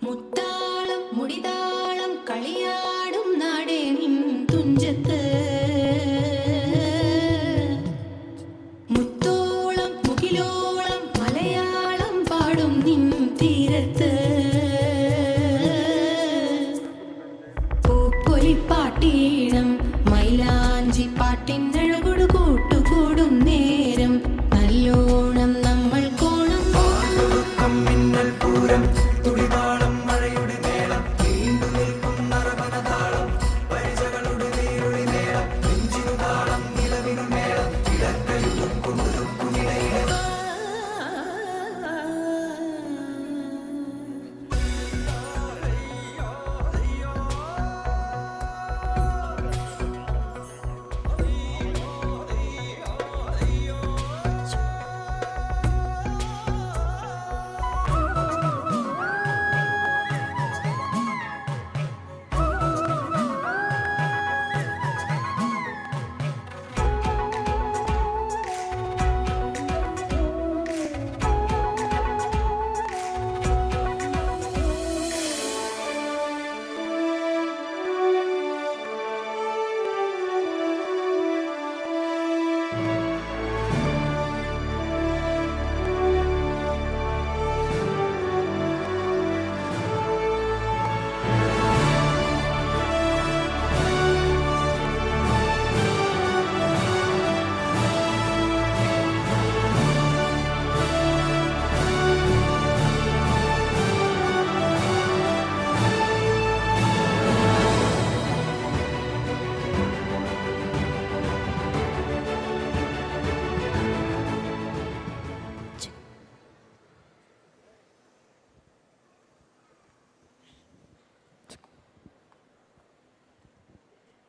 മുത്താളം മുടിതാളം കളിയാടും നാടേ നിൻ തുഞ്ചത്ത് മുത്തോളം മുകിലോളം മലയാളം പാടും നിൻ തീരത്ത് പൂപ്പൊലിപ്പാട്ടീണം മൈലാഞ്ചി പാട്ടിനഴകൊടു കൂട്ടുകൂടും നേരം നല്ലോണം നമ്മൾ കോണം മിന്നൽ പൂരം തുടിതാളം മഴയുടെ മേളം നീണ്ടു നിൽക്കും നറവനതാളം പരിചകളുടെ നീരുളി മേളം നെഞ്ചിനു താളം നിലവിനു മേളം ഇടക്കയുക്കുമിടയിലെ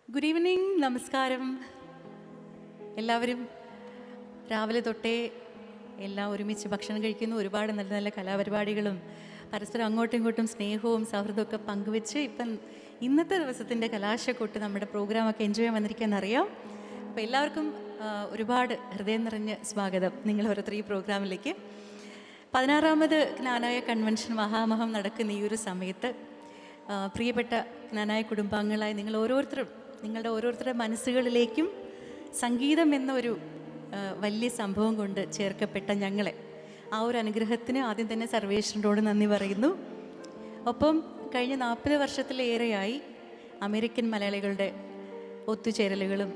ഗുഡ് ഈവനിങ്, നമസ്കാരം. എല്ലാവരും രാവിലെ തൊട്ടേ എല്ലാം ഒരുമിച്ച് ഭക്ഷണം കഴിക്കുന്നു. ഒരുപാട് നല്ല നല്ല കലാപരിപാടികളും പരസ്പരം അങ്ങോട്ടും ഇങ്ങോട്ടും സ്നേഹവും സൗഹൃദമൊക്കെ പങ്കുവെച്ച് ഇപ്പം ഇന്നത്തെ ദിവസത്തിൻ്റെ കലാശക്കൊട്ട് നമ്മുടെ പ്രോഗ്രാമൊക്കെ എൻജോയ് ചെയ്യാൻ വന്നിരിക്കുകയെന്നറിയാം. അപ്പോൾ എല്ലാവർക്കും ഒരുപാട് ഹൃദയം നിറഞ്ഞ സ്വാഗതം നിങ്ങൾ ഓരോരുത്തർ ഈ പ്രോഗ്രാമിലേക്ക്. 16ാമത് ജ്ഞാനായ കൺവെൻഷൻ മഹാമഹം നടക്കുന്ന ഈ ഒരു സമയത്ത് പ്രിയപ്പെട്ട ജ്ഞാനായ കുടുംബാംഗങ്ങളായി നിങ്ങൾ ഓരോരുത്തരും നിങ്ങളുടെ ഓരോരുത്തരുടെ മനസ്സുകളിലേക്കും സംഗീതം എന്നൊരു വലിയ സംഭവം കൊണ്ട് ചേർക്കപ്പെട്ട ഞങ്ങളെ ആ ഒരു അനുഗ്രഹത്തിന് ആദ്യം തന്നെ സർവേശ്വരനോട് നന്ദി പറയുന്നു. ഒപ്പം കഴിഞ്ഞ 40 വർഷത്തിലേറെയായി അമേരിക്കൻ മലയാളികളുടെ ഒത്തുചേരലുകളും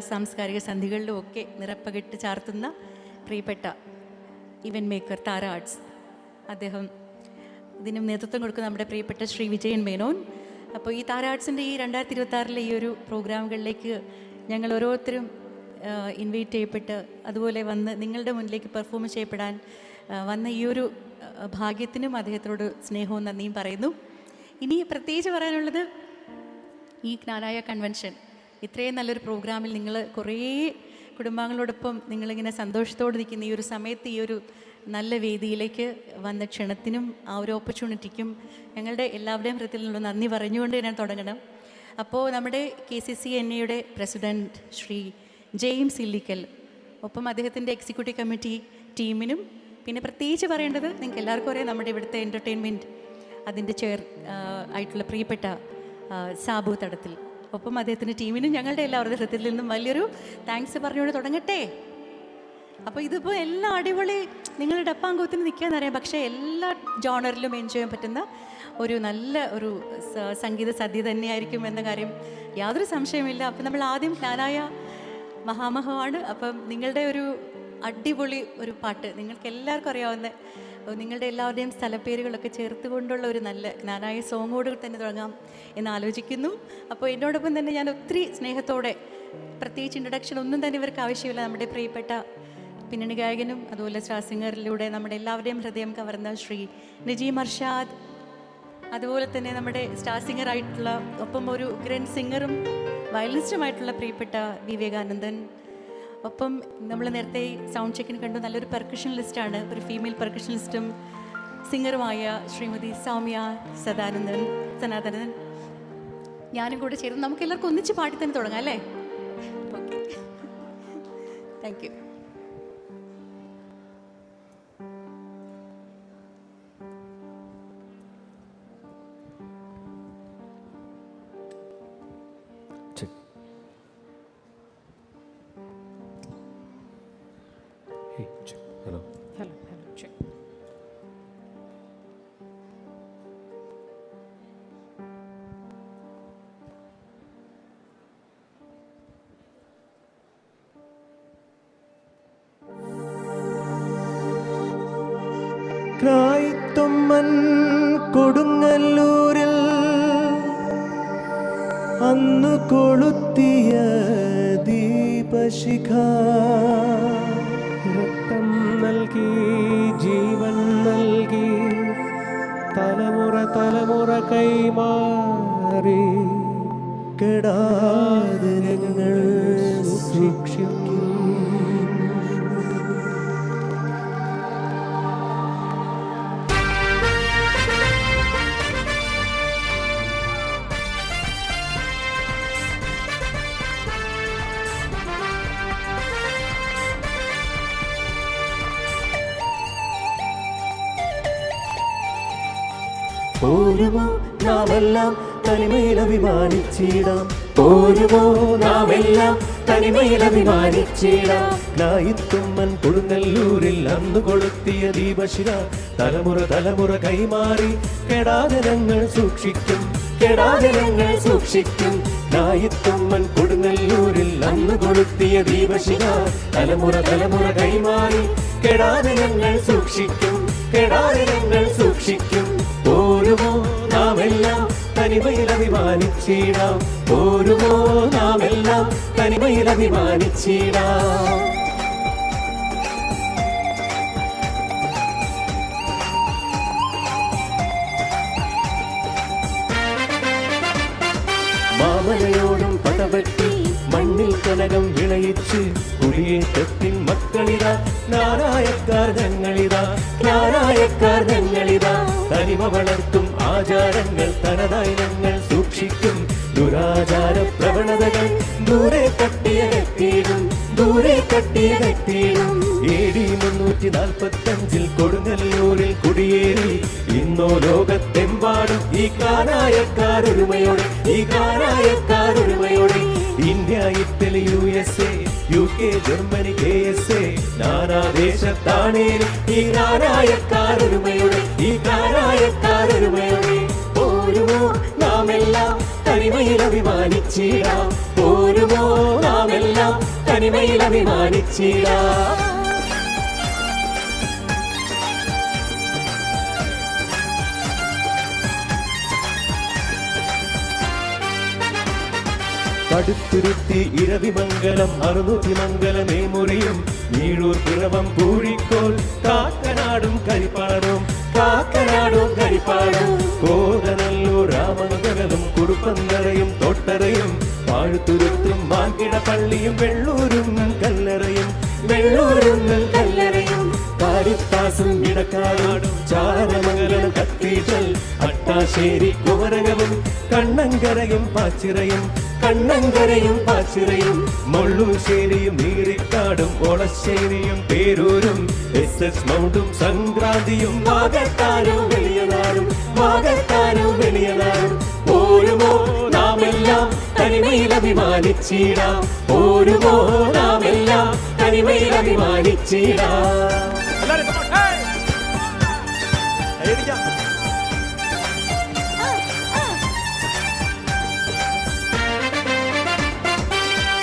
സാംസ്കാരിക സന്ധികളിലും ഒക്കെ നിറപ്പകിട്ട് ചാർത്തുന്ന പ്രിയപ്പെട്ട ഇവൻറ്റ് മേക്കർ താര ആർട്സ്, അദ്ദേഹം ഇതിനും നേതൃത്വം കൊടുക്കുന്ന നമ്മുടെ പ്രിയപ്പെട്ട ശ്രീ വിജയൻ മേനോൻ. അപ്പോൾ ഈ താര ആർട്സിൻ്റെ ഈ 2026 ഈ ഒരു പ്രോഗ്രാമുകളിലേക്ക് ഞങ്ങൾ ഓരോരുത്തരും ഇൻവൈറ്റ് ചെയ്യപ്പെട്ട് അതുപോലെ വന്ന് നിങ്ങളുടെ മുന്നിലേക്ക് പെർഫോം ചെയ്യപ്പെടാൻ വന്ന ഈ ഒരു ഭാഗ്യത്തിനും അദ്ദേഹത്തോട് സ്നേഹവും നന്ദിയും പറയുന്നു. ഇനി പ്രത്യേകിച്ച് പറയാനുള്ളത്, ഈ ജ്ഞാനായ കൺവെൻഷൻ ഇത്രയും നല്ലൊരു പ്രോഗ്രാമിൽ നിങ്ങൾ കുറേ കുടുംബാംഗങ്ങളോടൊപ്പം നിങ്ങളിങ്ങനെ സന്തോഷത്തോടെ നിൽക്കുന്ന ഈ ഒരു സമയത്ത് ഈ ഒരു നല്ല വേദിയിലേക്ക് വന്ന ക്ഷണത്തിനും ആ ഒരു ഓപ്പർച്യൂണിറ്റിക്കും ഞങ്ങളുടെ എല്ലാവരുടെയും ഹൃദയത്തിൽ നിന്നുള്ള നന്ദി പറഞ്ഞുകൊണ്ട് ഞാൻ തുടങ്ങണം. അപ്പോൾ നമ്മുടെ KCCNA president Shri James Illikkal, ഒപ്പം അദ്ദേഹത്തിൻ്റെ എക്സിക്യൂട്ടീവ് കമ്മിറ്റി ടീമിനും, പിന്നെ പ്രത്യേകിച്ച് പറയേണ്ടത് നിങ്ങൾക്ക് എല്ലാവർക്കും അറിയാം നമ്മുടെ ഇവിടുത്തെ എൻ്റർടൈൻമെൻറ്റ് അതിൻ്റെ ചെയർ ആയിട്ടുള്ള പ്രിയപ്പെട്ട സാബു തടത്തിൽ, ഒപ്പം അദ്ദേഹത്തിൻ്റെ ടീമിനും ഞങ്ങളുടെ എല്ലാവരുടെ ഹൃദയത്തിൽ നിന്നും വലിയൊരു താങ്ക്സ് പറഞ്ഞുകൊണ്ട് തുടങ്ങട്ടെ. അപ്പോൾ ഇതിപ്പോൾ എല്ലാ അടിപൊളി നിങ്ങൾ ഡപ്പാങ്കൂത്തിന് നിൽക്കാന്നറിയാം, പക്ഷേ എല്ലാ ജോണറിലും എൻജോയ് ചെയ്യാൻ പറ്റുന്ന ഒരു നല്ല ഒരു സംഗീത സദ്യ തന്നെയായിരിക്കും എന്ന കാര്യം യാതൊരു സംശയമില്ല. അപ്പം നമ്മൾ ആദ്യം ജ്ഞാനായ മഹാമഹമാണ്. അപ്പം നിങ്ങളുടെ ഒരു അടിപൊളി ഒരു പാട്ട് നിങ്ങൾക്ക് എല്ലാവർക്കും അറിയാവുന്ന നിങ്ങളുടെ എല്ലാവരുടെയും സ്ഥലപ്പേരുകളൊക്കെ ചേർത്തുകൊണ്ടുള്ള ഒരു നല്ല ജ്ഞാനായ സോങ്ങോട് തന്നെ തുടങ്ങാം എന്ന് ആലോചിക്കുന്നു. അപ്പോൾ എന്നോടൊപ്പം തന്നെ ഞാൻ ഒത്തിരി സ്നേഹത്തോടെ, പ്രത്യേകിച്ച് ഇൻട്രഡക്ഷൻ ഒന്നും തന്നെ ഇവർക്ക് ആവശ്യമില്ല, നമ്മുടെ പ്രിയപ്പെട്ട പിന്നണി ഗായകനും അതുപോലെ സ്റ്റാർ സിംഗറിലൂടെ നമ്മുടെ എല്ലാവരുടെയും ഹൃദയം കവർന്ന ശ്രീ നജീം അർഷാദ്, അതുപോലെ തന്നെ നമ്മുടെ സ്റ്റാർ സിംഗറായിട്ടുള്ള ഒപ്പം ഒരു ഗ്രൻഡ് സിംഗറും വയലിനിസ്റ്റുമായിട്ടുള്ള പ്രിയപ്പെട്ട വിവേകാനന്ദൻ, ഒപ്പം നമ്മൾ നേരത്തെ സൗണ്ട് ചെക്കിന് കണ്ടു നല്ലൊരു പെർക്കഷൻ ലിസ്റ്റാണ്, ഒരു ഫീമെയിൽ പെർക്കഷൻ ലിസ്റ്റും സിംഗറുമായ ശ്രീമതി സൗമ്യ സനാതനൻ, ഞാനും കൂടെ ചേർന്ന് നമുക്ക് എല്ലാവർക്കും ഒന്നിച്ച് പാടി തന്നെ തുടങ്ങാം അല്ലേ? Okay, thank U. കൊടുങ്ങല്ലൂരിൽ അന്നു കൊളുത്തിയ ദീപശിഖ രക്തം നൽകി ജീവൻ നൽകി തലമുറ തലമുറ കൈമാറി കെടാതെ ഞങ്ങൾ സൂക്ഷിക്കും. പോരുമോ നാമെല്ലാം തനിമയിൽ അഭിമാനിച്ചിടാം, പോരുമോ നാമെല്ലാം തനിമയിൽ അഭിമാനിച്ചിടാം. നായിത്തുമ്മൻ കൊടുങ്ങല്ലൂരിൽ അന്ന് കൊളുത്തിയ ദീപശിഖ തലമുറ തലമുറ കൈമാറി കെടാതെ ഞങ്ങൾ സൂക്ഷിക്കും, കെടാതെ ഞങ്ങൾ സൂക്ഷിക്കും. നായിത്തുമ്മൻ കൊടുങ്ങല്ലൂരിൽ അന്ന് കൊളുത്തിയ ദീപശിഖ തലമുറ തലമുറ കൈമാറി കെടാതെ ഞങ്ങൾ സൂക്ഷിക്കും, കെടാതെ ഞങ്ങൾ സൂക്ഷിക്കും. പോരുമോ നാമെല്ലാം തനിമയിൽ അഭിമാനിച്ചിടാം, പോരുമോ നാമെല്ലാം തനിമയിൽ അഭിമാനിച്ചിടാം. മാമലയോടും പടവെട്ടി മണ്ണിൽ കനകം വിളയിച്ച് കുടിയേറ്റത്തിൻ മക്കളിതാ നാരായക്കാർ ഞങ്ങളിതാ, നാരായക്കാർ ഞങ്ങളിതാ. തനിമ വളർത്തും ആചാരങ്ങൾ തനതായി ഞങ്ങൾ സൂക്ഷിക്കും, ദുരാചാര പ്രവണതകൾ ദൂരെ തട്ടിയകറ്റിയിടും, ദൂരെ തട്ടിയകറ്റിയിടും. AD 345 കൊടുങ്ങല്ലൂരിൽ കുടിയേറി ഇന്നോ ലോകത്തെമ്പാടും ഈ കാനായക്കാരൊരുമയോടെ, ഈ കാനായക്കാരൊരുമയോടെ. India, Italy, USA, UK, Germany, KSA നാനാദേശത്താണേലും ഈ കാനായക്കാരൊരുമയോടെ, ഈ കാനായക്കാരൊരുമയോടെ. പോരുമോ നാമെല്ലാം തനിമയിൽ അഭിമാനിച്ചിടാം, പോരുമോ നാമെല്ലാം തനിമയിൽ അഭിമാനിച്ചിടാം. കടുത്തുരുത്തി ഇരവിമംഗലം 600 മംഗലമേമുറിയും നീഴൂർ പിറവം പൂഴിക്കോൽ കാക്കനാടും കരിപ്പാടും, കാക്കനാടും കരിപ്പാടും. കോതനല്ലൂർ രാമനഗരവും കുറുപ്പന്തറയും തോട്ടറയും പാഴുത്തുരുത്തും മാൻകിട പള്ളിയും വെള്ളൂരും കല്ലറയും, വെള്ളൂരും കല്ലറയും. കാരിത്താസും ഇടക്കാടും ചാരമംഗലം കത്തീഡ്രൽ അട്ടാശ്ശേരി കുമരകവും കണ്ണങ്കരയും പാച്ചിറയും, കണ്ണങ്കരയും പാച്ചിറയും. മുള്ളൂശ്ശേരിയും നീറിക്കാടും ഓളശ്ശേരിയും പേരൂരും SS മൗണ്ടും സംക്രാന്തിയും വാകത്താനും വെളിയനാടും, വാകത്താനും വെളിയനാടും. പോരുമോ നാമെല്ലാം തനിമയിൽ അഭിമാനിച്ചിടാം, പോരുമോ നാമെല്ലാം തനിമയിൽ അഭിമാനിച്ചിടാം.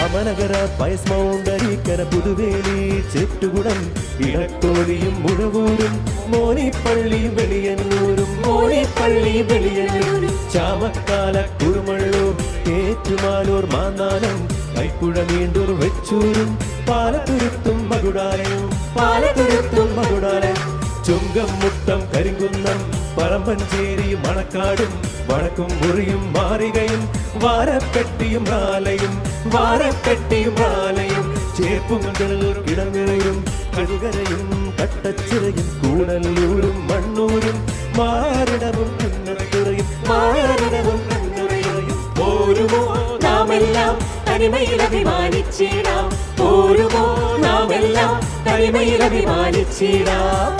അമനഗര പയസ് മൗണ്ടരിക്കര പുതുവേലി ചെറ്റുകുടം ഇടക്കോലിയും മുഴവൂരും മോനിപ്പള്ളിയും വെളിയന്നൂരും, മോനിപ്പള്ളി വെളിയന്നൂരും. ചാമക്കാല കുറുമള്ളൂർ ഏറ്റുമാനൂർ മാന്നാനം കൈപ്പുഴ നീണ്ടൂർ വെച്ചൂരും പാലത്തുരുത്തും മകുടാലയും, പാലത്തുരുത്തും മകുടാലയം. ചുങ്കം മുട്ടം കരിങ്കുന്നം പറമ്പഞ്ചേരിയും മണക്കാടും വടക്കും മുറിയും മാറികയും വാരപ്പെട്ടിയും റാലയും, വാരപ്പെട്ടിയും റാലയും. ചേപ്പുങ്കടലൂർ കിടങ്ങരയും കഴുകരയും കട്ടച്ചിറയും കൂടല്ലൂരും മണ്ണൂരും മാറിടവും കണ്ണറയും, മാറിടവും കണ്ണറയും. പോരുമോ നാമെല്ലാം തനിമയിൽ അഭിമാനിച്ചിടാം, പോരുമോ നാമെല്ലാം തനിമയിൽ അഭിമാനിച്ചിടാം.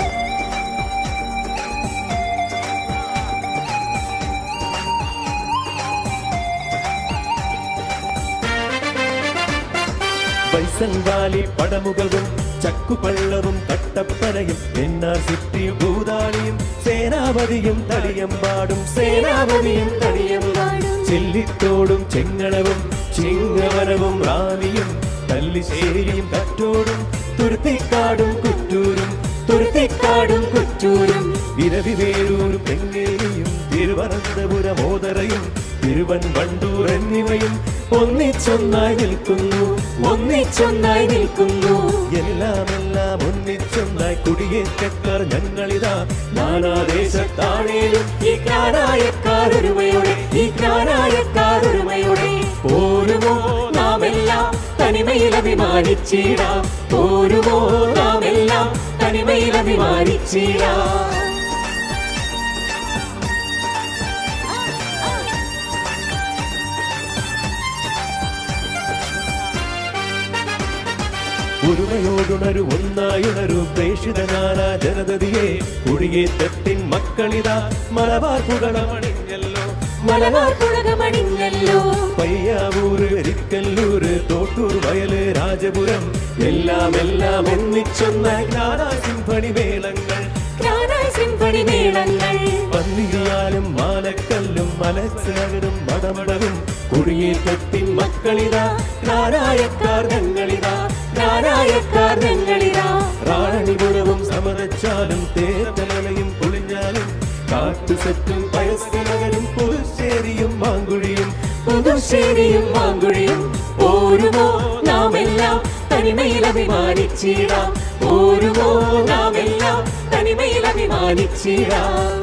ബൈസൻവാലി പടമുകളും ചക്കുപള്ളവും കട്ടപ്പനയും NRCിറ്റിയും ഭൂതാളിയും സേനാപതിയും തളിയമ്പാടും, സേനാപതിയും തളിയമ്പാടും. ചെല്ലിത്തോടും ചെങ്ങളവും ചിങ്ങവനവും റാന്നിയും തല്ലിശ്ശേരിയും കറ്റോടും തുരുത്തിക്കാടും കുറ്റൂരും, തുരുത്തിക്കാടും കുറ്റൂരും. ഇരവിവേരൂരും തെങ്ങേരിയും തിരുവനന്തപുരം ഓതറയും തിരുവൻവണ്ടൂർ എന്നിവയും ഒന്നിച്ചൊന്നായി നിൽക്കുന്നു, ഒന്നിച്ചൊന്നായി നിൽക്കുന്നു. എല്ലാം ഒന്നിച്ചൊന്നായി കുടിയേറ്റക്കാർ ഞങ്ങളിതാ നാനാദേശത്താണേലും ഈ കാനായക്കാരൊരുമയോടെ, ഈ കാനായക്കാരൊരുമയോടെ പോരുമോ നാമെല്ലാം തനിമയിൽ അഭിമാനിച്ചിടാം, പോരുമോ നാമെല്ലാം തനിമയിൽ അഭിമാനിച്ചിടാം. ഒരുമയോടുണരു ഒന്നായുണരു പ്രേക്ഷിതനാനാ ജനതയെ കുടിയേറ്റത്തിൻ മക്കളിതാ മലബാർ പുകളമണിഞ്ഞല്ലോ, മലബാർ പുളകമണിഞ്ഞല്ലോ. പയ്യാവൂര് എരിക്കല്ലൂര് തോട്ടൂർ വയല് രാജപുരം എല്ലാം ഒന്നിച്ചൊന്നായി നാനാ സിംഫണി മേളങ്ങൾ, സിംഫണി മേളങ്ങൾ. പന്നിയാലും മാലക്കല്ലും മലച്ചകരും മടമടവും കുടിയേറ്റത്തിൻ മക്കളിതാ നാരായക്കാർ ഞങ്ങളിതാ, നാരായക്കാർ ഞങ്ങളിതാ. റാണിപുരവും സമരച്ചാലും തേറ്റലയും പൊളിഞ്ഞാലും കാട്ടുസെറ്റും പയസ്നഗരും പുതുശ്ശേരിയും മാങ്കുഴിയും, പുതുശ്ശേരിയും മാങ്കുഴിയും പോരുമോ നാമെല്ലാം തനിമയിൽ അഭിമാനിച്ചിടാം, പോരുമോ നാമെല്ലാം തനിമയിൽ അഭിമാനിച്ചിടാം.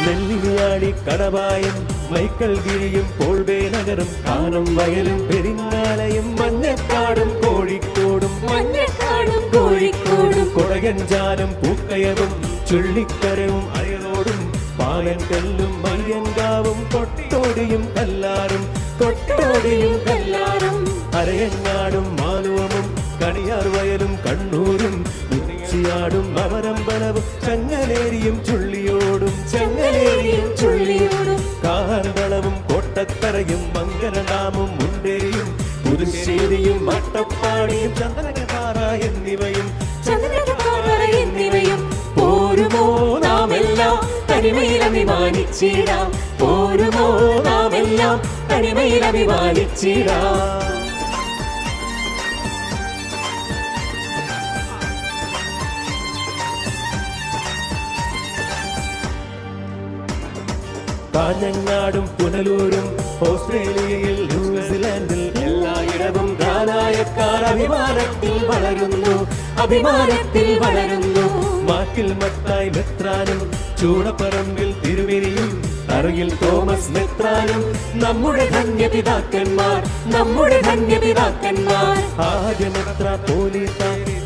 നെല്ലിയാടി കടവായും മൈക്കൽഗിരിയും പോൾവേ നഗരം കാനം വയലും പെരിങ്ങാലയും മഞ്ഞക്കാടും കോഴിക്കോടും, മഞ്ഞക്കാടും കോഴിക്കോടും കൊടകഞ്ചാലും പൂക്കയവും ചുള്ളിക്കരവും അയലോടും പാലൻകല്ലും മയ്യങ്കാവും കൊട്ടോടിയും കല്ലാറും, കൊട്ടോടിയും കല്ലാറും അരയങ്ങാടും മാലുവമും കണിയാർ വയലും കണ്ണൂരും ഉച്ചിയാടും അവരമ്പലവും ചങ്ങലേരിയും ചുള്ളിയോടും, ചങ്ങലേരിയും ചുള്ളിയോടും കാന്തളവും കോട്ടത്തറയും മംഗലഡാമും മുണ്ടേരിയും പുതുശ്ശേരിയും അട്ടപ്പാടിയും ചന്ദനകപാറ എന്നിവയും, ചന്ദ്രകപാറ എന്നിവയും പോരുമോ നാമെല്ലാം തനിമയിൽ അഭിമാനിച്ചിടാം, പോരുമോ നാമെല്ലാം തനിമയിൽ അഭിമാനിച്ചിടാം. കാഞ്ഞങ്ങാടും പുനലൂരും ഓസ്ട്രേലിയയിൽ ന്യൂസിലാൻഡിൽ എല്ലായിടവും നാനായക്കാർ അഭിമാനത്തിൽ വളരുന്നു, അഭിമാനത്തിൽ വളരുന്നു. മാക്കിൽ മത്തായി മെത്രാനും ചൂടപ്പറമ്പിൽ തിരുവരിയും തറയിൽ തോമസ് മെത്രാനും നമ്മുടെ ധന്യപിതാക്കന്മാർ, നമ്മുടെ ധന്യപിതാക്കന്മാർ. ആദ്യമെത്ര പോലീസ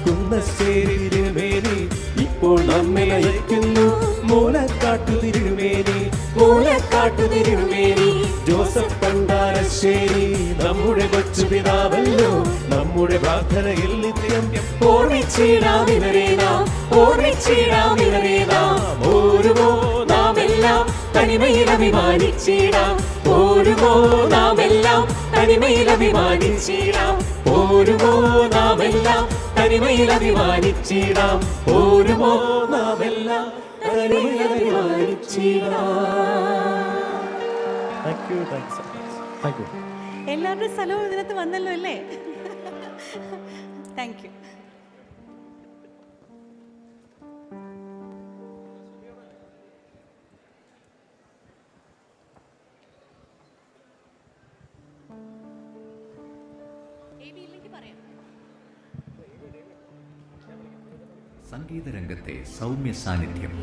കുന്നശ്ശേരി തിരുമേനി ഇപ്പോൾ നമ്മെ നയിക്കുന്നു മൂലക്കാട്ടു തിരുമേനി, മൂലക്കാട്ടു തിരുമേനി. ജോസഫ് പണ്ടാരശ്ശേരി നമ്മുടെ കൊച്ചു പിതാവല്ലോ, നമ്മുടെ പ്രാർത്ഥനയിൽ നിത്യം ഓർമ്മിച്ചിടാം ഇവരെ നാം, ഓർമ്മിച്ചിടാം ഇവരെ നാം. പോരുമോ നാമെല്ലാം തനിമയിൽ അഭിമാനിച്ചിടാം, പോരുമോ നാമെല്ലാം തനിമയിൽ അഭിമാനിച്ചിടാം, പോരുമോ നാമെല്ലാം തനിമയിൽ അഭിമാനിച്ചിടാം, പോരുമോ നാമെല്ലാം തനിമയിൽ അഭിമാനിച്ചിടാം. Thank you so much. Thank you. എല്ലാവരുടെ സ്ഥലവും ഇതിനകത്ത് വന്നല്ലോ അല്ലേ? Thank you. സംഗീതരംഗത്തെ സൗമ്യ സാന്നിധ്യം,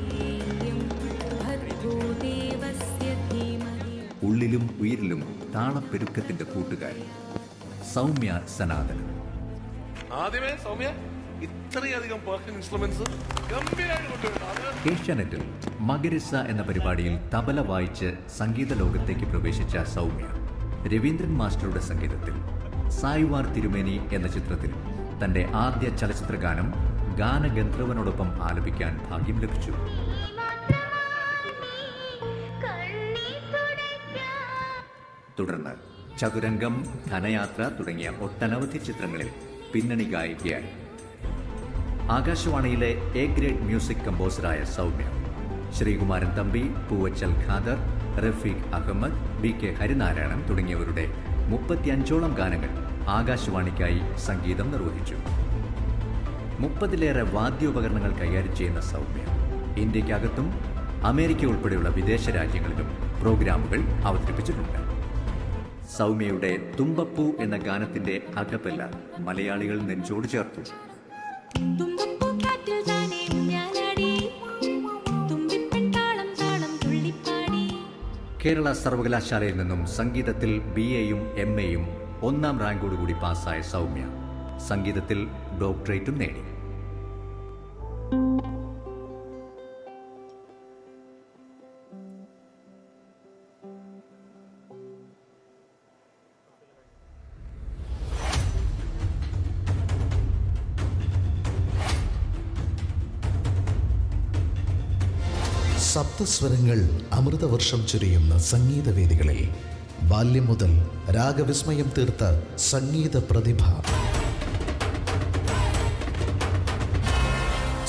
ഉള്ളിലും ഉയിരിലും താളപ്പെരുക്കത്തിന്റെ കൂട്ടുകാരി സൗമ്യ സനാതൻ. ആദ്യമേ സൗമ്യ ഇത്രയധികം പെർക്കഷൻ ഇൻസ്ട്രുമെന്റ്സ് ഗംഭീരമായിട്ട് കൊണ്ടുവരുന്നു. ഏഷ്യാനെറ്റിൽ മകരിസ എന്ന പരിപാടിയിൽ തബല വായിച്ച് സംഗീത ലോകത്തേക്ക് പ്രവേശിച്ച സൗമ്യ രവീന്ദ്രൻ മാസ്റ്ററുടെ സംഗീതത്തിൽ സായ്വാർ തിരുമേനി എന്ന ചിത്രത്തിൽ തന്റെ ആദ്യ ചലച്ചിത്ര ഗാനം ഗാനഗന്ധർവനോടൊപ്പം ആലപിക്കാൻ ഭാഗ്യം ലഭിച്ചു. തുടർന്ന് ചതുരംഗം, ധനയാത്ര തുടങ്ങിയ ഒട്ടനവധി ചിത്രങ്ങളിൽ പിന്നണി ഗായികയായി. ആകാശവാണിയിലെ എ ഗ്രേഡ് മ്യൂസിക് കമ്പോസറായ സൗമ്യ ശ്രീകുമാരൻ തമ്പി, പൂവച്ചൽ ഖാദർ, റഫീഖ് അഹമ്മദ്, ബി കെ ഹരിനാരായണൻ തുടങ്ങിയവരുടെ 35ഓളം ഗാനങ്ങൾ ആകാശവാണിക്കായി സംഗീതം നിർവഹിച്ചു. 30-ലേറെ വാദ്യോപകരണങ്ങൾ കൈകാര്യം ചെയ്യുന്ന സൗമ്യ ഇന്ത്യക്കകത്തും അമേരിക്ക ഉൾപ്പെടെയുള്ള വിദേശ രാജ്യങ്ങളിലും പ്രോഗ്രാമുകൾ അവതരിപ്പിച്ചിട്ടുണ്ട്. സൗമ്യയുടെ തുമ്പപ്പൂ എന്ന ഗാനത്തിന്റെ അകപ്പെല്ല മലയാളികൾ നെഞ്ചോട് ചേർത്തു. കേരള സർവകലാശാലയിൽ നിന്നും സംഗീതത്തിൽ BA-യും MA-യും 1ാം റാങ്കോടുകൂടി പാസ്സായ സൗമ്യ സംഗീതത്തിൽ ഡോക്ടറേറ്റും നേടി. സപ്തസ്വരങ്ങൾ അമൃതവർഷം ചൊരിയുന്ന സംഗീതവേദികളിൽ ബാല്യം മുതൽ രാഗവിസ്മയം തീർത്ത സംഗീത പ്രതിഭ.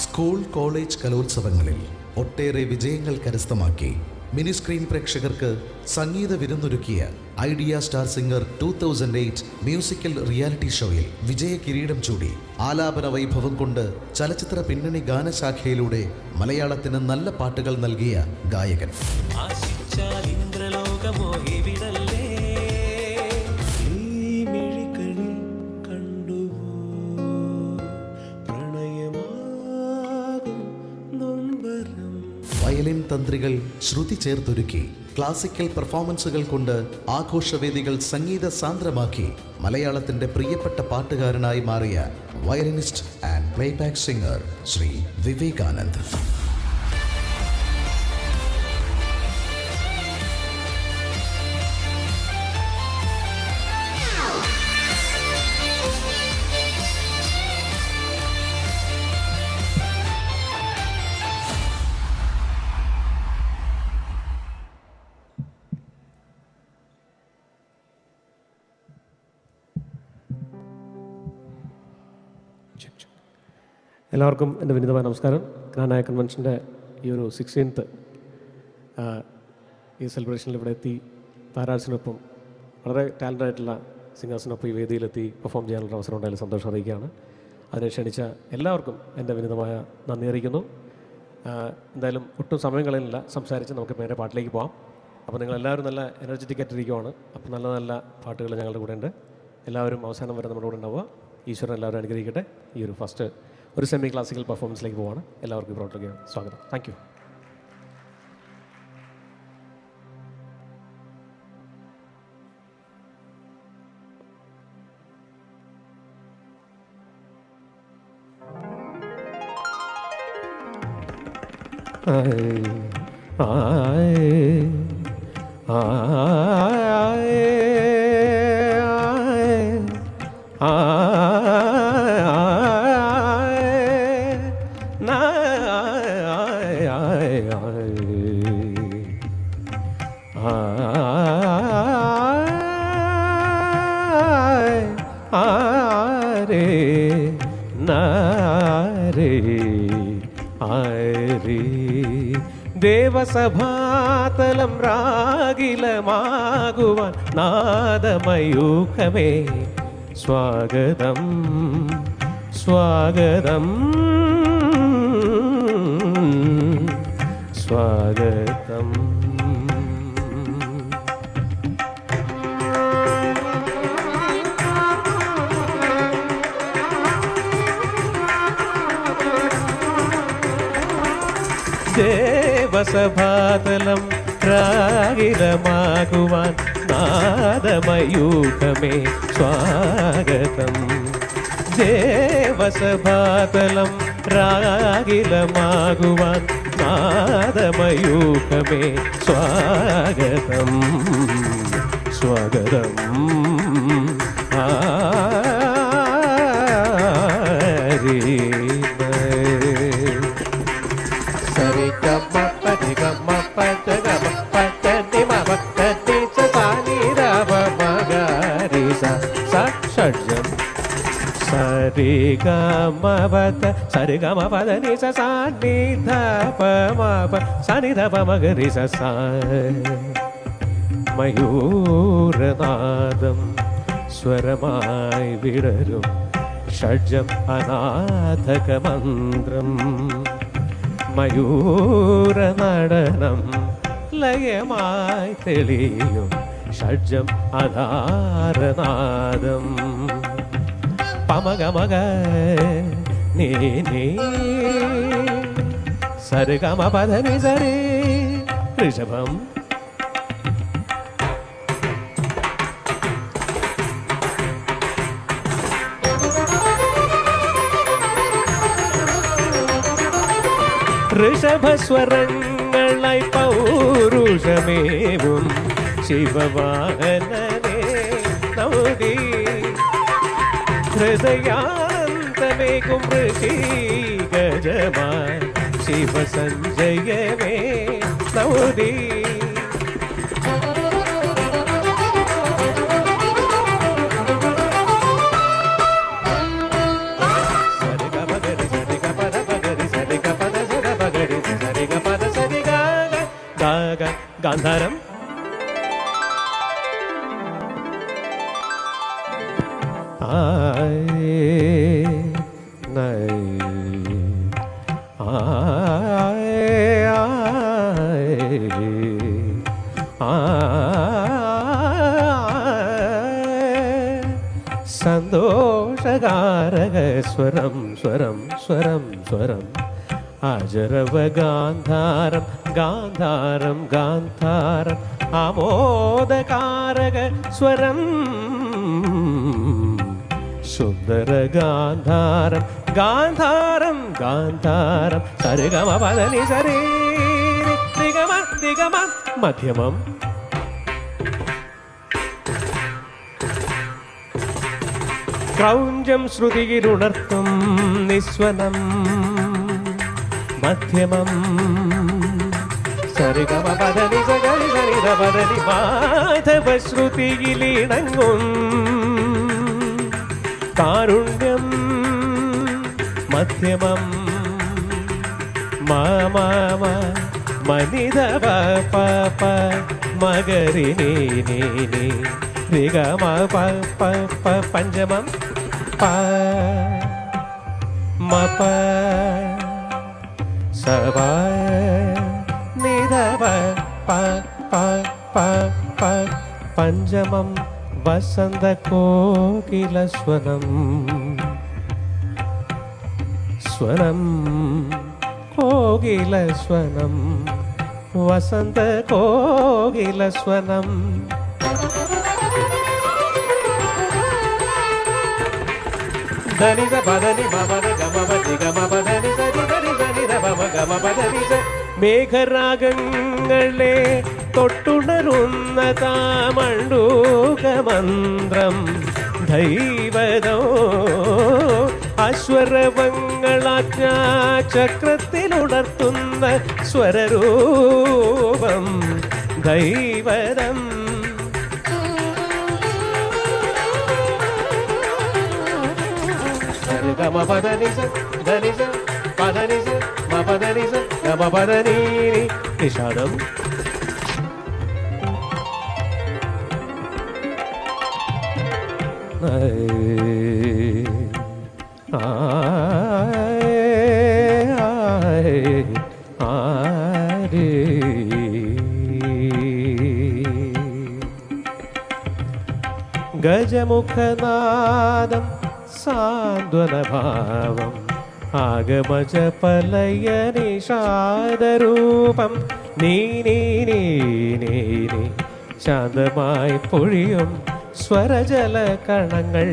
സ്കൂൾ കോളേജ് കലോത്സവങ്ങളിൽ ഒട്ടേറെ വിജയങ്ങൾ കരസ്ഥമാക്കി മിനി സ്ക്രീൻ പ്രേക്ഷകർക്ക് സംഗീത വിരുന്നൊരുക്കിയ Idea star singer 2008 musical reality ഷോയിൽ വിജയ കിരീടം ചൂടി ആലാപന വൈഭവം കൊണ്ട് ചലച്ചിത്ര പിന്നണി ഗാനശാഖയിലൂടെ മലയാളത്തിന് നല്ല പാട്ടുകൾ നൽകിയ ഗായകൻ. വയലിൻ തന്ത്രികൾ ശ്രുതി ചേർത്തൊരുക്കി ക്ലാസിക്കൽ പെർഫോമൻസുകൾ കൊണ്ട് ആഘോഷവേദികൾ സംഗീത സാന്ദ്രമാക്കി മലയാളത്തിന്റെ പ്രിയപ്പെട്ട പാട്ടുകാരനായി മാറിയ violinist and playback singer Shri Vivekanand. എല്ലാവർക്കും എൻ്റെ വിനീതമായ നമസ്കാരം. ഗ്രാനായ കൺവെൻഷൻ്റെ ഈ ഒരു 16th ഈ സെലിബ്രേഷനിൽ ഇവിടെ എത്തി താരാഴ്സിനൊപ്പം വളരെ ടാലൻ്റ് ആയിട്ടുള്ള സിംഗേഴ്സിനൊപ്പം ഈ വേദിയിലെത്തി പെർഫോം ചെയ്യാനുള്ള അവസരം ഉണ്ടായാലും സന്തോഷം അറിയിക്കുകയാണ്. അതിനെ ക്ഷണിച്ച എല്ലാവർക്കും എൻ്റെ വിനീതമായ നന്ദി അറിയിക്കുന്നു. എന്തായാലും ഒട്ടും സമയം കളയുന്നില്ല, സംസാരിച്ച് നമുക്ക് നേരെ പാട്ടിലേക്ക് പോകാം. അപ്പോൾ നിങ്ങളെല്ലാവരും നല്ല എനർജറ്റിക് ആയിട്ടിരിക്കുവാണ്. അപ്പോൾ നല്ല നല്ല പാട്ടുകൾ ഞങ്ങളുടെ കൂടെ ഉണ്ട്. എല്ലാവരും അവസാനം വരെ നമ്മുടെ കൂടെ ഉണ്ടാവുക. ഈശ്വരൻ എല്ലാവരും അനുഗ്രഹിക്കട്ടെ. ഈ ഒരു ഫസ്റ്റ് ഒരു സെമി ക്ലാസിക്കൽ പെർഫോമൻസിലേക്ക് പോവാണ്. എല്ലാവർക്കും പ്രോട്ടോയ്ക്ക് സ്വാഗതം. Thank you. ദേവസഭാതലം രാഗിലമാകുവാൻ നാദമയൂഖമേ സ്വാഗതം സ്വാഗതം സ്വാഗതം. ദേവസഭാതലം രാഗിലമാകുവാൻ നാദമയൂഖമേ സ്വാഗതം. ദേവസഭാതലം രാഗിലമാകുവാൻ നാദമയൂഖമേ സ്വാഗതം സ്വാഗതം. సరిగమవత సరిగమపదని సన్నిధపమప సన్నిధపమగరి స మయూరనాదం സ്വരമായി വിടരും ഷഡ്ജം അനാഥകമന്ത്രം മയൂര നടനം ലയമായി തെളിയും ഷഡ്ജം അധാരനാദം പമഗമഗ നീ നീ സരിഗമ പദനി സരി ഋഷഭം ഋഷഭസ്വരങ്ങളായി പൗരുഷമേവും ശിവവാഹനനേ നൗതി ഹൃദയാന്തമേകും ഋഷി ഗജമായി ശിവസഞ്ജയമേ നൗതി ഗാന്ധാരം സന്തോഷകാരക സ്വരം സ്വരം സ്വരം സ്വരം അജരവ ഗാന്ധാരം ഗാന്ധാരം ഗാന്ധാരം ആമോദകാരക സ്വരം സുന്ദര ഗാന്ധാരം ഗാന്ധാരം ഗാന്ധാരം സരിഗമ പദനി സരി നിഗമ നിഗമ മധ്യമം ക്രൗഞ്ചം ശ്രുതിയിലുണർത്തും നിസ്വനം മധ്യമം സരിഗമ പദനി സരി സരിത പദനി മാധവ ശ്രുതിയിലിണങ്ങും കാരുണ്യം മധ്യമം മമ മനിധവ പ മഗരിനി നീ രിഗമ പ പഞ്ചമം പ മപ സവ നിധവ പ പഞ്ചമം വസന്ത കോകില സ്വനം സ്വനം കോകില സ്വനം വസന്ത കോകില സ്വനം ധനി സ പദനി മമ ഗമ പതി ഗമ പദനി സരി ധനി ധനി ധ മമ ഗമ പദനി സ മേഘരാഗങ്ങളെ തൊട്ടുണരുന്ന താമണ്ടൂകമന്ത്രം ദൈവതോ അശ്വരവങ്ങളാറ്റ ചക്രത്തിലുണർത്തുന്ന സ്വരരൂപം ദൈവതം ഗമ പദനി സ ധനി സ പദനി സ മ പദനി സ ഗമ പദനി നിഷാദം ഗജമുഖനാദം സാന്ത്വനഭാവം ആഗമജ പലയ നിഷാദരൂപം നീ ശാന്തമായി പൊഴിയും സ്വരജല കണങ്ങൾ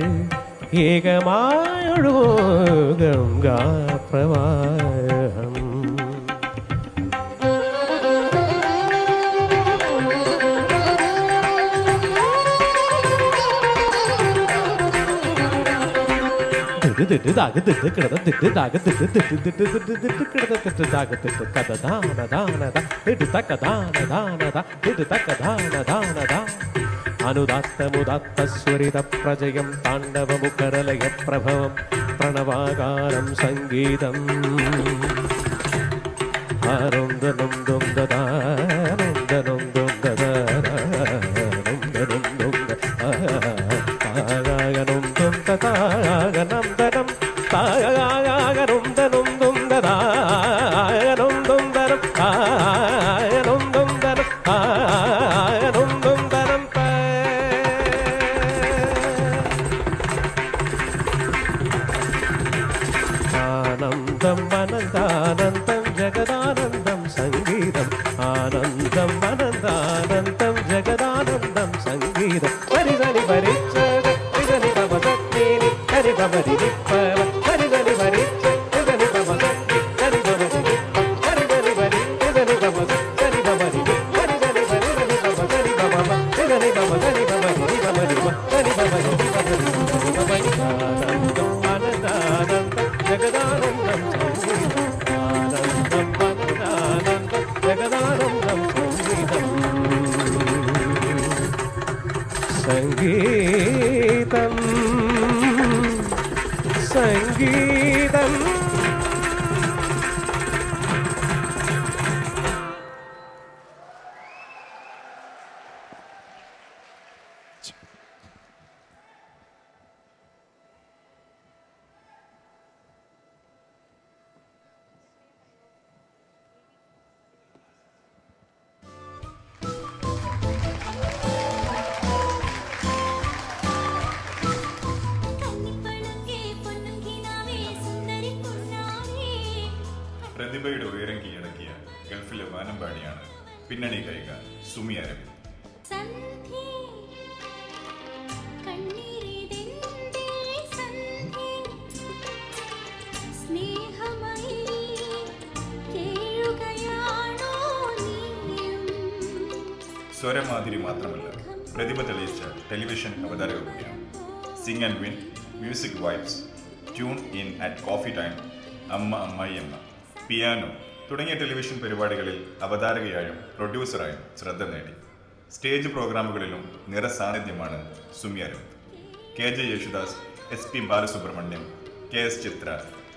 ഏകമായൊഴുകും ഗാപ്രവാഹം അനുദാത്തമുദാത്തസ്വരിത പ്രജയം താണ്ഡവമുഖരലയ പ്രഭവം പ്രണവാകാരം സംഗീതം ആനന്ദനം ദും ദദാനന്ദനം ദും ദദാനന്ദനം ദും ദ താഗനും തും താഗനം തനം താഗനും തനും തും താഗനും തും തനം താഗനും തും തനം താഗനും തും തനം ആനന്ദം അനന്താനന്ദം ജഗദാനന്ദം സംഗീതം ആനന്ദം അനന്താനന്ദം ജഗദാനന്ദം സംഗീതം പരിസരി പരിച്ചത് പരിസരി പവസത്തിനി ഹരി പവരി വിപ്പവ പരിസരി പരിച്ചത് ഹരി പവസത്തി ഹരി പവരി വിപ്പ പരിസരി പരി പരിസരി പവസ ഹരി പവരി പരിസരി പരിസരി പവസരി പവ പരിസരി പവസരി പവരി പവരി ഹരി പവരി പവരി ആനന്ദം അനന്താനന്ദം ജഗദാനന്ദം സംഗീതം ആനന്ദം അനന്താനന്ദം ജഗദാനന്ദം സംഗീതം സംഗീതം സംഗീതം പ്രതിഭയുടെ ഉയരം കീഴടക്കിയ ഗൾഫിലെ വാനമ്പാടിയാണ് പിന്നണി ഗായിക സുമി അരവിന്ദ്. സ്വരമാതിരി മാത്രമല്ല, പ്രതിഭ തെളിയിച്ച ടെലിവിഷൻ അവതാരക കൂടിയാണ്. Singh and win, music vibes, tune in at coffee time, അമ്മ അമ്മായിയമ്മ, പിയാനോ തുടങ്ങിയ ടെലിവിഷൻ പരിപാടികളിൽ അവതാരകയായും പ്രൊഡ്യൂസറായും ശ്രദ്ധ നേടി. സ്റ്റേജ് പ്രോഗ്രാമുകളിലും നിറസാന്നിധ്യമാണ് Sumi Aravind. KJ Yesudas, SP Balasubrahmanyam, KS Chithra,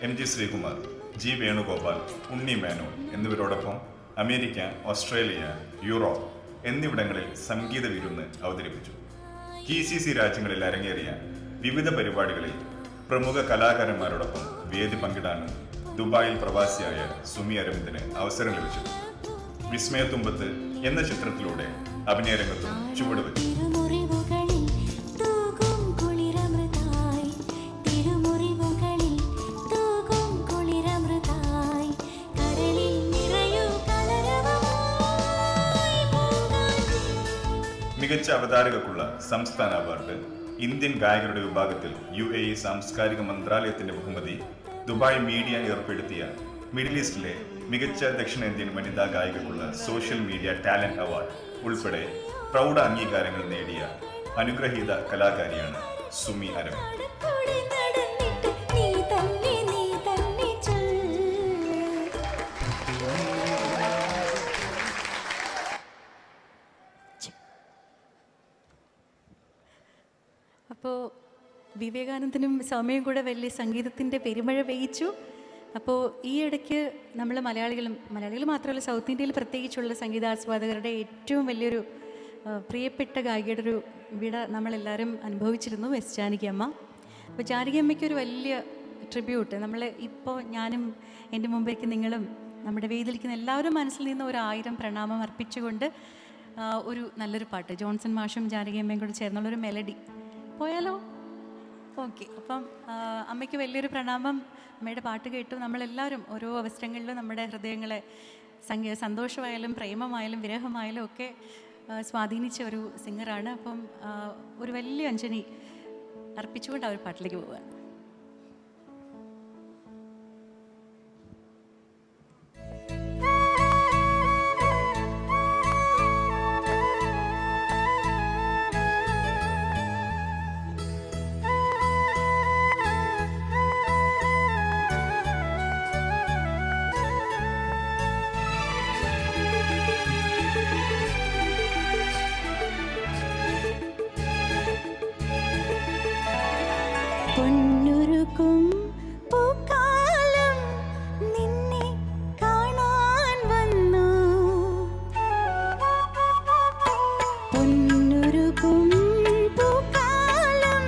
MG Sreekumar, G Venugopal, Unni Menon എന്നിവരോടൊപ്പം അമേരിക്ക, ഓസ്ട്രേലിയ, യൂറോപ്പ് എന്നിവിടങ്ങളിൽ സംഗീത വിരുന്ന് അവതരിപ്പിച്ചു. GCC രാജ്യങ്ങളിൽ അരങ്ങേറിയ വിവിധ പരിപാടികളിൽ പ്രമുഖ കലാകാരന്മാരോടൊപ്പം വേദി പങ്കിടാനും ദുബായിൽ പ്രവാസിയായ സുമി അരവിന്ദിന് അവസരം ലഭിച്ചു. വിസ്മയത്തുമ്പത്ത് എന്ന ചിത്രത്തിലൂടെ അഭിനയരംഗത്തും ചുവടുവെച്ചു. മികച്ച അവതാരകർക്കുള്ള സംസ്ഥാന അവാർഡ്, ഇന്ത്യൻ ഗായകരുടെ വിഭാഗത്തിൽ UAE സാംസ്കാരിക മന്ത്രാലയത്തിന്റെ ബഹുമതി, ദുബായ് മീഡിയ ഏർപ്പെടുത്തിയ മിഡിൽ ഈസ്റ്റിലെ മികച്ച ദക്ഷിണേന്ത്യൻ വനിതാ ഗായികർക്കുള്ള സോഷ്യൽ മീഡിയ ടാലന്റ് അവാർഡ് ഉൾപ്പെടെ പ്രൗഢ അംഗീകാരങ്ങൾ നേടിയ അനുഗ്രഹീത കലാകാരിയാണ് സുമി അരവിന്ദ്. അപ്പോൾ വിവേകാനന്ദനും സൗമ്യയും കൂടെ വലിയ സംഗീതത്തിൻ്റെ പെരുമഴ പെയ്യിച്ചു. അപ്പോൾ ഈ ഇടയ്ക്ക് നമ്മൾ മലയാളികൾ മാത്രമല്ല, സൗത്ത് ഇന്ത്യയിൽ പ്രത്യേകിച്ചുള്ള സംഗീതാസ്വാദകരുടെ ഏറ്റവും വലിയൊരു പ്രിയപ്പെട്ട ഗായികയുടെ ഒരു വിട നമ്മളെല്ലാവരും അനുഭവിച്ചിരുന്നു, എസ് ജാനകിയമ്മ. അപ്പോൾ ജാനകിയമ്മയ്ക്ക് ഒരു വലിയ ട്രിബ്യൂട്ട് ഇപ്പോൾ ഞാനും എൻ്റെ മുമ്പേക്ക് നിങ്ങളും നമ്മുടെ വേദിയിലിരിക്കുന്ന എല്ലാവരും മനസ്സിൽ നിന്ന് 1000 പ്രണാമം അർപ്പിച്ചുകൊണ്ട് ഒരു നല്ലൊരു പാട്ട്, ജോൺസൺ മാഷും ജാനകിയമ്മയും കൂടെ ചേർന്നുള്ളൊരു മെലഡി പോയാലോ? ഓക്കെ. അപ്പം അമ്മയ്ക്ക് വലിയൊരു പ്രണാമം. അമ്മയുടെ പാട്ട് കേട്ടു നമ്മളെല്ലാവരും ഓരോ അവസരങ്ങളിലും നമ്മുടെ ഹൃദയങ്ങളെ സന്തോഷമായാലും പ്രേമമായാലും വിരഹമായാലും ഒക്കെ സ്വാധീനിച്ച ഒരു സിംഗറാണ്. അപ്പം ഒരു വലിയ അഞ്ജലി അർപ്പിച്ചുകൊണ്ട് ആ ഒരു പാട്ടിലേക്ക് പോവുക. പൊന്നുരുക്കും പൂക്കാലം നിന്നെ കാണാൻ വന്നു, പൊന്നുരുക്കും പൂക്കാലം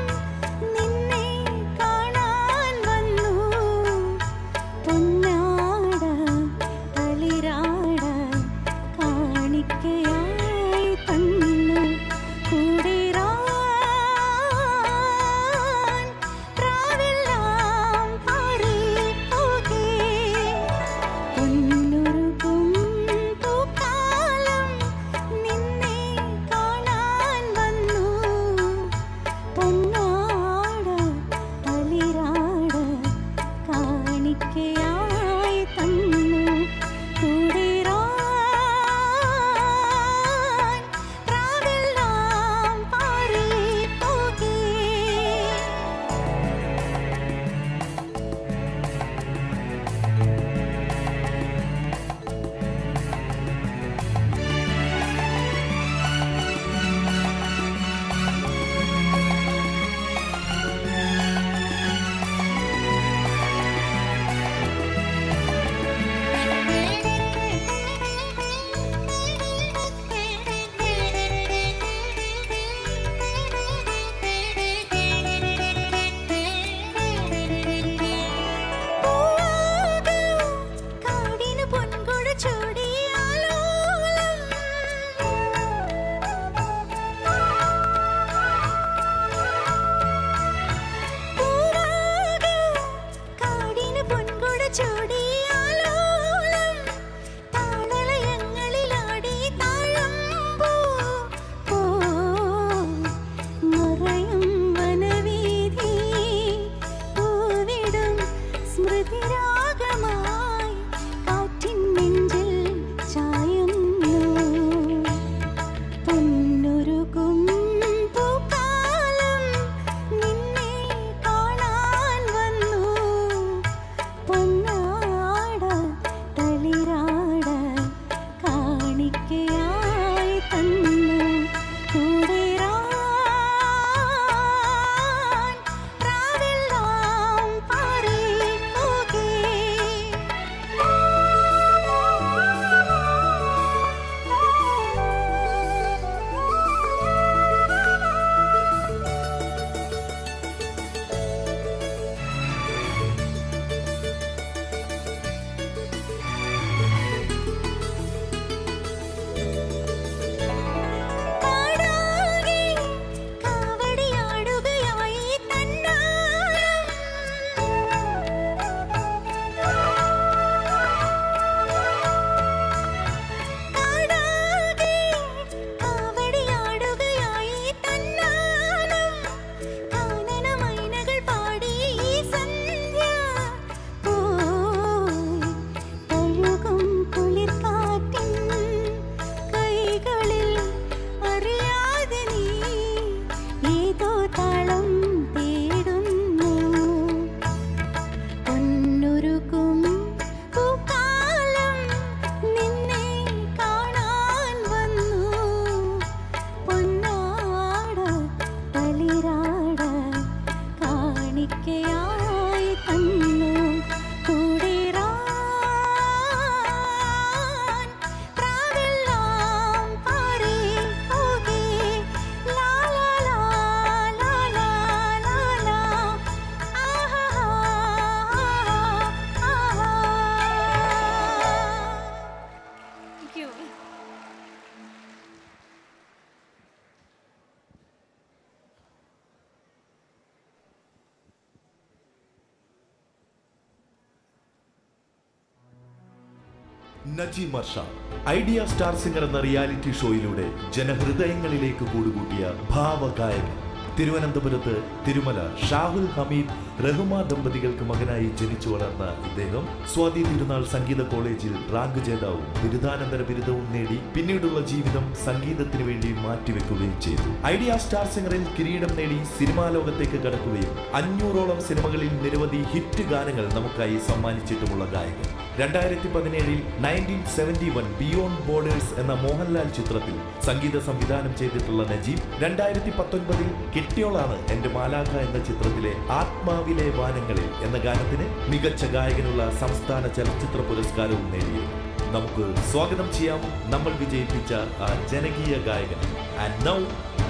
Najeem Arshad idea star singer എന്ന റിയാലിറ്റി ഷോയിലൂടെ ജനഹൃദയങ്ങളിലേക്ക് കൂടുകൂട്ടിയ ഭാവഗായകൻ. തിരുവനന്തപുരത്ത് തിരുമല ഷാഹുൽ ഹമീദ് റഹ്മാ ദമ്പതികൾക്ക് മകനായി ജനിച്ചു വളർന്ന ഇദ്ദേഹം സ്വാതി തിരുനാൾ സംഗീത കോളേജിൽ റാങ്ക് ജേതാവും ബിരുദാനന്തര ബിരുദവും നേടി പിന്നീടുള്ള ജീവിതം സംഗീതത്തിന് വേണ്ടി മാറ്റിവെക്കുകയും ചെയ്തു. ഐഡിയ സ്റ്റാർ സിംഗറിൽ കിരീടം നേടി സിനിമാ ലോകത്തേക്ക് കടക്കുകയും 500ഓളം സിനിമകളിൽ നിരവധി ഹിറ്റ് ഗാനങ്ങൾ നമുക്കായി സമ്മാനിച്ചിട്ടുമുള്ള ഗായകൻ. 2017 1971 ബിയോണ്ട് ബോർഡേഴ്സ് എന്ന മോഹൻലാൽ ചിത്രത്തിൽ സംഗീത സംവിധാനം ചെയ്തിട്ടുള്ള നജീബ് 2019 കെട്ടിയോളാണ് എന്റെ മാലാഖ എന്ന ചിത്രത്തിലെ ആത്മാവിലെ വാനങ്ങളിൽ എന്ന ഗാനത്തിന് മികച്ച ഗായകനുള്ള സംസ്ഥാന ചലച്ചിത്ര പുരസ്കാരവും നേടിയിരുന്നു. നമുക്ക് സ്വാഗതം ചെയ്യാം നമ്മൾ വിജയിപ്പിച്ച ആ ജനകീയ ഗായകൻ. And now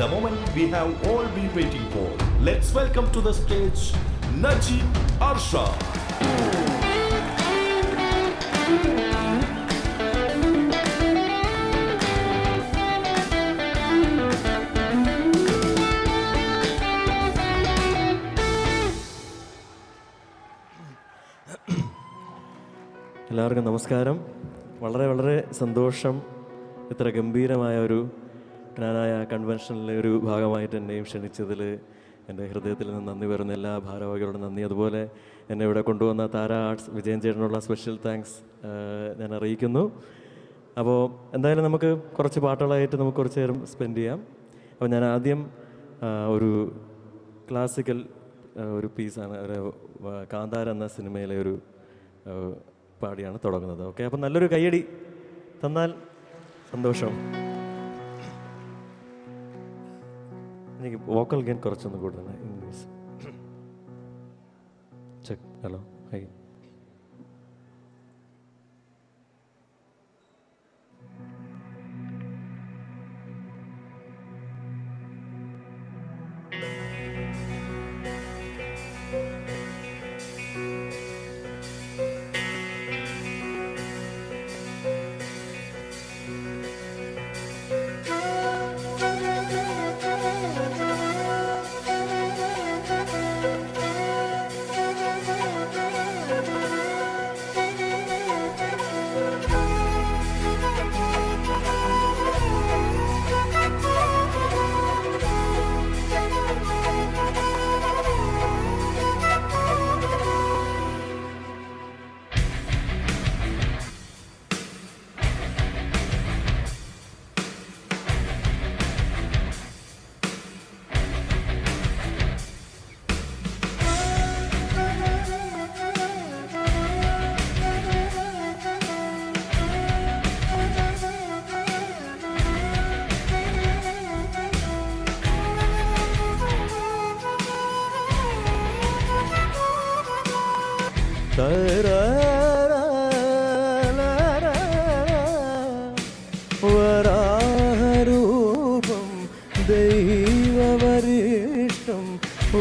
the moment we have all been waiting for. Let's welcome to the stage Najeem Arshad. എല്ലാവർക്കും നമസ്കാരം. വളരെ വളരെ സന്തോഷം ഇത്ര ഗംഭീരമായ ഒരു ജ്ഞാനായ കൺവെൻഷനിലെ ഒരു ഭാഗമായിട്ട് എന്നെയും ക്ഷണിച്ചതിൽ എൻ്റെ ഹൃദയത്തിൽ നിന്ന് നന്ദി പറയുന്ന എല്ലാ ഭാരവാഹികളോടും നന്ദി. അതുപോലെ എന്നെ ഇവിടെ കൊണ്ടുവന്ന താര ആർട്സ് വിജയൻ ചേട്ടനുള്ള സ്പെഷ്യൽ താങ്ക്സ് ഞാൻ അറിയിക്കുന്നു. അപ്പോൾ എന്തായാലും നമുക്ക് കുറച്ച് പാട്ടുകളായിട്ട് നമുക്ക് കുറച്ച് നേരം സ്പെൻഡ് ചെയ്യാം. അപ്പോൾ ഞാൻ ആദ്യം ഒരു ക്ലാസിക്കൽ ഒരു പീസാണ്, ഒരു കാന്താര എന്ന സിനിമയിലെ ഒരു പാടിയാണ് തുടങ്ങുന്നത്. ഓക്കെ, അപ്പം നല്ലൊരു കയ്യടി തന്നാൽ സന്തോഷം. എനിക്ക് വോക്കൽ ഗെയിൻ കുറച്ചൊന്ന് കൂടുതലാണ്. English check. Hello, hi. വരാഹരൂപം ദൈവവരിഷ്ടം,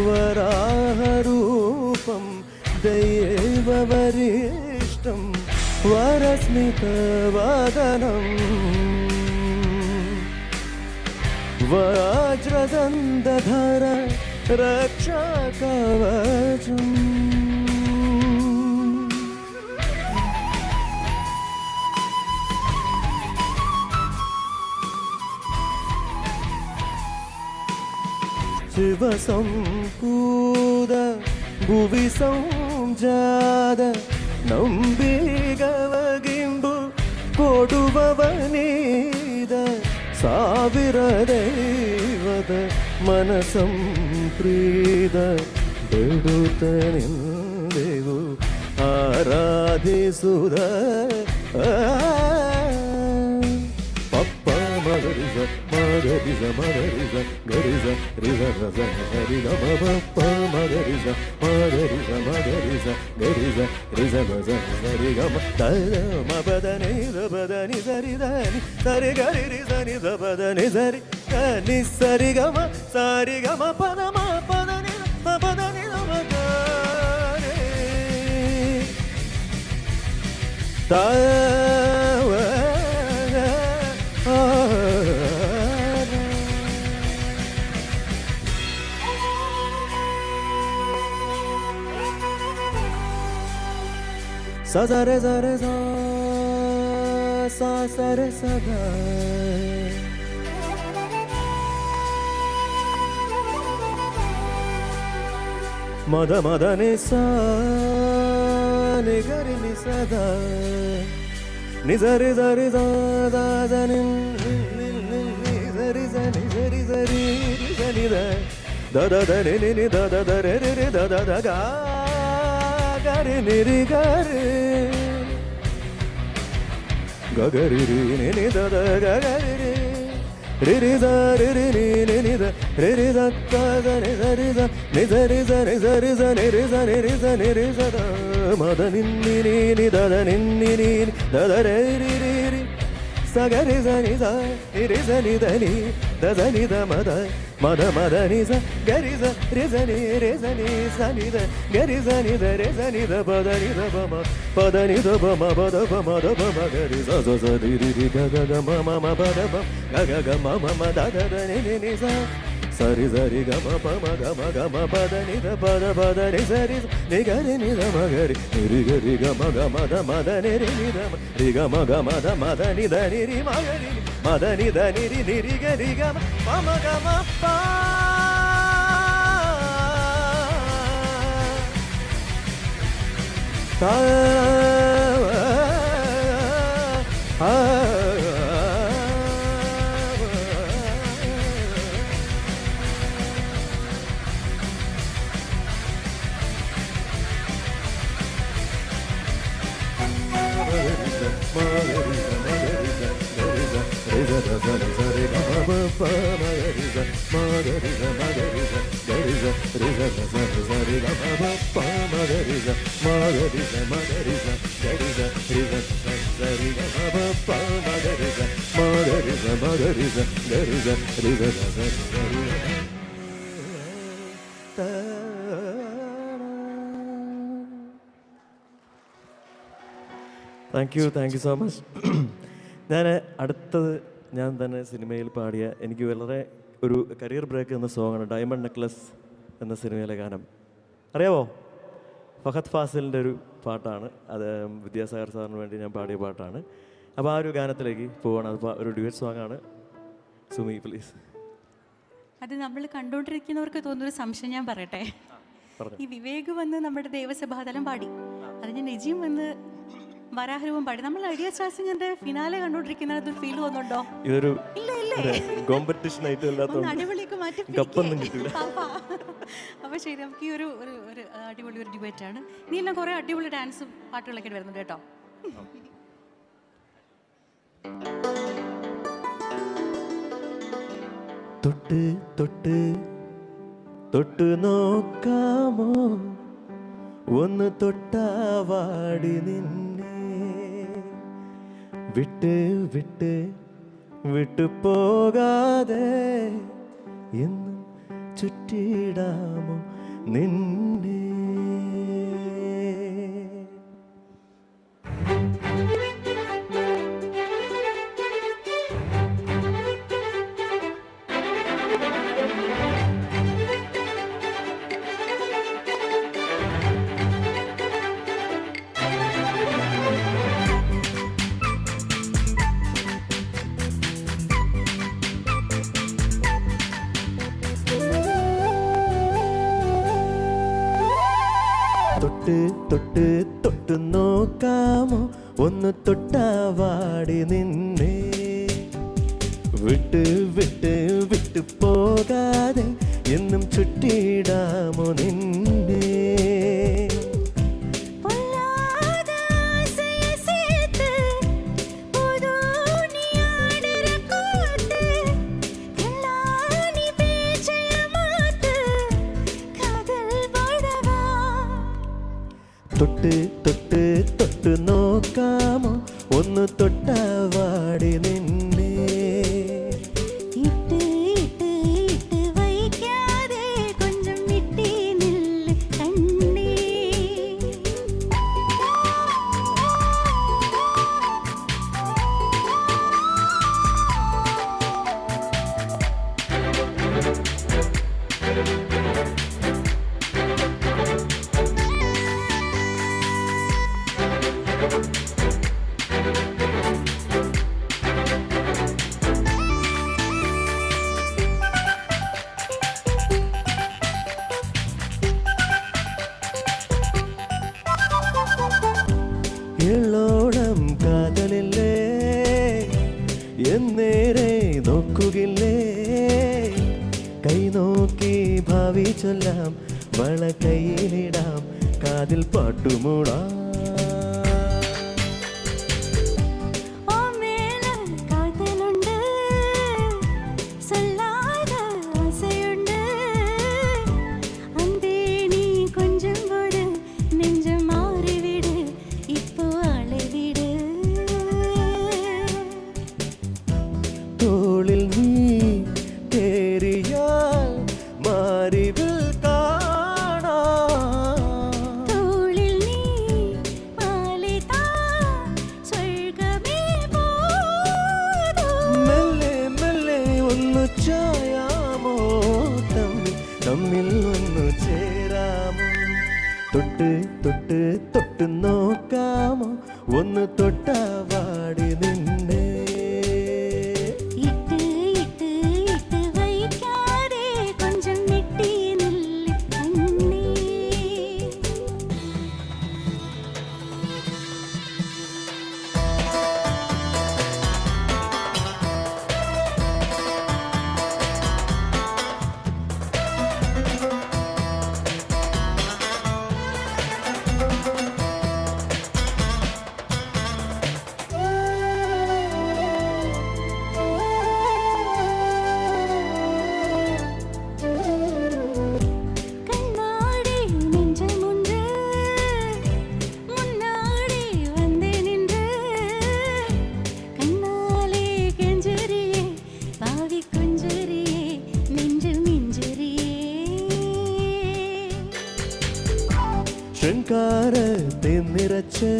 വരാഹരൂപം ദൈവവരിഷ്ടം, വരസ്മിതവദനം വജ്രദന്തധര രക്ഷകവചം. ശിവസംകൂത ഭുവി സംജാത ನಂಬಿಗವಗಿಂಬು ಕೊಡುವವನೀದ ಸಾವಿರ ದೈವದ ಮನಸಂ ಪ್ರೀದ ಬಿಡುತ್ತ ನಿಂದೆವು ಆರಾಧಿಸುದ ಪಪ್ಪ ಮಗರಿಸ ಮಗರಿಸ ಮಗರಿಸ ಗರಿಸ ರಿಸ ರಸ ಹರಿದ ಪಪ್ಪ ಮಗರಿಸ ಮಗರಿಸ ಮಗರಿಸ ಗರಿಸ ರಿಸ ರಸ ಹರಿಗಮ ತದ ಮಪದನಿ ಬದನಿ ಸರಿದನಿ ಸರಿ ಗರಿ ರಿಸನಿ ಬದನಿ ಸರಿ ನಿ ಸರಿಗಮ ಸರಿಗಮ ಪದಮ ಪದನಿ ಪದನಿ ಮಗರಿ ತಾವ sa sa re sa sa sa re sa ga. Mada mada ni sa ni ga re ni sa da. Ni za re za re za da za ni ni za re za ni za re za ri za ni da. Da da da ni ni da da da re re re da da da ga ga re ni ri ga re ga ga ri ri ni ni da da ga ga ri ri ri ri da ri ri ni ni ni da ri ri da da da ni da ri da ni da ri za ni za ri za ni ri za ni ri za ni ri za da ma da ni ni ni ni da da ni ni ni da da re ri ri ri sa ga ri za ni za ni ri za ni da ni da za ni da ma da ma da ni za ga ri za ri za ni sa ni da ga ri za ni da re za ni da ba da ni da ba ma pa da ni da ba ma da ba ma ga ri za za za ri ri ri ga ga ga ma ba da ba ga ga ma da da da ni ni ni za sa ri za ri ga ma pa da ni da ba da ni za ri ni ga ri ni da ma ga ri ga ma da ni ri ni da ma ri ga ma da ni da ni ri ma ga ri ma da ni ri ga ri ga ma ga ma pa ta thank you so much. ഞാൻ അടുത്തത് ഞാൻ തന്നെ സിനിമയിൽ പാടിയ എനിക്ക് വളരെ ഒരു career break എന്ന സോങ്ങാണ് ഡയമണ്ട് നെക്ലസ് എന്ന സിനിമയിലെ ഗാനം. അറിയാമോ? ഫഹദ് ഫാസിലിൻ്റെ ഒരു പാട്ടാണ് അത്. വിദ്യാസാഗർ സാറിന് വേണ്ടി ഞാൻ പാടിയ പാട്ടാണ്. അപ്പോൾ ആ ഒരു ഗാനത്തിലേക്ക് പോവാണ്. അത് ഒരു ഡ്യുവറ്റ് സോങ്ങാണ്. സുമി പ്ലീസ്. അത് നമ്മൾ കണ്ടുകൊണ്ടിരിക്കുന്നവർക്ക് തോന്നുന്നൊരു സംശയം ഞാൻ പറയട്ടെ. ഈ വിവേക് വന്ന് നമ്മുടെ ദേവസഭാതലം പാടി, അതിന് നജീം വന്ന് വരാഹരൂപം പാടി. നമ്മൾ ഐഡിയ സ്റ്റാർ സിംഗറിന്റെ ഫിനാലെ കണ്ടോണ്ടിരിക്കുന്ന ഫീൽ തോന്നുന്നുണ്ടോ? ഇതൊരു കോമ്പറ്റീഷൻ ആയിട്ട് അടിപൊളിയൊക്കെ മാറ്റി അപ്പൊ ശരി, നമുക്ക് ഈ ഒരു അടിപൊളി ഒരു ഡിബേറ്റ് ആണ്. ഇനിയെല്ലാം കുറെ അടിപൊളി ഡാൻസും പാട്ടുകളൊക്കെ വരുന്നുണ്ട് കേട്ടോ. തൊട്ട് തൊട്ട് തൊട്ട് നോക്കാമോ ഒന്ന് തൊട്ടാവാടി നിന്നെ വിട്ട് വിട്ട് വിട്ടു പോകാതെ എന്നും ചുറ്റിടാമോ നിന്നെ. തൊട്ട് തൊട്ട് തൊട്ട് നോക്കാമോ ഒന്ന് തൊട്ടാവാടി നിന്നെ വിട്ട് വിട്ട് വിട്ടു പോകാതെ എന്നും ചുറ്റിടാമോ നിന്നെ. തൊട്ട് തൊട്ട് തൊട്ട് നോക്കാമോ ഒന്ന് തൊട്ടാവാടി നിന്നെ ഇട്ട് ഇട്ട് ഇട്ട് വയ്ക്കാതെ കൊഞ്ചം വിട്ടി നില്ല് കണ്ണേ. എള്ളോളം കാതലില്ലേ എന്നേരെ നോക്കുകില്ലേ കൈ നോക്കി ഭാവി ചൊല്ലാം വള കയ്യിലിടാം കാതിൽ പാട്ടുമൂടാം തോളിൽ നീ കേറിയാൽ മാറിവിൽ മെല്ലെ മെല്ലെ ഒന്ന് ചായാമോ തമ്മിൽ ഒന്ന് ചേരാമോ തൊട്ട് തൊട്ട് തൊട്ട് നോക്കാമോ ഒന്ന് തൊട്ടാവാടി നിന്നെ ശൃംഗാരത്തെ നിറച്ച്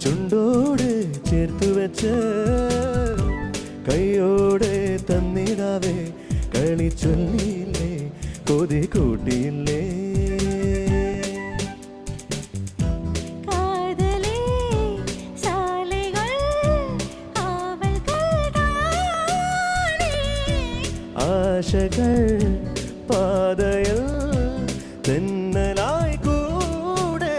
ചുണ്ടോട് ചേർത്തു വെച്ച് കൈയോടെ തന്നിടാവേ കളി ചൊല്ലിയില്ലേ കൊതി കൂട്ടിയില്ലേ ആശകൾ പാതയിൽ തെന്നലായി കൂടെ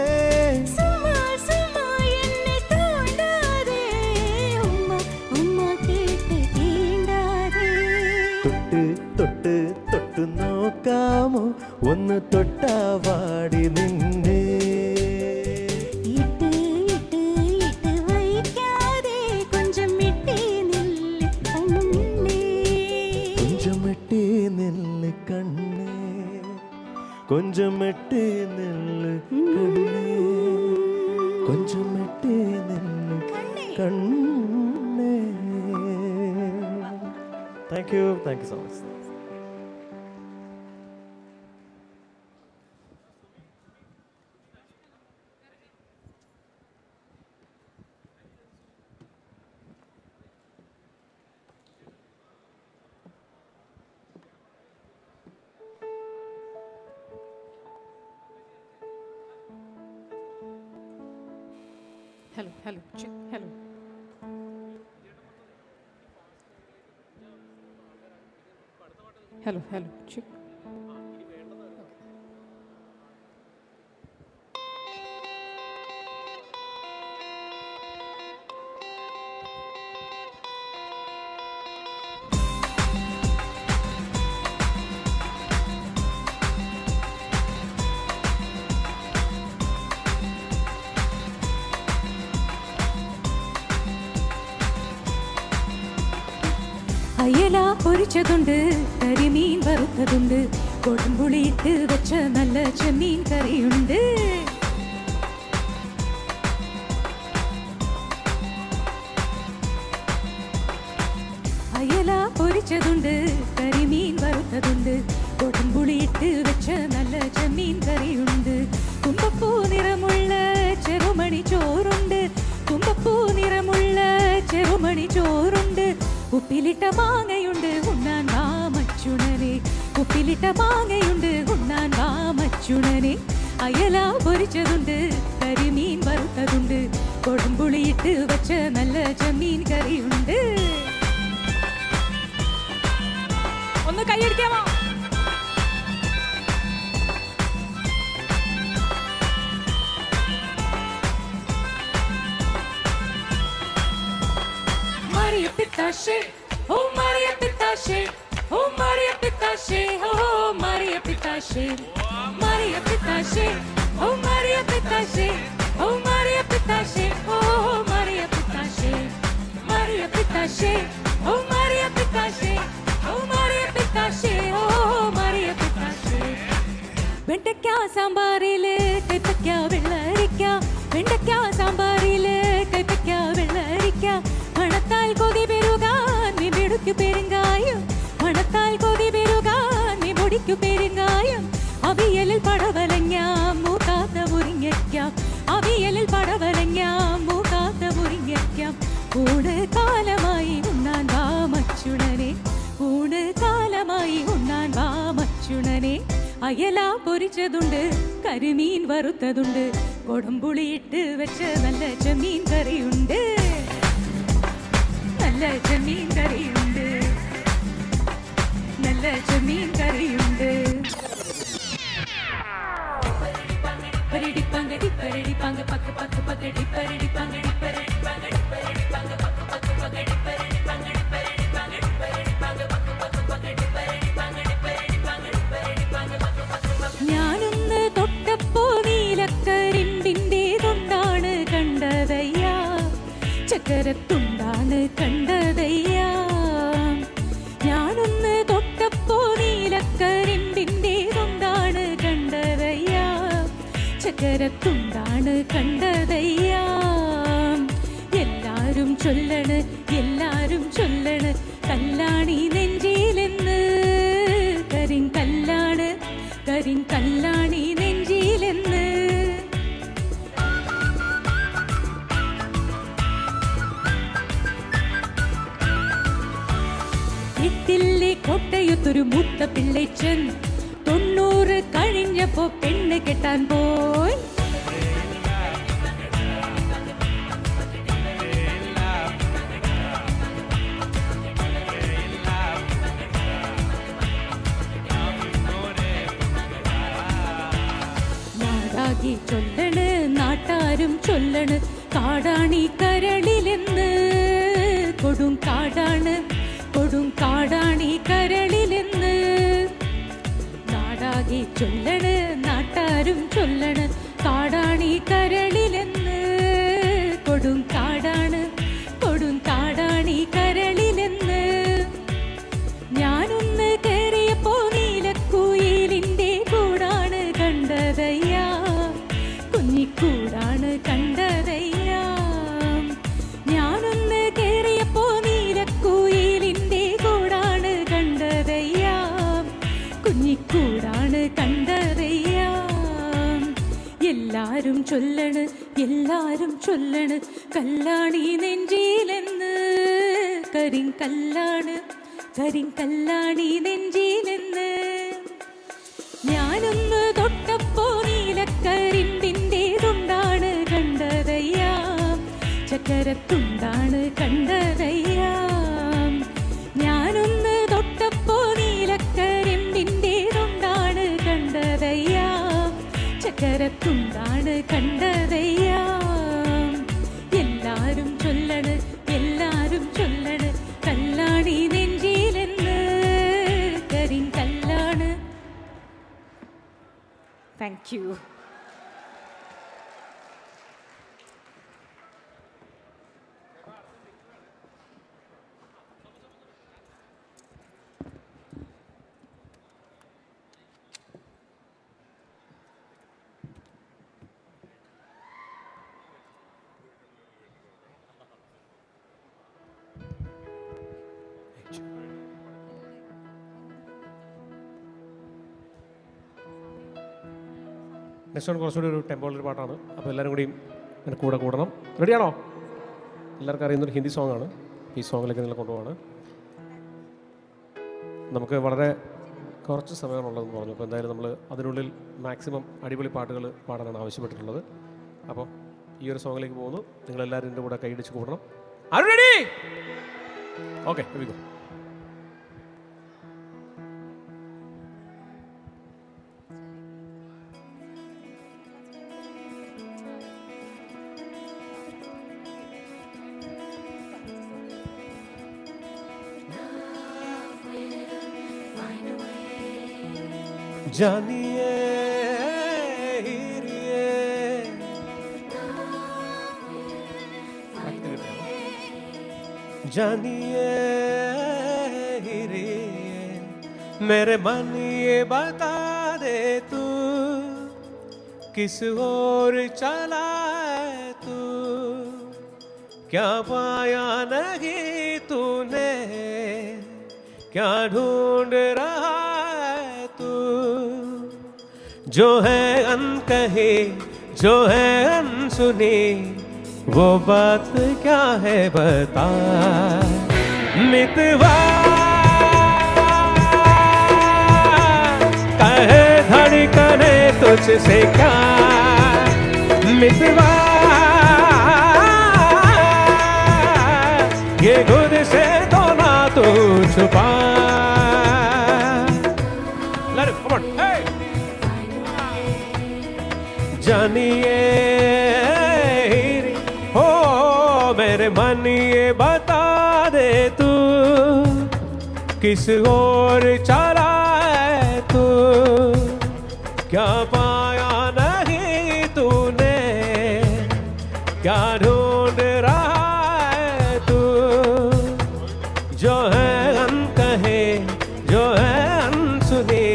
തൊട്ട് തൊട്ട് തൊട്ട് നോക്കാമോ ഒന്ന് തൊട്ടാവാടി നിന്നെ கொஞ்சம் எட்டி நில்லு கண்ணே கொஞ்சம் எட்டி நில்லு கண்ணே thank you so much Hello, check, hello. Hello, check. അയല പൊരിച്ചതുണ്ട് കരിമീൻ വറുത്തതുണ്ട് കൊടുമ്പുളിയിട്ട് വെച്ച നല്ല ചെമ്മീൻ കറിയുണ്ട് അയല പൊരിച്ചതുണ്ട് കരിമീൻ വറുത്തതുണ്ട് കൊടുമ്പുളിയിട്ട് വെച്ച നല്ല ചെമ്മീൻ കറിയുണ്ട് തുമ്പപ്പൂ നിറമുള്ള ചെറുമണി ചോറുണ്ട് തുമ്പപ്പൂ നിറമുള്ള ചെറുമണി ചോറുണ്ട് ഉപ്പിലിട്ട മാങ്ങയുണ്ട് ഉണ്ണാൻ വാ മച്ചുണനെ ഉപ്പിലിട്ട മാങ്ങയുണ്ട് ഉണ്ണാൻ വാ മച്ചുണനെ അയല പൊരിച്ചതുണ്ട് കരിമീൻ വറുത്തതുണ്ട് കൊടുമ്പുളിയിട്ട് വെച്ച നല്ല ചെമ്മീൻ കറിയുണ്ട് ഒന്ന് കൈയടിക്കാമോ Pittache, oh Maria Pittache, oh Maria Pittache, oh Maria Pittache, Maria Pittache, oh Maria Pittache, oh Maria Pittache, oh Maria Pittache, Maria Pittache, oh Maria Pittache, oh Maria Pittache, oh Maria Pittache. വെണ്ടയ്ക്ക സാമ്പാറില് കൈപ്പയ്ക്ക വെള്ളരിക്ക, വെണ്ടയ്ക്ക സാമ്പാറില് കൈപ്പയ്ക്ക വെള്ളരിക്ക, മണത്താൽ കൊതി പെരുകാൻ നീ മെടുക്കു പെരുങ്കായം, മണത്താൽ കൊതി പെരുകാൻ നീ പൊടിക്കു പെരുങ്കായം, അവിയലിൽ പടവലങ്ങാം മൂക്കാത്ത മുരിങ്ങയ്ക്കാം, അവിയലിൽ പടവലങ്ങാം മൂക്കാത്ത മുരിങ്ങയ്ക്കാം, ഊണ് കാലമായി ഉണ്ണാൻ വാ മച്ചുണനെ, ഊണ് കാലമായി ഉണ്ണാൻ വാ മച്ചുണനെ, അയല പൊരിച്ചതുണ്ട്, കരിമീൻ വറുത്തതുണ്ട്, കൊടംപുളിയിട്ട് വെച്ച നല്ല ചെമ്മീൻ കറിയുണ്ട്, നല്ല ചെമ്മീൻ കറിയുണ്ട്, നല്ല ചെമ്മീൻ കറിയുണ്ട്. പരടി പങ്കടി പരടി പങ്ക പക്ക പക്ക പകടി പരടി പങ്കടി പരടി പങ്കടി പരടി പങ്ക പക്ക പക്ക പകടി പരടി പങ്കടി പരടി പങ്കടി പരടി പങ്ക പക്ക പക്ക പകടി പരടി പങ്കടി പരടി പങ്കടി പരടി പങ്ക പക്ക പക്ക പക്ക. ഞാനൊന്ന് തൊട്ടപ്പോ നീലക്കരിമ്പിന്റെ തൊണ്ടാണ് കണ്ടതയ്യ, ചക്കരത്തുണ്ടാണ് കണ്ടതയ്യ, ഞാനൊന്ന് തൊട്ടപ്പോ നീലക്കരിമ്പിന്റെ തൊണ്ടാണ് കണ്ടതയ്യ, ചക്കരത്തുണ്ടാണ് കണ്ടതയ്യ. എല്ലാരും ചൊല്ലണ്, എല്ലാരും ചൊല്ലണ്, കല്ലാണി നെഞ്ചിലെന്ന്, കരിങ്കല്ലാണ്, കരിങ്കല്ലാണി നെഞ്ചിലെന്ന്. എട്ടിലെ കോട്ടയത്തൊരു മൂത്ത പിള്ളേച്ചൻ 90 കഴിഞ്ഞപ്പോ പെണ്ണ് കെട്ടാൻ പോയി. നാടാകി ചൊല്ലണ്, നാട്ടാരും ചൊല്ലണ്, കാടാണി കരളിലെന്ന്, കൊടും കാടാണ്, കൊടും കാടാണി കരളിലെന്ന്. നാടാകി ചൊല്ലണ്, നാട്ടാരും ചൊല്ലണ്, കാടാണി കരളിലെന്ന്, കൊടും കാടാണ്, കൊടും കാടാണി കരളിലെന്ന്. ഞാനൊന്ന് കയറിയപ്പോ നീലക്കുയിലിന്റെ കൂടാണ് കണ്ടതയ്യ, കുഞ്ഞിക്കൂടാണ് കണ്ടതയ്യ. ഞാനൊന്ന് കയറിയപ്പോ നീലക്കുയിലിന്റെ കൂടാണ് കണ്ടതയ്യ, കുഞ്ഞിക്കൂടാണ് കണ്ടതയ്യ. എല്ലാരും ചൊല്ലണ്, എല്ലാരും ചൊല്ലണ്, കല്ലാണി നെഞ്ചിലെന്ന്, കരിങ്കല്ലാണ്, കരിങ്കല്ലാണി നെഞ്ചിലെന്ന്. ഞാനൊന്ന് തൊട്ടപ്പോ നീലക്കരിമ്പിന്റെ തുണ്ടാണ് കണ്ടതയ്യ, ചക്കരത്തുണ്ടാണ് കണ്ടതയ്യ. ഞാനൊന്ന് തൊട്ടപ്പോ നീലക്കരിമ്പിന്റെ തുണ്ടാണ് കണ്ടതയ്യ, ചക്കരത്തുണ്ടാണ് കണ്ടതയ്യ. എല്ലാരും ചൊല്ലണ്, എല്ലാരും ചൊല്ലണ്, കല്ലാണി നെഞ്ചിലെന്ന്, കരിങ്കല്ലാണ്. Thank you. നെക്സ്റ്റ് കുറച്ചുകൂടി ഒരു ടെമ്പോളൊരു പാട്ടാണ്, അപ്പോൾ എല്ലാവരും കൂടിയും എൻ്റെ കൂടെ കൂടണം. റെഡിയാണോ? എല്ലാവർക്കും അറിയുന്നൊരു ഹിന്ദി സോങ്ങാണ്. ഈ സോങ്ങിലേക്ക് നിങ്ങൾ കൊണ്ടുപോവാണ്. നമുക്ക് വളരെ കുറച്ച് സമയമാണുള്ളതെന്ന് പറഞ്ഞു. അപ്പോൾ എന്തായാലും നമ്മൾ അതിനുള്ളിൽ മാക്സിമം അടിപൊളി പാട്ടുകൾ പാടാനാണ് ആവശ്യപ്പെട്ടിട്ടുള്ളത്. അപ്പോൾ ഈ ഒരു സോങ്ങിലേക്ക് പോകുന്നു. നിങ്ങളെല്ലാവരും എൻ്റെ കൂടെ കൈയടിച്ച് കൂടണം. Are you ready? Okay, here we go. जानिए हीरिए जानिए हीरिए मेरे मन ये बता दे तू किस ओर चला है तू क्या पाया नहीं तूने क्या ढूंढ रहा है तू जो है अनकही जो है अनसुनी वो बात क्या है बता मितवा कहे धड़कने तुझसे क्या मितवा ये खुद से तो ना तू छुपा जानिए हो मेरे मन ये बता दे तू किस ओर चला है तू क्या पाया नहीं तूने क्या ढूंढ रहा है तू जो है अनकहे जो है अनसुनी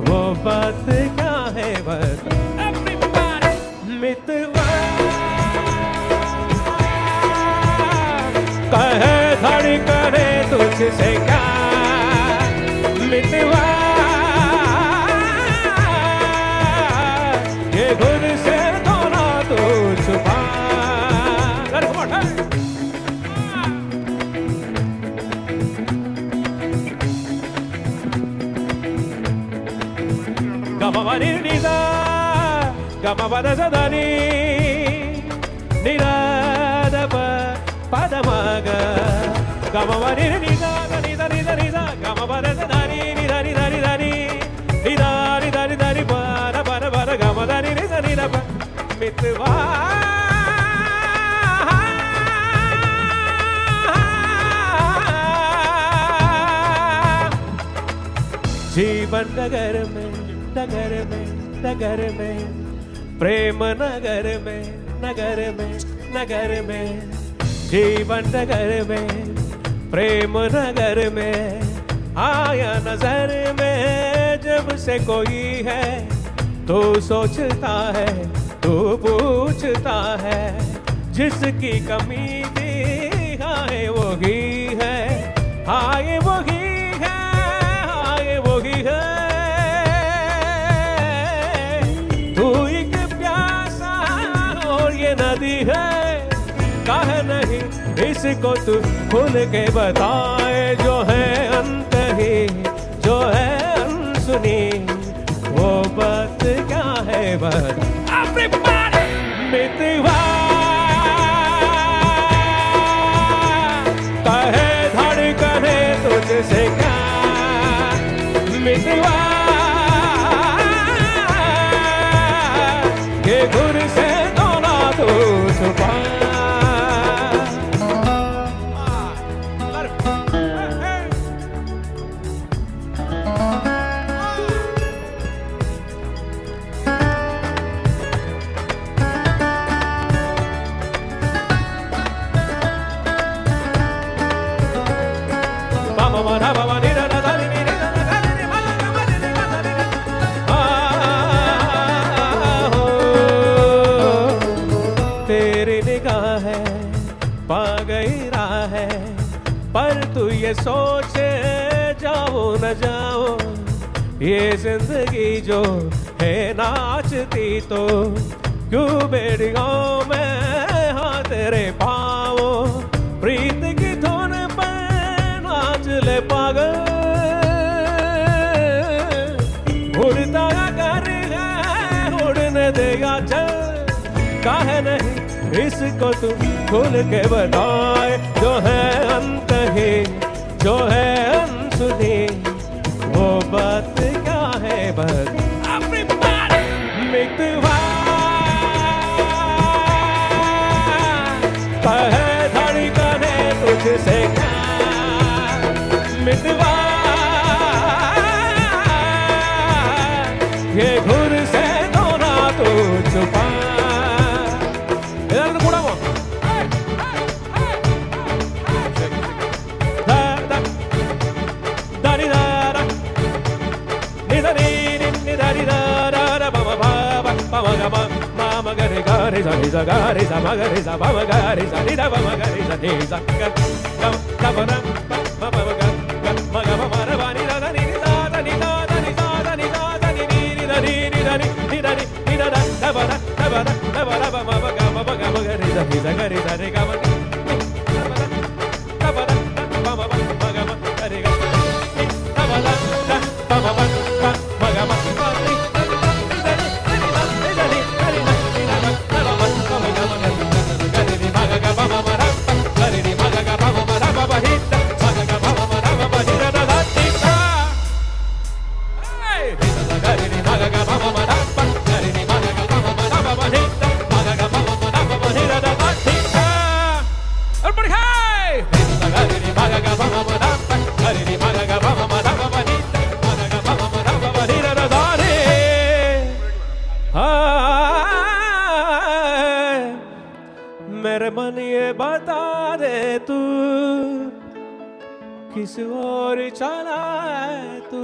वो बात क्या है बता मितवा कहे धड़कने तुझसे क्या मितवा ये खुद से तो ना तू छुपा गमवनी निदा गमवदसदनी निरादप पदमगा गमवनी निदा निदा निदा निदा गमवदसदनी निदा निदा निदा निदा निदा निदा निदा पद पद पद गमवदनी निदा निदा मितवा जीवन नगर में नगर में प्रेम नगर में नगर में जीवन नगर में प्रेम नगर में आया नजर में जब से कोई है तो सोचता है तो पूछता है जिसकी कमी थी हाय वही है हाय वही है हाय वही है नदी है कहे नहीं इसको तू खुल के बताए जो है अनकही जो है अनसुनी वो बात क्या है बता मितवा कहे धड़कने तुझसे क्या मितवा ये गुर से तो छुपा तेरी निगाह है पा गई राह है पर तू ये सोचे जाओ न जाओ ये जिंदगी जो है नाचती तो क्यों बेड़ियों में हाँ तेरे पाओ प्रीत की धुन पर नाच ले पागल उड़ता कर है उड़ने देगा चल काहे नहीं इसको तू खुल के बताए जो है अनकही जो है अनसुनी वो बात क्या है बता मितवा कहे धड़कने तुझसे क्या मितवा gare gare sa ni sa gare sa ma gare sa ba ma gare sa ni da ba ma gare sa ni sa ga ga ga ba ra ma ba ga ga ma ga ma ra ba ni da da ni da da ni da da ni da da ni da da ni ni da ni ni da ni ni da ni ni da da ba ra da ba ra da ba ra ba ma ba ga ma ga re sa ni sa gare sa re ga ma ni da ba ra da ba ra ba ma ba ma ga ma re ga da ba ra da ba ma ba ma ga ma ni मेरे मन ये बता दे तू किस और चला है तू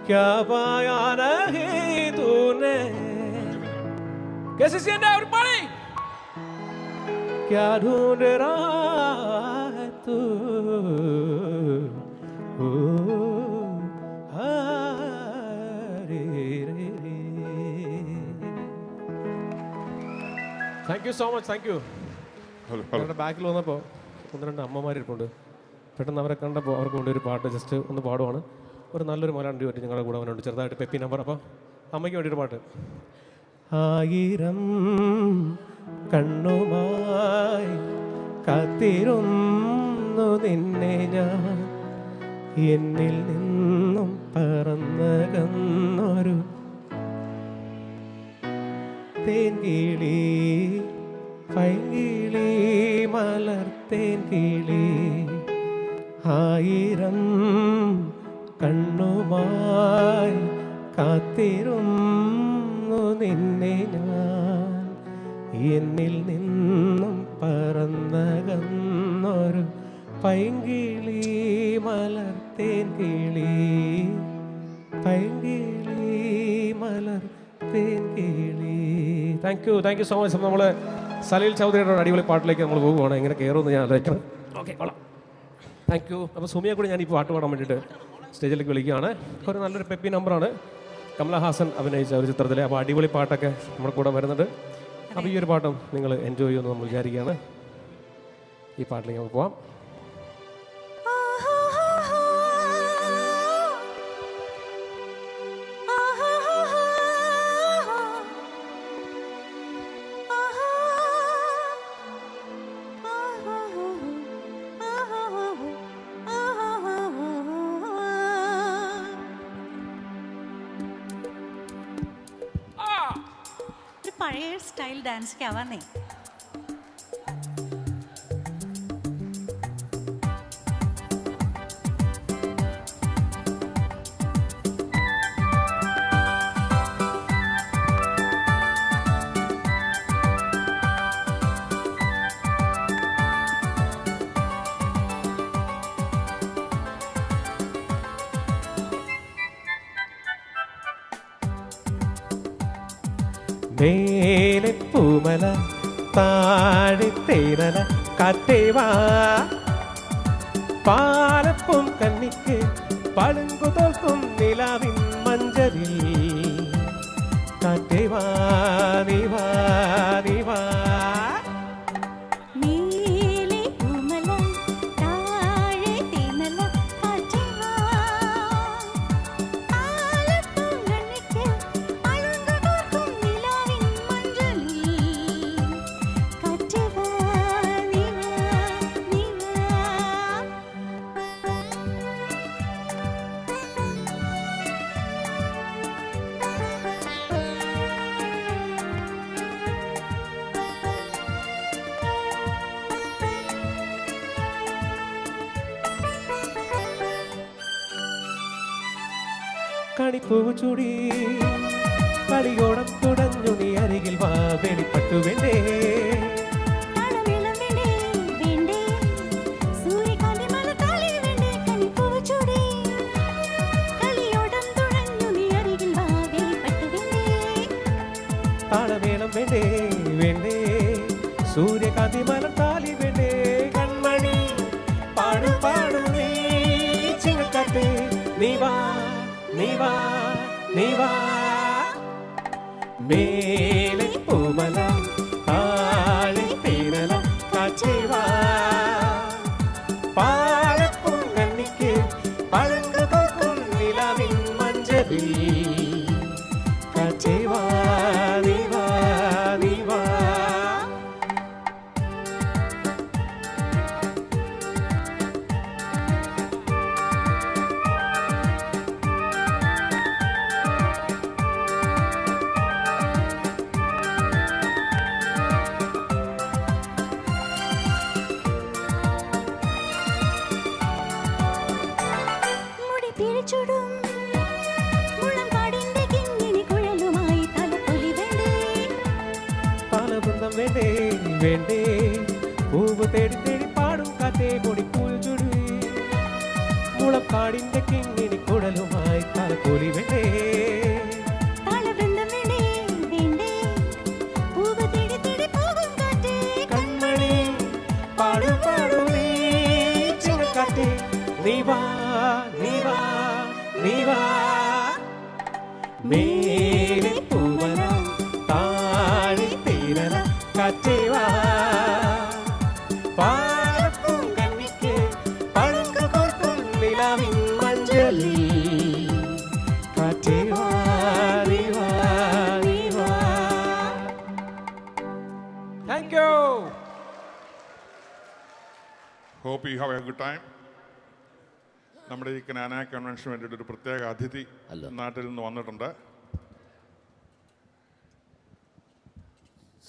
क्या पाया नहीं तूने कैसे सीन एवरीबॉडी क्या ढूंढ रहा है तू thank you so much thank you. ഞങ്ങളുടെ ബാക്കിൽ വന്നപ്പോൾ ഒന്ന് രണ്ട് അമ്മമാരിട്ടുണ്ട്. പെട്ടെന്ന് അവരെ കണ്ടപ്പോൾ അവർക്ക് കൊണ്ട് ഒരു പാട്ട് ജസ്റ്റ് ഒന്ന് പാടുവാണ്. ഒരു നല്ലൊരു മലയാളം പറ്റി ഞങ്ങളുടെ കൂടെ അവനുണ്ട് ചെറുതായിട്ട് പെപ്പി നമ്പർ. അപ്പോൾ അമ്മയ്ക്ക് വേണ്ടിയൊരു പാട്ട്. ആയിരം കണ്ണുമായി കാത്തിരുന്നു നിന്നെ ഞാൻ എന്നിൽ നിന്നും പറന്നകന്നൊരു തേൻകിളി പൈകിളി മലർത്തേൻകിളി ആയിരം കണ്ണുമായി കാത്തിരുന്നു നിന്നെ ഞാൻ എന്നിൽ നിന്നും പറന്നകന്നൊരു പൈങ്കിളി മലർത്തേൻകിളി പൈങ്കിളി മലർത്തേൻകിളി. Thank you so much. നമ്മൾ സലീൽ ചൗധരിയുടെ അടിപൊളി പാട്ടിലേക്ക് നമ്മൾ പോകുവാണ്. എങ്ങനെ കയറുമെന്ന് ഞാൻ ആലോചിക്കണം. ഓക്കെ കൊള്ളാം. Thank you. അപ്പോൾ സുമിയെ കൂടി ഞാൻ ഈ പാട്ട് പാടാൻ വേണ്ടിയിട്ട് സ്റ്റേജിലേക്ക് വിളിക്കുകയാണ്. ഒരു നല്ലൊരു പെപ്പി നമ്പറാണ്. കമലഹാസൻ അഭിനയിച്ച ഒരു ചിത്രത്തിലെ. അപ്പോൾ അടിപൊളി പാട്ടൊക്കെ നമ്മുടെ കൂടെ വരുന്നുണ്ട്. അപ്പോൾ ഈ ഒരു പാട്ടും നിങ്ങൾ എൻജോയ് ചെയ്യുമെന്ന് നമ്മൾ വിചാരിക്കുകയാണ്. ഈ പാട്ടിലേക്ക് നമുക്ക് പോവാം. പഴയ സ്റ്റൈൽ ഡാൻസ് ആവാന്നേ. മേലെ പൂമല താഴെ തേനല കാറ്റേവാ പാലപ്പും കണ്ണിക്ക് പളുങ്കു തോൽക്കും നിലാവിൻ മഞ്ചരിൽ കാറ്റേവാ നീവാ നീവാ. കണിപ്പൂവ് ചൂടി കളിയോടം തുടഞ്ഞു നീ അരികിൽ വാ വെളിപ്പെട്ടു വേണ്ടേ. താളമേളം വേണ്ടേ വേണ്ടേ സൂര്യകാന്തി മലർത്താലി വേണ്ടേ കൺമണി പാടു പാടു നീ ചിങ്ങക്കാറ്റേ നീ വാ നീ വാ നീ വാ മേലെ പൂമല താഴെ തീരല കാറ്റേ വാ പാലപ്പൂങ്കണ്ണിക്ക് പഴങ്കു തോക്കും നിലവിൻ മഞ്ചലിൽ കാറ്റേ വാ നീ വാ നീ വാ മുടി പിരിച്ചുടും മുളങ്കാടിന്റെ കിങ്ങിണി കുഴലുമായി തലപ്പൊലി വേണ്ടേ താളവൃന്ദം വേണ്ടേ വേണ്ടേ പൂവ് തേടി തേടി പാടും കാറ്റേ പൊടിപ്പൂൽ ചുടുവേ മുളക്കാടിന്റെ കിങ്ങിണി കുഴലുമായി തലപ്പൊലി വേണ്ടേ താളവൃന്ദം വേണ്ടേ വേണ്ടേ പൂവ് തേടി തേടി പോകും കാറ്റേ കൺമണി പാടു പാടു നീ ചിങ്ങക്കാറ്റേ നീ വാ നീ വാ നീ വാ മേലെ പൂവന താഴെ തീരല കാറ്റേ വാ പാലപ്പൂങ്കണ്ണിക്ക് പഴുക്ക് കോർക്കും നിലാവിൻ മഞ്ചലിൽ കാറ്റേ വാ നീ വാ നീ വാ thank you hope you have a good time. നമ്മുടെ ഈ കനാന കൺവെൻഷന് വേണ്ടിയിട്ട് ഒരു പ്രത്യേക അതിഥി നാട്ടിൽ നിന്ന് വന്നിട്ടുണ്ട്.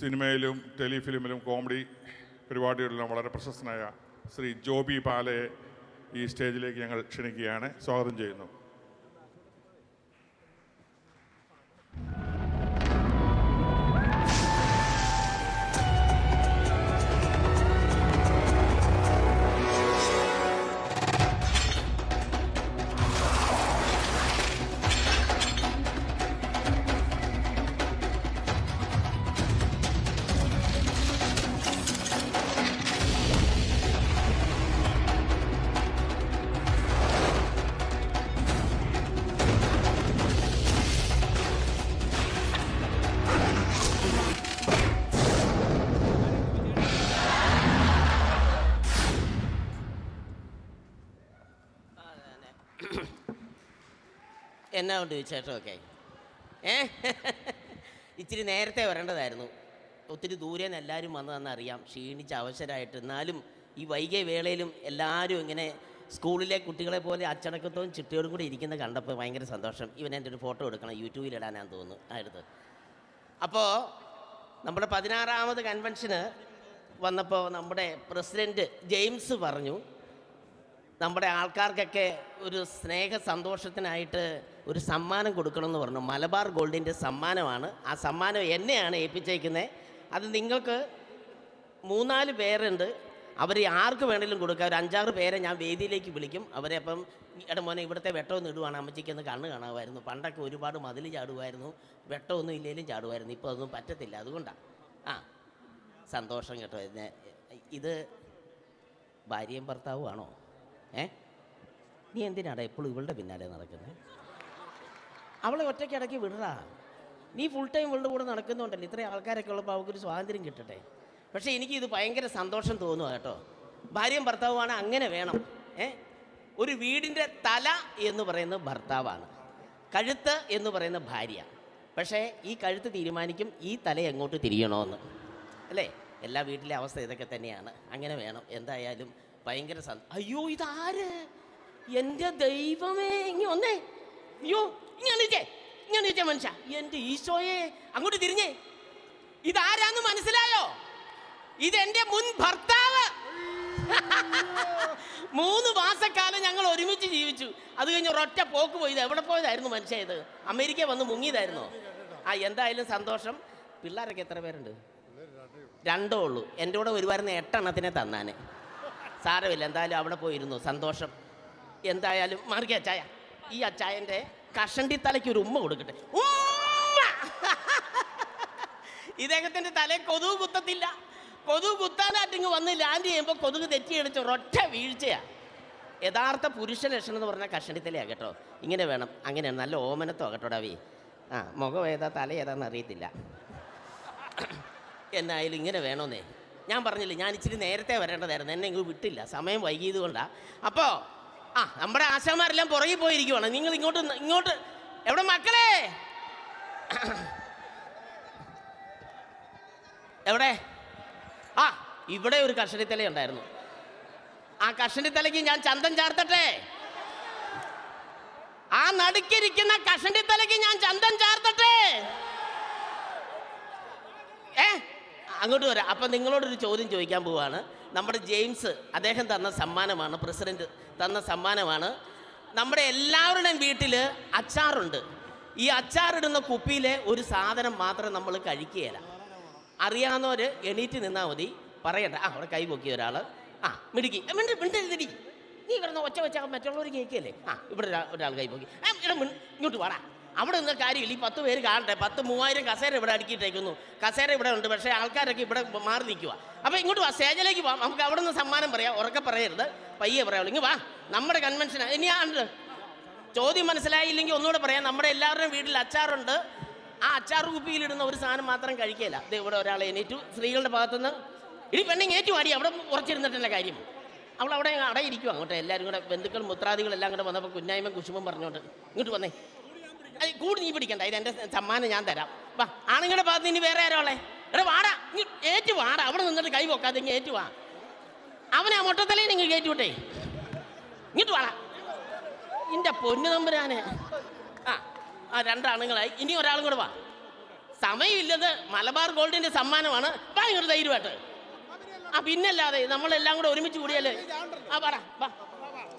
സിനിമയിലും ടെലിഫിലിമിലും കോമഡി പരിപാടികളിലും വളരെ പ്രശസ്തനായ ശ്രീ ജോബി പാലയെ ഈ സ്റ്റേജിലേക്ക് ഞങ്ങൾ ക്ഷണിക്കുകയാണ്. സ്വാഗതം ചെയ്യുന്നു. എന്നാ കൊണ്ട് വിശേഷമൊക്കെ ഇച്ചിരി നേരത്തെ വരേണ്ടതായിരുന്നു. ഒത്തിരി ദൂരെ നിന്ന് എല്ലാവരും വന്നതെന്നറിയാം, ക്ഷീണിച്ച് അവശരായിട്ട്. എന്നാലും ഈ വൈകിയ വേളയിലും എല്ലാവരും ഇങ്ങനെ സ്കൂളിലെ കുട്ടികളെ പോലെ അച്ചടക്കത്തോടും ചിട്ടയോടും കൂടി ഇരിക്കുന്ന കണ്ടപ്പോൾ ഭയങ്കര സന്തോഷം. ഇവൻ എൻ്റെ ഒരു ഫോട്ടോ എടുക്കണം, യൂട്യൂബിൽ ഇടാനാന്ന് തോന്നുന്നു അടുത്ത്. അപ്പോൾ നമ്മുടെ 16ാമത് കൺവെൻഷന് വന്നപ്പോൾ നമ്മുടെ പ്രസിഡൻറ്റ് ജെയിംസ് പറഞ്ഞു, നമ്മുടെ ആൾക്കാർക്കൊക്കെ ഒരു സ്നേഹ സന്തോഷത്തിനായിട്ട് ഒരു സമ്മാനം കൊടുക്കണമെന്ന് പറഞ്ഞു. മലബാർ ഗോൾഡിൻ്റെ സമ്മാനമാണ്. ആ സമ്മാനം എന്നെയാണ് ഏൽപ്പിച്ചേക്കുന്നത്. അത് നിങ്ങൾക്ക് 3-4 പേരുണ്ട്, അവർ ആർക്ക് വേണമെങ്കിലും കൊടുക്കുക. ഒരു 5-6 പേരെ ഞാൻ വേദിയിലേക്ക് വിളിക്കും. അവരെ അപ്പം മോനെ ഇവിടുത്തെ വെട്ടമൊന്നും ഇടുവാണ്, അമ്മച്ചിക്കൊന്ന് കണ്ണ് കാണാമായിരുന്നു. പണ്ടൊക്കെ ഒരുപാട് മതിൽ ചാടുമായിരുന്നു, വെട്ടമൊന്നും ഇല്ലെങ്കിലും ചാടുമായിരുന്നു. ഇപ്പോൾ അതൊന്നും പറ്റത്തില്ല. അതുകൊണ്ടാണ്. സന്തോഷം കേട്ടോ. ഇത് ഭാര്യയും ഭർത്താവും ആണോ? നീ എന്തിനാടാ എപ്പോഴും ഇവളുടെ പിന്നാലെ നടക്കുന്നത്? അവളെ ഒറ്റയ്ക്ക് ഇടയ്ക്ക് വിടറാ. നീ ഫുൾ ടൈം ഇവളുടെ കൂടെ നടക്കുന്നുണ്ടല്ലോ. ഇത്രയും ആൾക്കാരൊക്കെ ഉള്ളപ്പോൾ അവൾക്കൊരു സ്വാതന്ത്ര്യം കിട്ടട്ടെ. പക്ഷേ എനിക്കിത് ഭയങ്കര സന്തോഷം തോന്നുക കേട്ടോ. ഭാര്യയും ഭർത്താവുമാണ്, അങ്ങനെ വേണം. ഒരു വീടിൻ്റെ തല എന്ന് പറയുന്നത് ഭർത്താവാണ്, കഴുത്ത് എന്ന് പറയുന്ന ഭാര്യ. പക്ഷേ ഈ കഴുത്ത് തീരുമാനിക്കും ഈ തല എങ്ങോട്ട് തിരിയണമെന്ന്, അല്ലേ? എല്ലാ വീട്ടിലെ അവസ്ഥ ഇതൊക്കെ തന്നെയാണ്. അങ്ങനെ വേണം. എന്തായാലും ഭയങ്കര അയ്യോ ഇതാര്? എൻ്റെ ദൈവമേ, ഇങ്ങനെ ഒന്നേ. അയ്യോ ഇങ്ങനെ മനുഷ്യ, എൻ്റെ ഈശോയെ, അങ്ങോട്ട് തിരിഞ്ഞേ. ഇതാരാന്ന് മനസ്സിലായോ? ഇതെൻ്റെ മുൻ ഭർത്താവ്. 3 മാസക്കാലം ഞങ്ങൾ ഒരുമിച്ച് ജീവിച്ചു. അത് കഴിഞ്ഞ് ഒരൊറ്റ പോക്ക് പോയത്. എവിടെ പോയതായിരുന്നു മനുഷ്യ? ഇത് അമേരിക്ക വന്ന് മുങ്ങിയതായിരുന്നോ? എന്തായാലും സന്തോഷം. പിള്ളേരൊക്കെ എത്ര പേരുണ്ട്? 2 ഉള്ളൂ. എൻ്റെ കൂടെ വരുമായിരുന്നു 8 എണ്ണത്തിനെ തന്നാനെ. സാരമില്ല, എന്തായാലും അവിടെ പോയിരുന്നു. സന്തോഷം. എന്തായാലും മാറിയ അച്ചായ, ഈ അച്ചായൻ്റെ കഷണ്ടി തലയ്ക്ക് ഒരു ഉമ്മ കൊടുക്കട്ടെ. ഉമ്മ ഇദ്ദേഹത്തിന്റെ തലയിൽ കൊതുക് കുത്തത്തില്ല. കൊതുക് കുത്താനായിട്ടിങ്ങ് വന്ന് ലാൻഡ് ചെയ്യുമ്പോൾ കൊതുക് തെറ്റിയടിച്ച് ഒരൊറ്റ വീഴ്ചയാ. യഥാർത്ഥ പുരുഷ ലക്ഷണം എന്ന് പറഞ്ഞാൽ കഷണ്ടിത്തലയാ കേട്ടോ. ഇങ്ങനെ വേണം, അങ്ങനെയാണ്, നല്ല ഓമനത്തോ കേട്ടോടാവി. മുഖം ഏതാ തല ഏതാന്ന് അറിയത്തില്ല. എന്നായാലും ഇങ്ങനെ വേണമെന്നേ. ഞാൻ പറഞ്ഞില്ലേ, ഞാൻ ഇച്ചിരി നേരത്തെ വരേണ്ടതായിരുന്നു, എന്നെ ഇങ്ങ് വിട്ടില്ല, സമയം വൈകിയത് കൊണ്ടാണ്. അപ്പോൾ നമ്മുടെ ആശാന്മാരെല്ലാം പുറകിൽ പോയിരിക്കുവാണ്. നിങ്ങൾ ഇങ്ങോട്ട് എവിടെ മക്കളെ? എവിടെ? ഇവിടെ ഒരു കഷണ്ടിത്തല ഉണ്ടായിരുന്നു. ആ കഷണ്ടിത്തലയ്ക്ക് ഞാൻ ചന്തം ചാർത്തട്ടെ? ആ നടുക്കിരിക്കുന്ന കഷണ്ടിത്തലയ്ക്ക് ഞാൻ ചന്തം ചാർത്തട്ടെ? അങ്ങോട്ട് വരാം. അപ്പം നിങ്ങളോടൊരു ചോദ്യം ചോദിക്കാൻ പോവാണ്. നമ്മുടെ ജെയിംസ് അദ്ദേഹം തന്ന സമ്മാനമാണ്, പ്രസിഡന്റ് തന്ന സമ്മാനമാണ്. നമ്മുടെ എല്ലാവരുടെയും വീട്ടിൽ അച്ചാറുണ്ട്. ഈ അച്ചാറിടുന്ന കുപ്പിയിലെ ഒരു സാധനം മാത്രം നമ്മൾ കഴിക്കുകയില്ല. അറിയാവുന്നവർ എണീറ്റ് നിന്നാൽ മതി, പറയണ്ട. അവിടെ കൈ പൊക്കിയ ഒരാൾ മിടുക്കി മിണ്ടരുതടി, നീ കിടന്ന് ഒച്ച വെച്ചാൽ മറ്റുള്ളവർ കേൾക്കുകയല്ലേ. ഇവിടെ ഒരാൾ കൈ പൊക്കി, ഇങ്ങോട്ട് വാടാ. അവിടെ നിന്ന് കാര്യമില്ല, ഈ 10 പേര് കാണട്ടെ. 10,000 കസേര ഇവിടെ അടുക്കിയിട്ടേക്കുന്നു. കസേര ഇവിടെ ഉണ്ട്, പക്ഷേ ആൾക്കാരൊക്കെ ഇവിടെ മാറി നിൽക്കുക. അപ്പോൾ ഇങ്ങോട്ട് വാ, സ്റ്റേജിലേക്ക് പോവാം. നമുക്ക് അവിടെ നിന്ന് സമ്മാനം പറയാം. ഉറക്കെ പറയരുത്, പയ്യെ പറയാവുള്ളൂ. ഇങ്ങ് വാ, നമ്മുടെ കൺവെൻഷൻ ഇനിയാണ്ട്. ചോദ്യം മനസ്സിലായില്ലെങ്കിൽ ഒന്നുകൂടെ പറയാം. നമ്മുടെ എല്ലാവരുടെയും വീട്ടിൽ അച്ചാറുണ്ട്. ആ അച്ചാർ കുപ്പിയിലിടുന്ന ഒരു സാധനം മാത്രം കഴിക്കുകയില്ല. ഇത് ഇവിടെ ഒരാൾ എണീറ്റു, സ്ത്രീകളുടെ ഭാഗത്തുനിന്ന്. ഇനി പെണ്ണിങ് ഏറ്റുമാടി, അവിടെ ഉറച്ചിരുന്നിട്ടല്ല കാര്യം. അവൾ അവിടെ അടയിരിക്കും. അങ്ങോട്ട് എല്ലാവരും കൂടെ ബന്ധുക്കൾ മുത്രാദികളെല്ലാം കൂടെ വന്നപ്പോൾ കുഞ്ഞായ്മ കുശുമ്പം പറഞ്ഞുകൊണ്ട് ഇങ്ങോട്ട് വന്നേ. കൂടി നീ പിടിക്കണ്ട, ഇത് എൻ്റെ സമ്മാനം ഞാൻ തരാം. വാ, ആണുങ്ങളുടെ ഭാഗത്ത് ഇനി വേറെ ആരോളെ? എടാ വാടാ, ഏറ്റു വാടാ. അവിടെ നിന്നിട്ട് കൈ വെക്കാതെ ഇങ്ങനെ ഏറ്റു വാ. അവനെ ആ മൊട്ടത്തലയിൽ നിങ്ങൾ കയറ്റിവിട്ടേ. ഇങ്ങോട്ട് വാടാ. എൻ്റെ പൊന്നു തമ്പുരാനെ. 2 ആണുങ്ങളായി, ഇനി ഒരാളും കൂടെ വാ. സമയമില്ലത്, മലബാർ ഗോൾഡിൻ്റെ സമ്മാനമാണ്. വാ ഇങ്ങോട്ട് ധൈര്യമായിട്ട്. പിന്നല്ലാതെ നമ്മളെല്ലാം കൂടെ ഒരുമിച്ച് കൂടിയല്ലേ. വാടാ,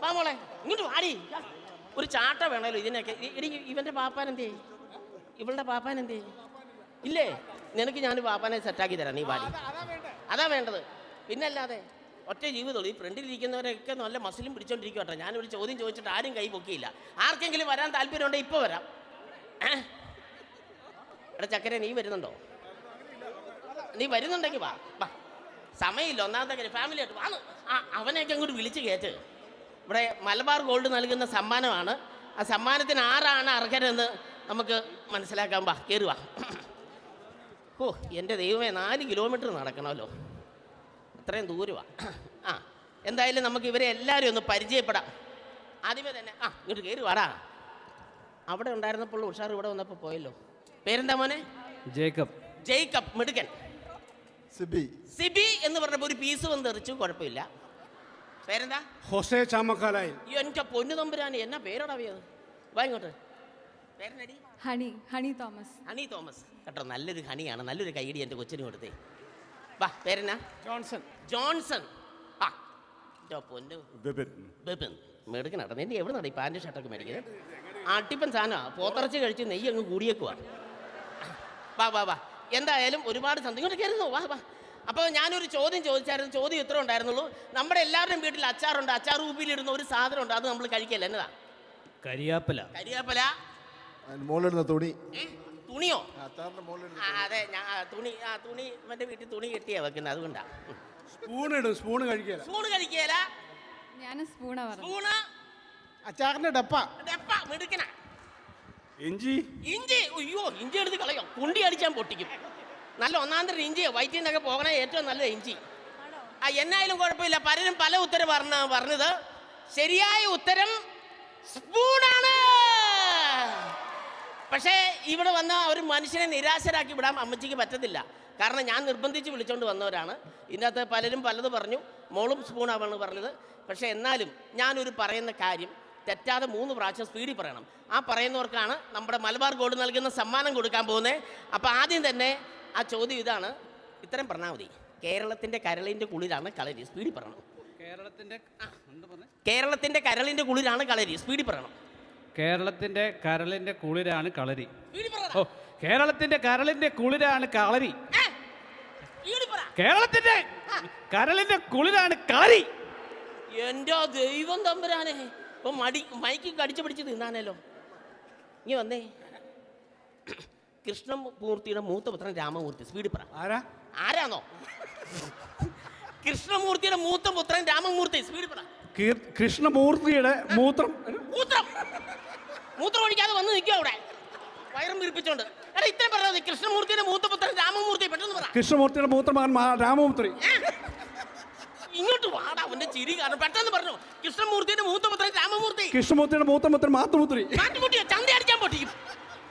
വാ മോളെ, ഇങ്ങോട്ട് വാടി. ഒരു ചാട്ട വേണമല്ലോ ഇതിനൊക്കെ. ഇവൻ്റെ പാപ്പാനെന്തേ? ഇവളുടെ പാപ്പാനെന്തേ? ഇല്ലേ? നിനക്ക് ഞാൻ പാപ്പാനെ സെറ്റാക്കി തരാം, നീ പാടി. അതാ വേണ്ടത്, പിന്നല്ലാതെ. ഒറ്റ ജീവിതമുള്ളൂ. ഈ ഫ്രണ്ടിലിരിക്കുന്നവരൊക്കെ നല്ല മസിലും പിടിച്ചോണ്ടിരിക്കും കേട്ടോ. ഞാനൊരു ചോദ്യം ചോദിച്ചിട്ട് ആരും കൈ പൊക്കിയില്ല. ആർക്കെങ്കിലും വരാൻ താല്പര്യമുണ്ടെങ്കിൽ ഇപ്പോൾ വരാം. എടാ ചക്കരെ, നീ വരുന്നുണ്ടോ? നീ വരുന്നുണ്ടെങ്കിൽ വാ. സമയമില്ല, ഒന്നാമത്തെ കാര്യം ഫാമിലി ആയിട്ട് വാ. അവനെയൊക്കെ അങ്ങോട്ട് വിളിച്ച് കയറ്റ്. ഇവിടെ മലബാർ ഗോൾഡ് നൽകുന്ന സമ്മാനമാണ്. ആ സമ്മാനത്തിന് ആരാണ് അർഹരെന്ന് നമുക്ക് മനസ്സിലാക്കാൻ. വാ, കയറുക. എൻ്റെ ദൈവമേ, 4 കിലോമീറ്റർ നടക്കണമല്ലോ, അത്രയും ദൂരമാണ്. എന്തായാലും നമുക്ക് ഇവരെ എല്ലാവരും ഒന്ന് പരിചയപ്പെടാം. ആദ്യമേ തന്നെ ഇങ്ങോട്ട് കയറി വാടാ. അവിടെ ഉണ്ടായിരുന്നപ്പോൾ ഉഷാർ ഇവിടെ വന്നപ്പോൾ പോയല്ലോ. പേരെന്താ മോനെ? ജേക്കബ്. മിടുക്കൻ. സിബി എന്ന് പറഞ്ഞപ്പോൾ ഒരു പീസ് വന്ന് എറിച്ചു, കുഴപ്പമില്ല. പേരെന്താ? ഹോസേ ചാമക്കാലായി. എൻ്റെ പൊന്നു തമ്പുരാനെ, എന്നാ പേരോടാവിയത്? വാ ഇങ്ങോട്ട്. പേരെന്നടി? ഹണി തോമസ്. കേട്ടോ, നല്ലൊരു ഹണിയാണ്. നല്ലൊരു കൈയടി എൻ്റെ കൊച്ചിന് കൊടുത്തേ. വാ, പേരെന്നാ? ജോൺസൺ. പൊന്നു ബിപിൻ. മേടിക്കണട്ടോ. നിന്റെ എവിടെ നടി പാൻറ് ഷർട്ടൊക്കെ മേടിക്കുന്നത്? അട്ടിപ്പൻ സാധനമാണ്. പോത്തിറച്ചി കഴിച്ച് നെയ്യ് അങ്ങ് കൂടിയേക്കുവാ. വാ. എന്തായാലും ഒരുപാട് സന്തോഷം. ഇങ്ങോട്ട് കയറുന്നു, വാ. അപ്പോൾ ഞാനൊരു ചോദ്യം ചോദിച്ചായിരുന്നു. ചോദ്യം ഇത്ര ഉണ്ടായിരുന്നുള്ളൂ. നമ്മുടെ എല്ലാവരുടെയും വീട്ടിൽ അച്ചാറുണ്ട്. അച്ചാർ കുപ്പിയിലിടുന്ന ഒരു സാധനമുണ്ട്, അത് നമ്മൾ കഴിക്കല്ല. എന്നതാ? കരിയാപ്പല. തുണിയോ? അതെ, ഞാൻ തുണി എൻ്റെ വീട്ടിൽ തുണി കെട്ടിയാ വെക്കുന്നത്, അതുകൊണ്ടാ. സ്പൂണ് കഴിക്കല. സ്പൂണ്. അച്ചാറിന്റെ ഡപ്പ. മിടുക്കനാ. ഇഞ്ചി. അയ്യോ, ഇഞ്ചി എടുത്ത് കളയോ, കുണ്ടി അടിച്ചാൻ പൊട്ടിക്കും. നല്ല 1-ാം തരം ഇഞ്ചി, വയറ്റിൽ നിന്നൊക്കെ പോകണേ ഏറ്റവും നല്ല ഇഞ്ചി. എന്നായാലും കുഴപ്പമില്ല. പലരും പല ഉത്തരം പറഞ്ഞത്. ശരിയായ ഉത്തരം സ്പൂണാണ്. പക്ഷേ ഇവിടെ വന്ന ഒരു മനുഷ്യനെ നിരാശരാക്കി വിടാൻ അമ്മച്ചിക്ക് പറ്റത്തില്ല. കാരണം ഞാൻ നിർബന്ധിച്ച് വിളിച്ചുകൊണ്ട് വന്നവരാണ്. ഇതിനകത്ത് പലരും പലത് പറഞ്ഞു. മോളും സ്പൂണാണ് പറഞ്ഞത്. പക്ഷേ എന്നാലും ഞാനൊരു പറയുന്ന കാര്യം തെറ്റാതെ 3 പ്രാവശ്യം സ്പീഡിൽ പറയണം. ആ പറയുന്നവർക്കാണ് നമ്മുടെ മലബാർ ഗോൾഡ് നൽകുന്ന സമ്മാനം കൊടുക്കാൻ പോകുന്നത്. അപ്പോൾ ആദ്യം തന്നെ ആ ചോദ്യം ഇതാണ്. ഇത്രയും പറഞ്ഞാൽ മതി. കേരളത്തിൻ്റെ കരളിൻ്റെ കുളിരാണ് കളരി. സ്പീഡിൽ പറയണം. കേരളത്തിൻ്റെ കരളിൻ്റെ കുളിരാണ് കളരി. സ്പീഡിൽ പറയണം. കേരളത്തിന്റെ കരളിന്റെ കുളിരാണ് കളരി. കേരളത്തിന്റെ കരളിന്റെ കുളിരാണ് കളരി. കേരളത്തിന്റെ കരളിന്റെ കുളിരാണ് കളരി. എൻ്റെ ദൈവം തമ്പുരാനെ, ഇപ്പം മൈക്ക് കടിച്ചു പിടിച്ച് നിന്നാനല്ലോ. ഇനി വന്നേ. കൃഷ്ണമൂർത്തിയുടെ മൂത്ത പുത്രൻ രാമമൂർത്തി. സ്പീഡിൽ പറ. ആരാന്നോ? കൃഷ്ണമൂർത്തിയുടെ മൂത്ത പുത്രൻ രാമമൂർത്തി. സ്പീഡിൽ പറ. കൃഷ്ണമൂർത്തിയുടെ മൂത്രം ഒഴിക്കാതെ വന്ന് നിൽക്കുക അവിടെ വയറും പിരിപ്പിച്ചോണ്ട്. എടാ ഇത്രയും പറഞ്ഞത് കൃഷ്ണമൂർത്തിയുടെ മൂത്ത പുത്രൻ രാമമൂർത്തി. പെട്ടെന്ന് പറ. കൃഷ്ണമൂർത്തിയുടെ മൂത്രമകൻ രാമമൂർത്തി. ഇങ്ങോട്ട് വാടാ, അവന്റെ ചിരി കാരണം. പെട്ടെന്ന് പറഞ്ഞു. കൃഷ്ണമൂർത്തിയുടെ മൂത്ത പുത്രൻ രാമമൂർത്തി. കൃഷ്ണമൂർത്തിയുടെ മൂത്ത പുത്രൻ മാതൃമൂർത്തി. മാറ്റുമുട്ടിയോ? ചന്ത അടിക്കാൻ പൊട്ടിക്കും.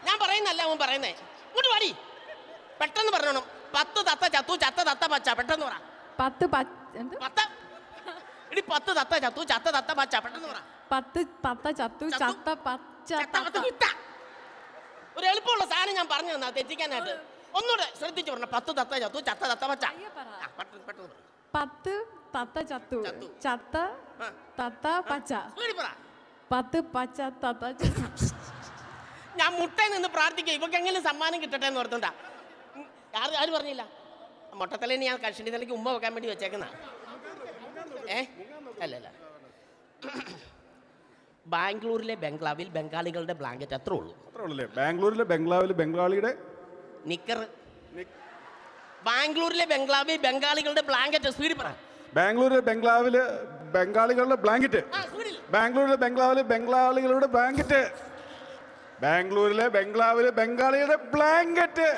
ഞാൻ പറയുന്നല്ല അവൻ പറയുന്നേ. ഇങ്ങോട്ട് വാടി. പെട്ടെന്ന് പറഞ്ഞോണം. 10 തത്ത ചത്തു, ചത്ത തത്ത പച്ച. പെട്ടെന്ന് പറ. 10 എടി 10 തത്ത ചത്തു, ചത്ത തത്ത പച്ച. പെട്ടെന്ന് പറ. 10 തത്ത ചത്തു, ചത്ത പച്ച. ഒരു എളുപ്പമുള്ള സാധനം ഞാൻ പറഞ്ഞു തന്നാ തെറ്റിക്കാനായിട്ട്. ഒന്നുകൂടെ ശ്രദ്ധിച്ചു പറഞ്ഞു. 10 തത്ത ചത്തു, ചത്ത തത്ത പച്ച. പെട്ടെന്ന് പറ. 10 തത്ത ചത്തു, ചത്ത തത്ത പച്ച. 10 പച്ച തത്ത. ഞാൻ മുട്ടയിൽ നിന്ന് പ്രാർത്ഥിക്കുക ഇവക്ക് എങ്ങനെ സമ്മാനം കിട്ടട്ടെ എന്ന് ഓർത്തുണ്ടാ. ആര് പറഞ്ഞില്ല? മൊട്ടത്തലേന്ന് ഞാൻ കഷണ്ടി തലയ്ക്ക് ഉമ്മ വെക്കാൻ വേണ്ടി വെച്ചേക്കുന്ന. അല്ലല്ല, ബാംഗ്ലൂരിലെ ബംഗ്ലാവിൽ ബംഗാളികളുടെ ബ്ലാങ്കറ്റ്. അത്രേ ഉള്ളൂ. ബാംഗ്ലൂരിലെ ബംഗ്ലാവിൽ ബംഗാളിയുടെ നിക്കർ. ബാംഗ്ലൂരിലെ ബംഗ്ലാവിൽ ബംഗാളികളുടെ ബ്ലാങ്കറ്റ്. സ്പീഡിൽ പറ. ബാംഗ്ലൂരിലെ ബംഗ്ലാവില് ബംഗാളികളുടെ ബ്ലാങ്കറ്റ്. ബാംഗ്ലൂരിലെ ബംഗ്ലാവില് ബംഗാളികളുടെ ബ്ലാങ്കറ്റ്. ബാംഗ്ലൂരിലെ ബംഗ്ലാവില് ബംഗാളിയുടെ ബ്ലാങ്കറ്റ്.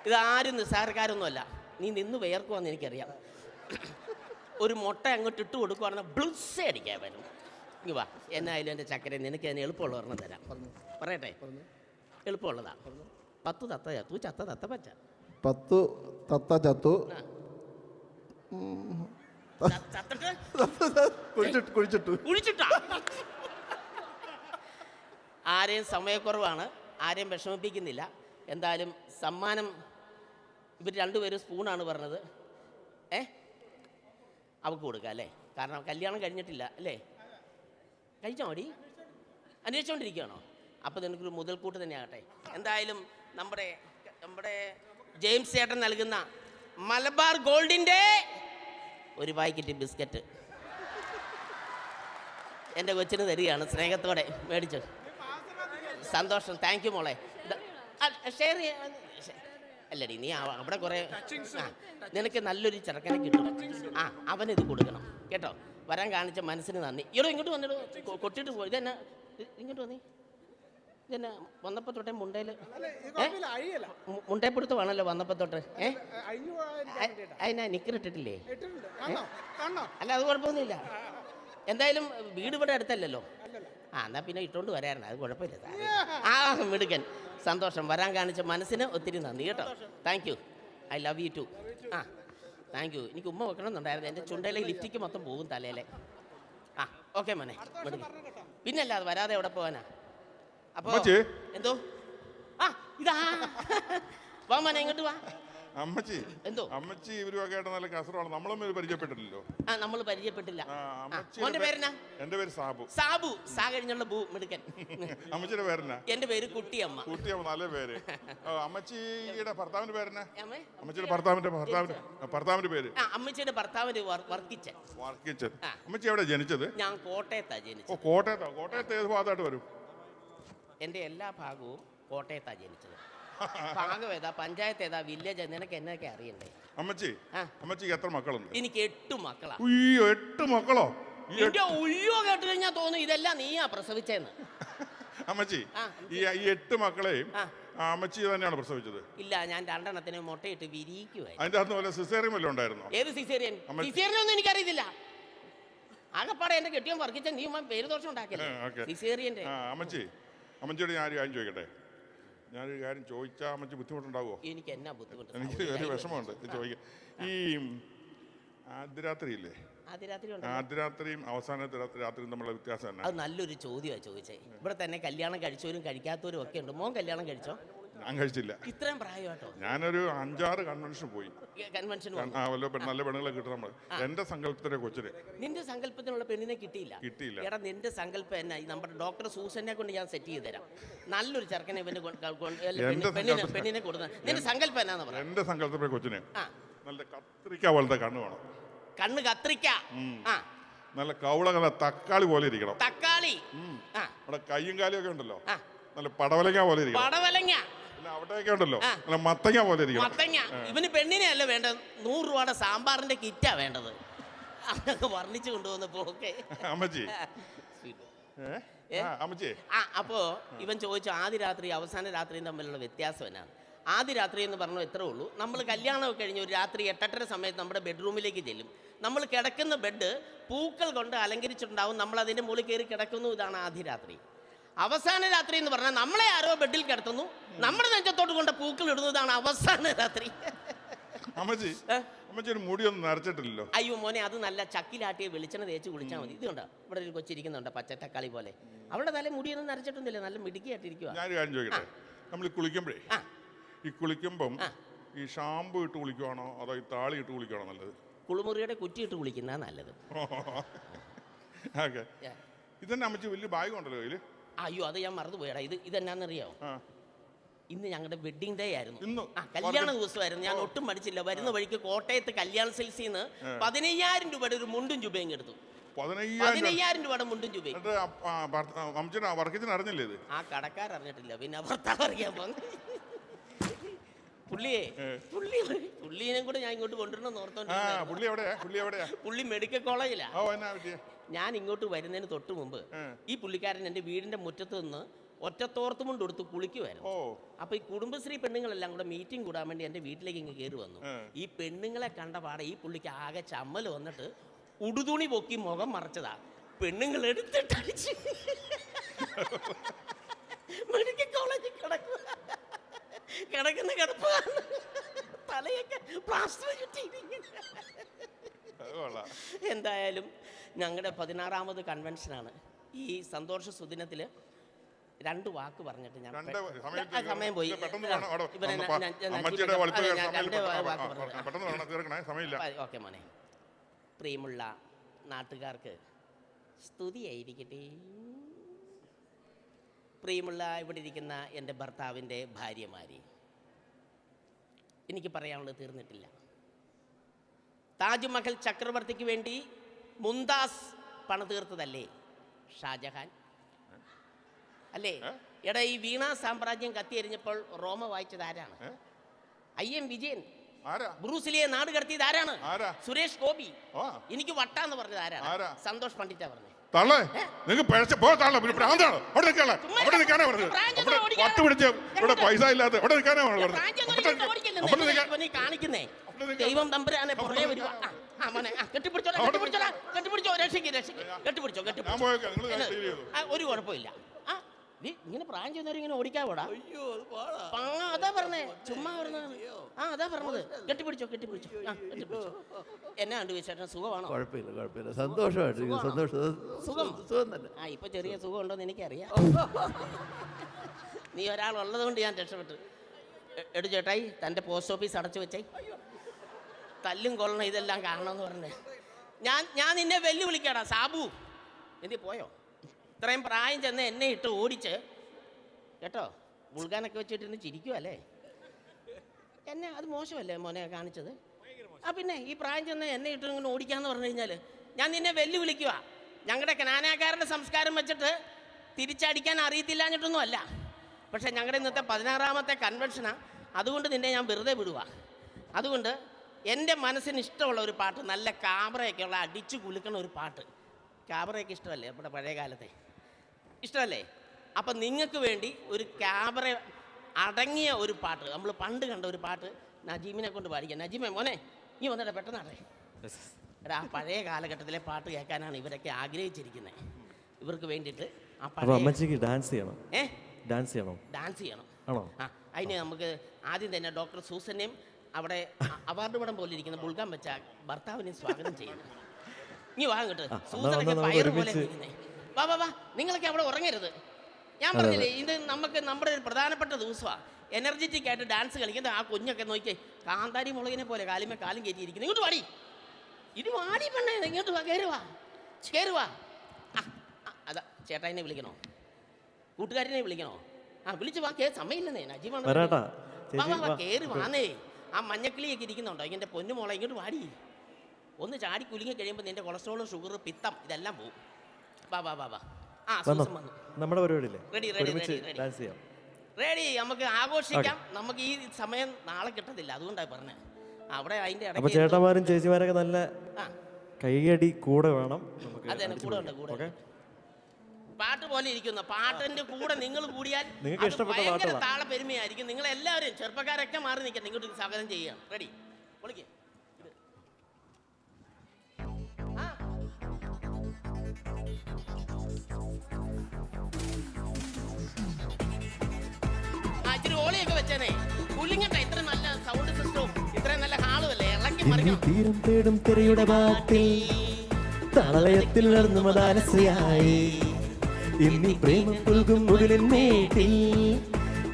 ഇതാരും നിസ്സാരക്കാരൊന്നുമല്ല. നീ നിന്ന് വേർക്കുവാന്ന് എനിക്കറിയാം. ഒരു മുട്ട അങ്ങോട്ട് ഇട്ട് കൊടുക്കുവാണെങ്കിൽ ബ്ലുസ് അടിക്കാൻ വരും. ഇങ്ങ് വാ. എന്നായാലും എൻ്റെ ചക്കര നിനക്ക് അതിന് എളുപ്പമുള്ള ഒരെണ്ണം തരാം. പറയട്ടെ? എളുപ്പമുള്ളതാ. 10 തത്ത ചത്തു, ചത്ത തത്ത പച്ച. 10 തത്ത ചത്തു, കുഴിച്ചിട്ടാ. ആരെയും സമയക്കുറവാണ്, ആരെയും വിഷമിപ്പിക്കുന്നില്ല. എന്തായാലും സമ്മാനം ഇവർ രണ്ടുപേരും സ്പൂണാണ് പറഞ്ഞത്. അവൾക്ക് കൊടുക്കുക അല്ലേ? കാരണം കല്യാണം കഴിഞ്ഞിട്ടില്ല അല്ലേ? കഴിച്ചോ മടി? അന്വേഷിച്ചുകൊണ്ടിരിക്കുകയാണോ? അപ്പോൾ നിനക്കൊരു മുതൽക്കൂട്ട് തന്നെ ആകട്ടെ. എന്തായാലും നമ്മുടെ ജെയിംസ് ചേട്ടൻ നൽകുന്ന മലബാർ ഗോൾഡിൻ്റെ ഒരു പാക്കറ്റ് ബിസ്ക്കറ്റ് എൻ്റെ കൊച്ചിന് തരികയാണ് സ്നേഹത്തോടെ. മേടിച്ചു. സന്തോഷം. താങ്ക് യു മോളെ. ഷെയർ അല്ലടി, നീ അവിടെ കുറേ നിനക്ക് നല്ലൊരു ചെറുക്കനെ കിട്ടും. അവനിത് കൊടുക്കണം കേട്ടോ. വരാൻ കാണിച്ച മനസ്സിന് നന്ദി. ഇവിടെ ഇങ്ങോട്ട് വന്നിട്ട് കൊട്ടിട്ട് പോയി. ഇതെന്നാ ഇങ്ങോട്ട് വന്നേ? ഇതെന്നാ വന്നപ്പോൾ തൊട്ടേ മുണ്ടേപ്പിടുത്തമാണല്ലോ വന്നപ്പോൾ തൊട്ട്. അതിനാ നിക്കറിട്ടിട്ടില്ലേ? അല്ല അത് കുഴപ്പമൊന്നുമില്ല. എന്തായാലും വീട് ഇവിടെ അടുത്തല്ലല്ലോ. എന്നാൽ പിന്നെ ഇട്ടുകൊണ്ട് വരാറുണ്ട്. അത് കുഴപ്പമില്ല. മിടുക്കൻ. സന്തോഷം. വരാൻ കാണിച്ച മനസ്സിന് ഒത്തിരി നന്ദി കേട്ടോ. Thank you. I love you too. Thank you. എനിക്ക് ഉമ്മ വെക്കണമെന്നുണ്ടായിരുന്നു. എൻ്റെ ചുണ്ടയിലെ ലിഫ്റ്റിക്ക് മൊത്തം പോകും തലയിലെ. ഓക്കെ മോനെ. പിന്നല്ല അത് വരാതെ എവിടെ പോകാനാ? അപ്പോൾ എന്തോ ഇതാ വാ മോനെ ഇങ്ങോട്ട് വാ. അമ്മച്ചി എന്തോ അമ്മച്ചി ഇവരുമൊക്കെ ആയിട്ട് നല്ല കസറാണ്. നമ്മളും പരിചയപ്പെട്ടിട്ടില്ലല്ലോ. നമ്മൾ പരിചയപ്പെട്ടില്ല. മോന്റെ പേരെന്നാ? എന്റെ പേര് സാബു. സാബു. സാ കഴിഞ്ഞുള്ള ബു. മിടുക്കൻ. അമ്മച്ചിയുടെ പേരെന്നാ? എന്റെ പേര് കുട്ടിയമ്മ. കുട്ടിയമ്മ. നല്ല പേര്. അമ്മച്ചിയുടെ ഭർത്താവിന്റെ പേരെന്നാ? അമ്മച്ചിയുടെ ഭർത്താവിന്റെ പേര്? അമ്മച്ചിയുടെ ഭർത്താവിന്റെ വർക്കിച്ചൻ. അമ്മച്ചി എവിടെ ജനിച്ചത്? ഞാൻ കോട്ടയത്താ ജനിച്ചത്. കോട്ടയത്ത് ഏത് ഭാഗത്തായിട്ട് വരും? എന്റെ എല്ലാ ഭാഗവും കോട്ടയത്താ ജനിച്ചത്. ഭാഗം ഏതാ, പഞ്ചായത്ത് ഏതാ, വില്ലേജ് നിനക്ക് എന്നൊക്കെ അറിയണ്ടേ? അമ്മച്ചിക്ക് എത്ര മക്കളുണ്ട്? എനിക്ക് 8 മക്കളാ. 8 മക്കളോ? ഉയ്യോ കേട്ട് കഴിഞ്ഞാൽ തോന്നും ഇതെല്ലാം നീയാ പ്രസവിച്ചെന്ന്. അമ്മച്ചി ഈ 8 മക്കളെയും അമ്മച്ചി തന്നെയാണ് പ്രസവിച്ചത്? ഇല്ല, ഞാൻ 2 എണ്ണത്തിന് മുട്ടയിട്ട് വിരിയിക്കുവായി. അതിന്റെ അകത്ത് വല്ല സിസേറിയൻ വല്ലതും ഉണ്ടായിരുന്നോ? ഏത് സിസേറിയൻ? സിസേറിയനൊന്നും എനിക്കറിയത്തില്ല. ആകെപ്പാടെ എന്റെ കെട്ടിയോൻ വർക്കിച്ച നീ പേര് ദോഷം ഉണ്ടാക്കില്ലേ സിസേറിയന്റെ. അമ്മച്ചിയോട് ഞാൻ ഒരു കാര്യം ചോദിക്കട്ടെ? ഞാനൊരു കാര്യം ചോദിച്ചാൽ അമ്മച്ചി ബുദ്ധിമുട്ടുണ്ടാവുമോ? എനിക്ക് എന്നാ ബുദ്ധിമുട്ട്? എനിക്ക് ഒരു വിഷമമുണ്ട് ചോദിക്കാം. ഈ ആദ്യരാത്രിയില്ലേ, ആദ്യരാത്രിയും അവസാനത്തെ രാത്രിയും തമ്മിലുള്ള വ്യത്യാസം തന്നെ? അത് നല്ലൊരു ചോദ്യമാണ് ചോദിച്ചേ. ഇവിടെ തന്നെ കല്യാണം കഴിച്ചവരും കഴിക്കാത്തവരും ഒക്കെ ഉണ്ട്. മോൻ കല്യാണം കഴിച്ചോ? ഞാൻ കഴിച്ചില്ല. ഇത്രയും പ്രായമായിട്ടോ? ഞാനൊരു 5-6 കൺവെൻഷൻ പോയി. നല്ല പെണ്ണുങ്ങളെ കിട്ടും നമ്മൾ. എന്റെ സങ്കല്പത്തിലെ കൊച്ചിന്. നിന്റെ സങ്കല്പത്തിനുള്ള പെണ്ണിനെ കിട്ടിയില്ല. എടാ നിന്റെ സങ്കല്പം എന്നാ? നമ്മുടെ ഡോക്ടർ സൂസനെ കൊണ്ട് ഞാൻ സെറ്റ് ചെയ്ത് തരാം. നല്ലൊരു ചെറുക്കനെ പെണ്ണിനെ കൊടുത്ത. നിന്റെ സങ്കല്പം എന്നാന്ന് പറയാം? എന്റെ സങ്കല്പത്തിലെ കൊച്ചിന് നല്ല കത്രിക്ക പോലത്തെ കണ്ണ് വേണം. കണ്ണ് കത്രിക്ക. നല്ല കൗള തക്കാളി പോലെ ഇരിക്കണം. തക്കാളി. നമ്മുടെ കയ്യും കാലും ഒക്കെ ഉണ്ടല്ലോ, നല്ല പടവലങ്ങ പോലെ ഇരിക്കണം. പടവലങ്ങ പിന്നെ അവിടെയൊക്കെ ഉണ്ടല്ലോ നല്ല മത്തങ്ങ പോലെ ഇരിക്കണം. മത്തങ്ങ. ഇവന് പെണ്ണിനെ അല്ല വേണ്ടത്, 100 രൂപയുടെ സാമ്പാറിന്റെ കിറ്റാ വേണ്ടത്. അതൊക്കെ വർണ്ണിച്ചു കൊണ്ടുവന്നപ്പോ ഓക്കെ. അമ്മച്ചി അമ്മച്ചി അപ്പോ ഇവൻ ചോദിച്ചു ആദ്യ രാത്രി അവസാന രാത്രിയും തമ്മിലുള്ള വ്യത്യാസം എന്നാണ്. ആദ്യ രാത്രി എന്ന് പറഞ്ഞാൽ ഇത്രേ ഉള്ളൂ. നമ്മൾ കല്യാണമൊക്കെ കഴിഞ്ഞ് ഒരു രാത്രി 8:30 സമയത്ത് നമ്മുടെ ബെഡ്റൂമിലേക്ക് ചെല്ലും. നമ്മൾ കിടക്കുന്ന ബെഡ് പൂക്കൾ കൊണ്ട് അലങ്കരിച്ചിട്ടുണ്ടാവും. നമ്മൾ അതിൻ്റെ മുകളിൽ കയറി കിടക്കുന്നു. ഇതാണ് ആദ്യ രാത്രി. അവസാന രാത്രി എന്ന് പറഞ്ഞാൽ നമ്മളെ ആരോ ബെഡിൽ കിടത്തുന്നു, നമ്മുടെ നെഞ്ചത്തോട്ട് കൊണ്ട് പൂക്കൾ ഇടുന്നതാണ് അവസാന രാത്രി. അമ്മച്ചി ഒരു മുടിയൊന്നും നരച്ചിട്ടില്ലല്ലോ. അയ്യോ മോനെ, അത് നല്ല ചക്കിലാട്ടിയ വെളിച്ചെണ്ണ തേച്ച് കുളിച്ചാൽ മതി. ഇതുണ്ടോ ഇവിടെ ഒരു കൊച്ചിരിക്കുന്നുണ്ട് പച്ചത്തക്കാളി പോലെ, അവളുടെ തല മുടിയൊന്നും നരച്ചിട്ടൊന്നുമില്ല, നല്ല മിടുക്കിയായിട്ടിരിക്കുക. ഞാനൊരു കാര്യം ചോദിക്കട്ടെ, നമ്മൾ കുളിക്കുമ്പോഴേ ഈ കുളിക്കുമ്പം ഈ ഷാമ്പു ഇട്ട് കുളിക്കുവാണോ അതോ ഈ താളി ഇട്ട് കുളിക്കുവാണോ നല്ലത്? കുളിമുറിയുടെ കുറ്റി ഇട്ട് കുളിക്കുന്ന നല്ലത്. ഓക്കെ. ഇതന്നെ അമ്മച്ചി വലിയ ബാഗ് ഉണ്ടല്ലോ ഇതില്. അയ്യോ അത് ഞാൻ മറന്നുപോയടാ. ഇതെന്നാന്നറിയാമോ? ഇന്ന് ഞങ്ങളുടെ വെഡിങ് ഡേ ആയിരുന്നു. കല്യാണ ദിവസമായിരുന്നു. ഞാൻ ഒട്ടും മടിച്ചില്ല. വരുന്ന വഴിക്ക് കോട്ടയത്ത് കല്യാൺ സിൽസിൽ നിന്ന് 15,000 രൂപയുടെ ഒരു മുണ്ടും ചുബയും എടുത്തു. 15,000 രൂപയുടെ മുണ്ടും ചുബയും. അറിഞ്ഞില്ലേ ഇത്? ആ കടക്കാരറിഞ്ഞിട്ടില്ല, പിന്നെ ഭർത്താവ് അറിയാൻ പോകുന്നു. പുള്ളിനെ കൂടെ ഞാൻ ഇങ്ങോട്ട് കൊണ്ടുവരണം ഓർത്തോണ്ട്. പുള്ളി മെഡിക്കൽ കോളേജിലാ. ഞാൻ ഇങ്ങോട്ട് വരുന്നതിന് തൊട്ട് മുമ്പ് ഈ പുള്ളിക്കാരൻ എൻ്റെ വീടിന്റെ മുറ്റത്ത് നിന്ന് ഒറ്റത്തോർത്തും കൊണ്ട് കൊടുത്ത് കുളിക്കുമായിരുന്നു. അപ്പൊ ഈ കുടുംബശ്രീ പെണ്ണുങ്ങളെല്ലാം കൂടെ മീറ്റിംഗ് കൂടാൻ വേണ്ടി എൻ്റെ വീട്ടിലേക്ക് ഇങ്ങ് കയറി വന്നു. ഈ പെണ്ണുങ്ങളെ കണ്ട പാടെ ഈ പുള്ളിക്ക് ആകെ ചമ്മൽ വന്നിട്ട് ഉടുതുണി പൊക്കി മുഖം മറച്ചതാ. പെണ്ണുങ്ങൾ എടുത്തിട്ടടിച്ച് മെഡിക്കൽ കോളേജിൽ കിടക്കുന്ന കിടപ്പ് തലയൊക്കെ പ്ലാസ്റ്റർ ചുറ്റിയിരിക്കുന്നു. എന്തായാലും ഞങ്ങളുടെ 16ാമത് കൺവെൻഷനാണ്. ഈ സന്തോഷ സുദിനത്തിൽ 2 വാക്ക് പറഞ്ഞിട്ട് ഞാൻ സമയം പോയി. ഓക്കെ മോനെ. പ്രിയമുള്ള നാട്ടുകാർക്ക് സ്തുതിയായിരിക്കട്ടെ. പ്രിയമുള്ള ഇവിടെ ഇരിക്കുന്ന എൻ്റെ ഭർത്താവിൻ്റെ ഭാര്യമാരെ, എനിക്ക് പറയാനുള്ളത് തീർന്നിട്ടില്ല. താജ്മഹൽ ചക്രവർത്തിക്ക് വേണ്ടി മുംതാസ് പണിതീർത്തതല്ലേ ഷാജഹാൻ? അല്ലേ? എടാ, ഈ വീണ സാമ്രാജ്യം കത്തിയെരിഞ്ഞപ്പോൾ റോമ വായിച്ചത് ആരാണ്? IM വിജയൻ. ബ്രൂസിലിയെ നാട് കടത്തിയത് ആരാണ്? സുരേഷ് ഗോപി. എനിക്ക് വട്ടാന്ന് പറഞ്ഞത് ആരാണ്? സന്തോഷ് പണ്ഡിറ്റാ പറഞ്ഞത്. പൈസ ഇല്ലാത്ത കാണിക്കുന്നേ ദൈവം തമ്പുരാനെ പുറകെ വരുവാ. ഒരു കുഴപ്പമില്ല. ഇങ്ങനെ പ്രായം ചെയ്യുന്നവർ ഇങ്ങനെ ഓടിക്കാവോടാ? അതാ പറഞ്ഞേ, ചുമ്മാ പറഞ്ഞത്. അതാ പറഞ്ഞത്. കെട്ടിപ്പിടിച്ചോ. എന്നാ ഉണ്ട് വിശേഷം? സുഖമാണോ? കുഴപ്പമില്ല, സന്തോഷമായിട്ട്. സുഖം തന്നെ. ഇപ്പൊ ചെറിയ സുഖം ഉണ്ടോന്ന് എനിക്കറിയാം. നീ ഒരാളുള്ളത് കൊണ്ട് ഞാൻ രക്ഷപ്പെട്ടു. എടു ചേട്ടായി, തൻ്റെ പോസ്റ്റ് ഓഫീസ് അടച്ചു വെച്ചേ. തല്ലും കൊള്ളണം ഇതെല്ലാം കാണണമെന്ന് പറഞ്ഞേ. ഞാൻ നിന്നെ വെല്ലുവിളിക്കാടാ സാബു. എന്തി പോയോ? ഇത്രയും പ്രായം ചെന്ന് എന്നെ ഇട്ട് ഓടിച്ച് കേട്ടോ. ബുൾഗാനൊക്കെ വെച്ചിട്ടിരുന്ന് ചിരിക്കുമല്ലേ? എന്നെ അത് മോശമല്ലേ മോനെ കാണിച്ചത്? പിന്നെ ഈ പ്രായം ചെന്ന് എന്നെ ഇട്ട് ഇങ്ങനെ ഓടിക്കാന്ന് പറഞ്ഞു കഴിഞ്ഞാൽ ഞാൻ നിന്നെ വെല്ലുവിളിക്കുക. ഞങ്ങളുടെ കനാനാക്കാരുടെ സംസ്കാരം വെച്ചിട്ട് തിരിച്ചടിക്കാൻ അറിയത്തില്ലാഞ്ഞിട്ടൊന്നും അല്ല. പക്ഷേ ഞങ്ങളുടെ ഇന്നത്തെ 16ാമത്തെ കൺവെൻഷനാണ്. അതുകൊണ്ട് നിന്നെ ഞാൻ വെറുതെ വിടുക. അതുകൊണ്ട് എൻ്റെ മനസ്സിന് ഇഷ്ടമുള്ള ഒരു പാട്ട്, നല്ല കാബറയൊക്കെ ഉള്ള അടിച്ചു കുലുക്കണ ഒരു പാട്ട്. കാബറയൊക്കെ ഇഷ്ടമല്ലേ? നമ്മുടെ പഴയ കാലത്തെ ഇഷ്ടമല്ലേ? അപ്പം നിങ്ങൾക്ക് വേണ്ടി ഒരു ക്യാമറ അടങ്ങിയ ഒരു പാട്ട്, നമ്മൾ പണ്ട് കണ്ട ഒരു പാട്ട് നജീമിനെ കൊണ്ട് പാടിക്കാം. നജീമേ മോനെ, നീ വന്നിട്ട് പെട്ടെന്നാടേ. എടാ, ആ പഴയ കാലഘട്ടത്തിലെ പാട്ട് കേൾക്കാനാണ് ഇവരൊക്കെ ആഗ്രഹിച്ചിരിക്കുന്നത്. ഇവർക്ക് വേണ്ടിയിട്ട് ഡാൻസ് ചെയ്യണം. ഡാൻസ് ചെയ്യണം. അതിന് നമുക്ക് ആദ്യം തന്നെ ഡോക്ടർ സൂസനെയും അവിടെ അവാർഡ് പടം പോലെ ഇരിക്കുന്ന ബുൾഗാൻ വെച്ച ഭർത്താവിനെ സ്വാഗതം ചെയ്യണം. നീ വാ കേട്ടോ. സൂസനൊക്കെ പയറ് പോലെ ഇരിക്കുന്നേ. വാ, നിങ്ങളൊക്കെ അവിടെ ഉറങ്ങരുത്. ഞാൻ പറഞ്ഞില്ലേ, ഇത് നമുക്ക് നമ്മുടെ ഒരു പ്രധാനപ്പെട്ട ദിവസമാണ്. എനർജറ്റിക് ആയിട്ട് ഡാൻസ് കളിക്കുന്നത്. ആ കുഞ്ഞൊക്കെ നോക്കിയേ, കാന്താരി മുളകിനെ പോലെ കാലിമേ കാലും കയറ്റിയിരിക്കുന്നു. ഇങ്ങോട്ട് വാടി, ഇത് വാടി പെണ്ണേ, ഇങ്ങോട്ട് വാ, കയറുവാ. അതാ ചേട്ടായിനെ വിളിക്കണോ? കൂട്ടുകാരനെ വിളിക്കണോ? വിളിച്ചു വാ. സമയമില്ലെന്നേ, നജീമാണ്. കയറി വാന്നേ. ആ മഞ്ഞക്കിളിയൊക്കെ ഇരിക്കുന്നുണ്ടോ? എൻ്റെ പൊന്നു മോളെ, ഇങ്ങോട്ട് വാടി. ഒന്ന് ചാടി കുലുങ്ങി കഴിയുമ്പോൾ നിൻ്റെ കൊളസ്ട്രോളും ഷുഗർ പിത്തം ഇതെല്ലാം പോവും. വാ വന്നോ നമ്മുടെ പരിപാടിയില്ലേ റെഡി ഒരുമിച്ച് ഡാൻസ് ചെയ്യാം. റെഡി, നമുക്ക് ആഘോഷിക്കാം. നമുക്ക് ഈ സമയം നാളെ കിട്ടത്തില്ല, അതുകൊണ്ടാണ് പറഞ്ഞത്. അവിടെ അതിന്റെ അപ്പൊ ചേട്ടന്മാരും ചേച്ചിമാരൊക്കെ നല്ല കൈയടി കൂടെ വേണം. പാട്ട് പോലെ ഇരിക്കുന്ന പാട്ടിന്റെ കൂടെ നിങ്ങൾ കൂടിയാൽ നിങ്ങൾക്ക് ഇഷ്ടപ്പെട്ട പാട്ടുകളാണ്. താള പെരുമയായിരിക്കും. നിങ്ങൾ എല്ലാവരും ചെറുപ്പക്കാരൊക്കെ മാറി നിൽക്കാം, നിങ്ങളുടെ സ്വാഗതം ചെയ്യാം. റെഡി, പൊളിക്ക്. ഇച്ചിരി ഓളിയൊക്കെ വെച്ചേനെ. പുല്ലിങ്ങട്ട ഇത്ര നല്ല സൗണ്ട് സിസ്റ്റവും ഇത്രയും നല്ല ഹാളും അല്ലേ, ഇളക്കി മറിക്കണം. തീരം തേടും തിരയുടെ ബാട്ടിൽ തളയത്തിൽ നടന്നു മദാനസയായി ഇന്നീ പ്രേമം പുൽകും മുകളിൽ മേട്ടിൽ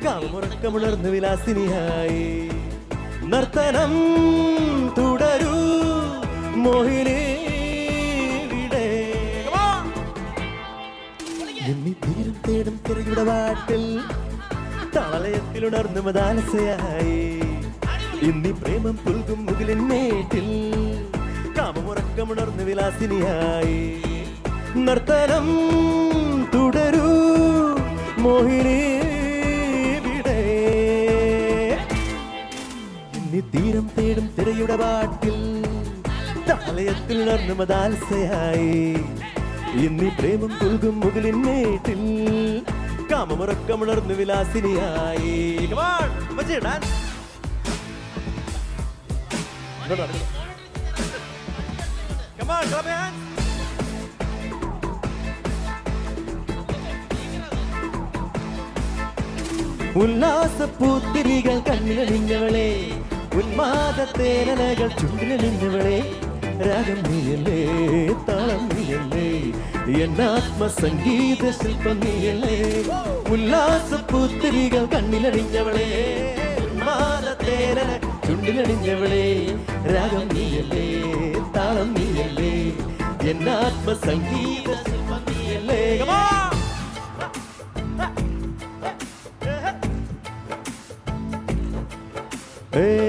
കാമുറക്കമുണർന്നു വിലാസിനിയായി നർത്തനം തുടരൂ മോഹിനി വിടെ. ഇന്നീ തീരം തേടും തിരയുടെ ബാട്ടിൽ തളയത്തിലുണർന്നു മദാനസയായി ഇന്നീ പ്രേമം പുൽകും മുകളിൻ മേട്ടിൽ കാമമുറക്കമുണർന്നു വിലാസിനിയായി നർത്തനം തുടരൂ മോഹിനി വിടെ. ഇന്നീ തീരം തേടും തിരയുടെ പാട്ടിൽ താളയത്തിലുണർന്നു മദാലസയായി ഇന്നീ പ്രേമം പുൽകും മുകളിൻ മേട്ടിൽ കാമമുറക്കമുണർന്നു വിലാസിനിയായി. ഉല്ലാസപ്പൂത്തിരികൾ കണ്ണിലണിഞ്ഞവളെ ഉന്മാദത്തേനലകൾ ചുണ്ടിലണിഞ്ഞവളെ രാഗം നീയല്ലേ താളം നീയല്ലേ എന്നാത്മസംഗീത ശില്പം നീയല്ലേ. ഉല്ലാസപ്പൂത്തിരികൾ കണ്ണിലണിഞ്ഞവളെ ഉന്മാദത്തേനല ചുണ്ടിലണിഞ്ഞവളെ രാഗം നീയല്ലേ താളം നീയല്ലേ എന്നാത്മസംഗീത ശില്പം നീയല്ലേ.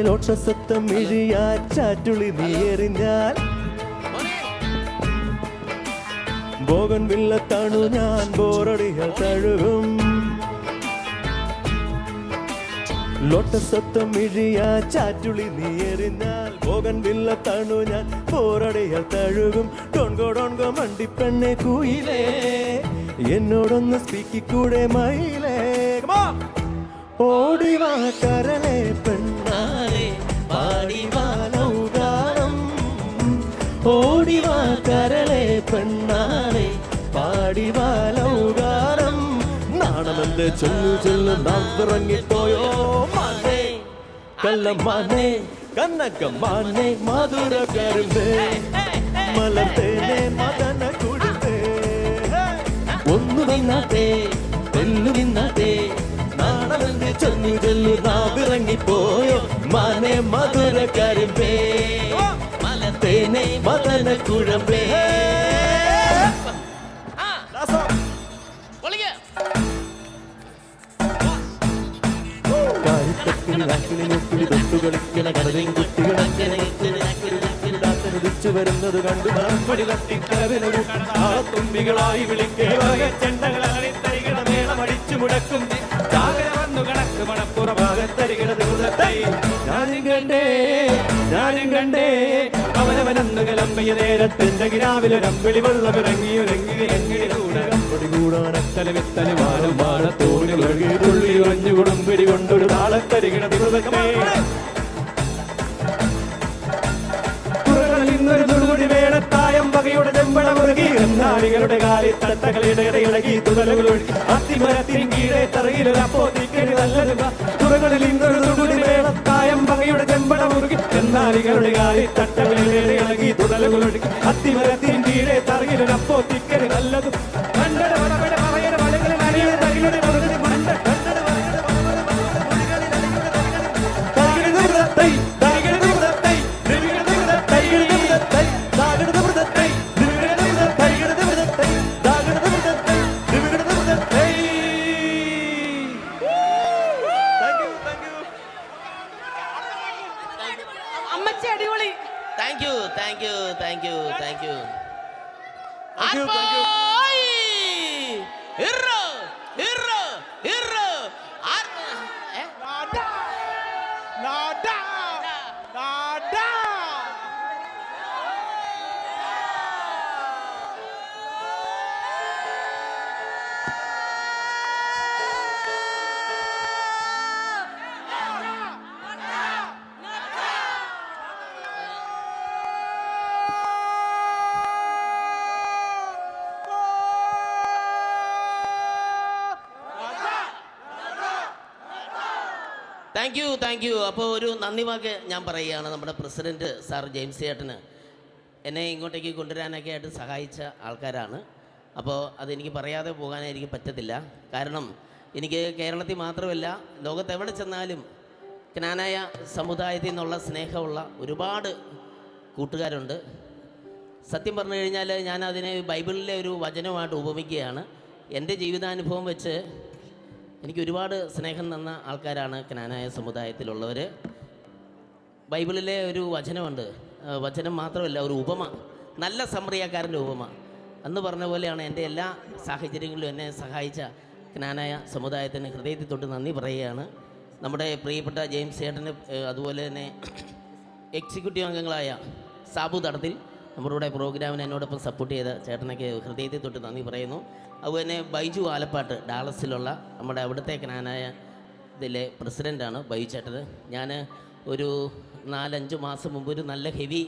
ലോക്ഷസത്തം ഇഴിയാ ചാറ്റുളി നീയെറിഞ്ഞാൽ ബോഗൻ വില്ലത്താണു ഞാൻ ബോറടികൾ തഴുകും. ലോട്ടസത്തം ഇഴിയാ ചാറ്റുളി നീയെറിഞ്ഞാൽ ബോഗൻ വില്ലത്താണു ഞാൻ ബോറടികൾ തഴുകും. ഡോൺഗോ ഡോൺഗോ മണ്ടിപ്പെണ്ണെ കുയിലേ എന്നോടൊന്ന് സ്പീക്കിക്കൂടെ മയിലേ. ഓടിവാ കരളെ പെണ്ണാരെ പാടിവാ നൗഗാനം ഓടിവാ കരളെ പെണ്ണാരെ പാടിവാ നൗഗാനം. നാണമെന്ന് ചൊല്ലു ചൊല്ലു നാവിറങ്ങിപ്പോയോ മാനേ കള്ളമാനേ കന്നക്കമാനേ മധുര കരുമ്പേ മലർത്തേനെ മദന കുടുംബേ. ഒന്നു വന്നാത്തേ തെല്ലു നിന്നാത്തേ നാണമെന്ന് ചൊല്ലു ചൊല്ലു നാവിറങ്ങിപ്പോയോ മാനേ മധുര കരുമ്പേ മലർത്തേനെ മദന കുഴമ്പേ. തൊട്ടുകളിക്കണ കടലിൻ കുട്ടികളടിച്ചു വരുന്നത് കണ്ടു മറപ്പടി തട്ടിക്കരവിലുമ്പികളായി വിളിക്കേ ചെണ്ടകളറിത്തരികണ മേളമടിച്ചു മുടക്കും വന്നു കണക്ക് മണപ്പുറ ഭാഗത്തരികണ ദൂരത്തായി ഞാനും കണ്ടേ അവനവനെന്ന് കലമ്പയ നേരത്തെന്റെ കിരാവിലൊരമ്പിളി വെള്ളമിറങ്ങിയൊരങ്ങിയൊരങ്ങിടി കൂടാനത്തലവിത്തല് വാരം വാഴത്തോണി തുള്ളി ഒഞ്ഞു കുടുംബിടി കൊണ്ടൊരു താളത്തരികണ ദൂരത്തെ ഇന്നൊരു തുളുകുടി വേണത്തായം വകയുടെ ചെമ്പട മുറുകി എന്നാളികളുടെ കാലിൽ തട്ടകളുടെ ഇടയിളകി തുതലുകളൊഴി അത്തിമരത്തിൻ കീഴെ തറയിലപ്പോ തിക്കരി നല്ലത് തുറകളിൽ ഇന്നൊരു തുളുകുടി വേണത്തായം വകയുടെ ചെമ്പട മുറുകി എന്നാളികളുടെ കാലിൽ തട്ടകളിൽ ഇടയിളകി തുതലുകളൊഴി അത്തിമരത്തിൻ കീഴെ തറയിലപ്പോ തിക്കരി നല്ലത് കണ്ടട വടപട പറയട വടകളിൽ അരിയുടെ തകിയുടെ മുറുകി മണ്ട കണ്ടട അമ്മച്ചി അടിപൊളി. Thank you thank you thank you thank you. Thank you. അപ്പോൾ ഒരു നന്ദി വാക്ക് ഞാൻ പറയുകയാണ് നമ്മുടെ പ്രസിഡൻറ്റ് സാർ ജെയിംസ് ചേട്ടന്. എന്നെ ഇങ്ങോട്ടേക്ക് കൊണ്ടുവരാനൊക്കെ ആയിട്ട് സഹായിച്ച ആൾക്കാരാണ്. അപ്പോൾ അതെനിക്ക് പറയാതെ പോകാൻ എനിക്ക് പറ്റത്തില്ല. കാരണം എനിക്ക് കേരളത്തിൽ മാത്രമല്ല ലോകത്തെവിടെ ചെന്നാലും ക്നാനായ സമുദായത്തിൽ നിന്നുള്ള സ്നേഹമുള്ള ഒരുപാട് കൂട്ടുകാരുണ്ട്. സത്യം പറഞ്ഞു കഴിഞ്ഞാൽ ഞാൻ അതിനെ ബൈബിളിലെ ഒരു വചനമായിട്ട് ഉപമിക്കുകയാണ്. എൻ്റെ ജീവിതാനുഭവം വെച്ച് എനിക്ക് ഒരുപാട് സ്നേഹം തന്ന ആൾക്കാരാണ് ക്നാനായ സമുദായത്തിലുള്ളവർ. ബൈബിളിലെ ഒരു വചനമുണ്ട്, വചനം മാത്രമല്ല ഒരു ഉപമ, നല്ല സമറിയാക്കാരൻ്റെ ഉപമ. അന്ന് പറഞ്ഞ പോലെയാണ് എൻ്റെ എല്ലാ സാഹചര്യങ്ങളിലും എന്നെ സഹായിച്ച ക്നാനായ സമുദായത്തിന് ഹൃദയത്തിൽ തൊട്ട് നന്ദി പറയുകയാണ്. നമ്മുടെ പ്രിയപ്പെട്ട ജെയിംസ് ചേട്ടന്, അതുപോലെ തന്നെ എക്സിക്യൂട്ടീവ് അംഗങ്ങളായ സാബു തടത്തിൽ നമ്മുടെ പ്രോഗ്രാമിന് എന്നോടൊപ്പം സപ്പോർട്ട് ചെയ്ത ചേട്ടനൊക്കെ ഹൃദയത്തിൽ തൊട്ട് നന്ദി പറയുന്നു. അതുപോലെ തന്നെ ബൈജു ആലപ്പാട്ട് ഡാളസിലുള്ള നമ്മുടെ അവിടുത്തെ ക്നാനായ ഇതിലെ പ്രസിഡൻ്റാണ് ബൈജു ചേട്ടൻ. ഞാൻ ഒരു 4-5 മാസം മുമ്പ് ഒരു നല്ല ഹെവി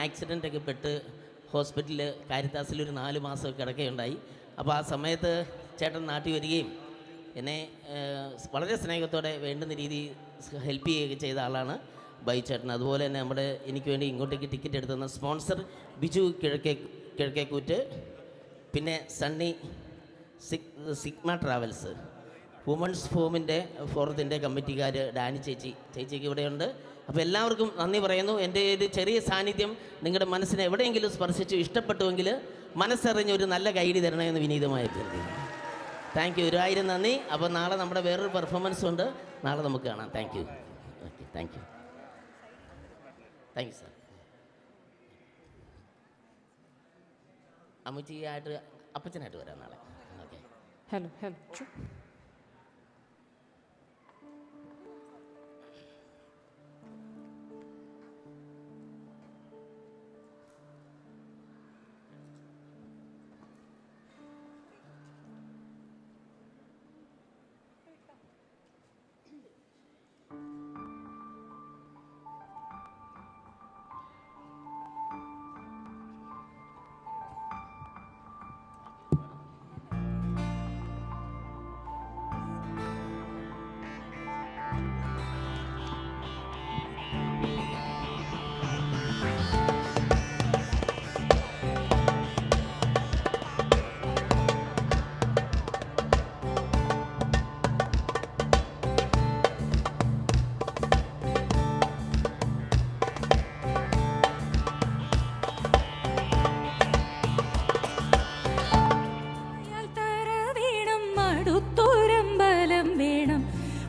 ആക്സിഡൻ്റൊക്കെ പെട്ട് ഹോസ്പിറ്റലിൽ കാരിത്താസിൽ ഒരു 4 മാസം കിടക്കുകയുണ്ടായി. അപ്പോൾ ആ സമയത്ത് ചേട്ടൻ നാട്ടിൽ വരികയും എന്നെ വളരെ സ്നേഹത്തോടെ വേണ്ടുന്ന രീതിയിൽ ഹെൽപ്പ് ചെയ്യുകയൊക്കെ ചെയ്ത ആളാണ് ബൈ ചേട്ടൻ. അതുപോലെ തന്നെ എനിക്ക് വേണ്ടി ഇങ്ങോട്ടേക്ക് ടിക്കറ്റ് എടുത്തുന്ന സ്പോൺസർ ബിജു കിഴക്കേക്കൂറ്റ്, പിന്നെ സണ്ണി സിഗ്മ ട്രാവൽസ്, വുമൺസ് ഫോറത്തിൻ്റെ കമ്മിറ്റിക്കാർ ഡാനി ചേച്ചിക്ക് ഇവിടെയുണ്ട്. അപ്പോൾ എല്ലാവർക്കും നന്ദി പറയുന്നു. എൻ്റെ ഒരു ചെറിയ സാന്നിധ്യം നിങ്ങളുടെ മനസ്സിനെ എവിടെയെങ്കിലും സ്പർശിച്ചു ഇഷ്ടപ്പെട്ടുവെങ്കിൽ മനസ്സറിഞ്ഞ് ഒരു നല്ല ഗൈഡ് തരണമെന്ന് വിനീതമായി അഭ്യർത്ഥിക്കുന്നു. താങ്ക് യു, 1000 നന്ദി. അപ്പോൾ നാളെ നമ്മുടെ വേറൊരു പെർഫോമൻസ് ഉണ്ട്, നാളെ നമുക്ക് കാണാം. Thank you. Okay, thank you sir. അമ്മച്ചിയായിട്ട് അപ്പച്ചനായിട്ട് വരാം നാളെ. ഓക്കെ. ഹലോ.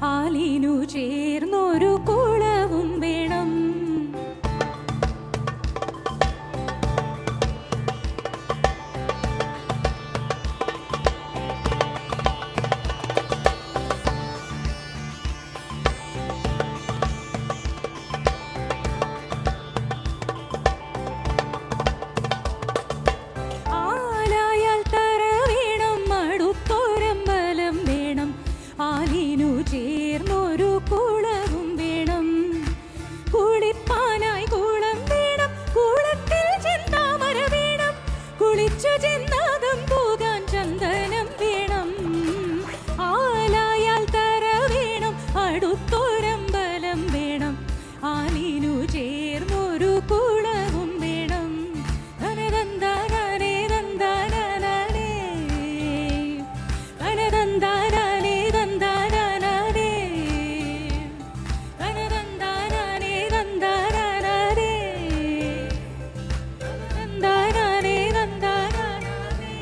ആലിനു ചേർന്നൊരു കുളവും വേണം. ആലായാൽ തറ വേണം, അടുത്തൊരമ്പലം വേണം, ആലിനു ചേർന്നൊരു കുളവും വേണം. കുളിപ്പാനായി കുളം വേണം, കുളത്തിൽ ചെന്താമര വേണം, കുളിച്ചു ചെന്നാകം പോകാൻ ചന്ദനം വേണം. ആലായാൽ തറ വേണം, അടുത്തൊരമ്പലം വേണം, ആലിനു ചേർന്നൊരു കുളവും വേണം. ധനദന്താനേ ദന്താനേ ധനദന്താനേ ദന്താനേ ധനദന്താനേ ദന്താനേ ദന്താനേ ദന്താനേ.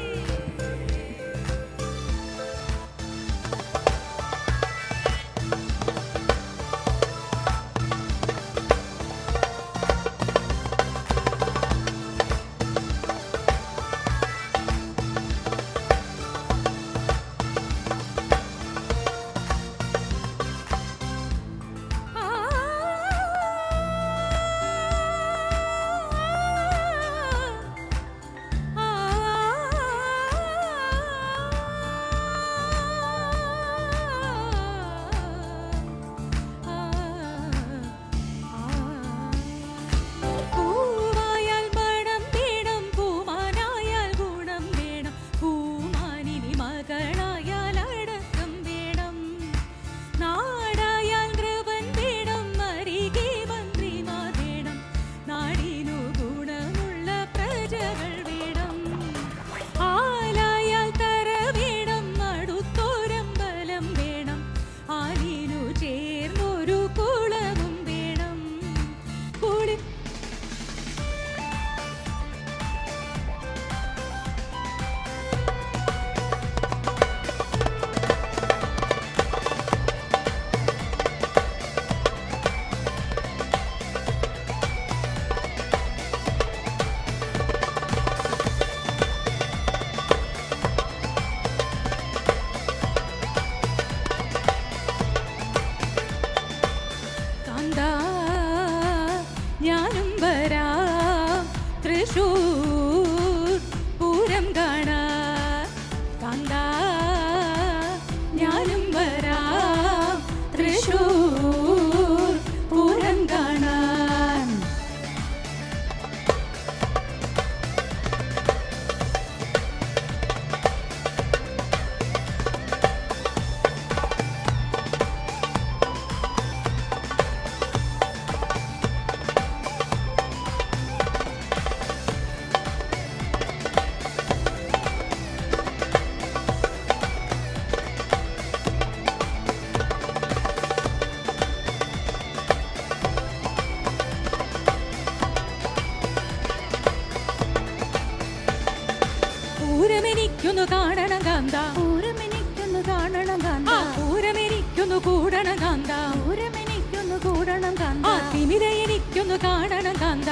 കൂടണം കാന്ത ദൂരമെനിക്കൊന്നു കൂടണം കാന്ത ആ തിമിര എനിക്കൊന്നു കാണണം കാന്ത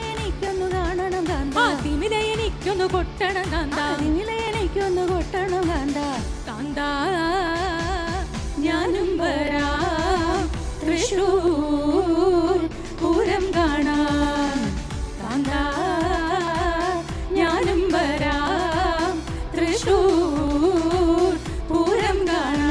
എനിക്കൊന്നു കാണണം കാന്ത ആ തിമിര എനിക്കൊന്നു കൊട്ടണം കാന്ത എനിക്കൊന്നു കൊട്ടണം കാന്ത കാന്ത ഞാനും വരാം തൃശ്ശൂർ പൂരം കാണാൻ കാന്ത ഞാനും വരാം തൃശ്ശൂർ പൂരം കാണാൻ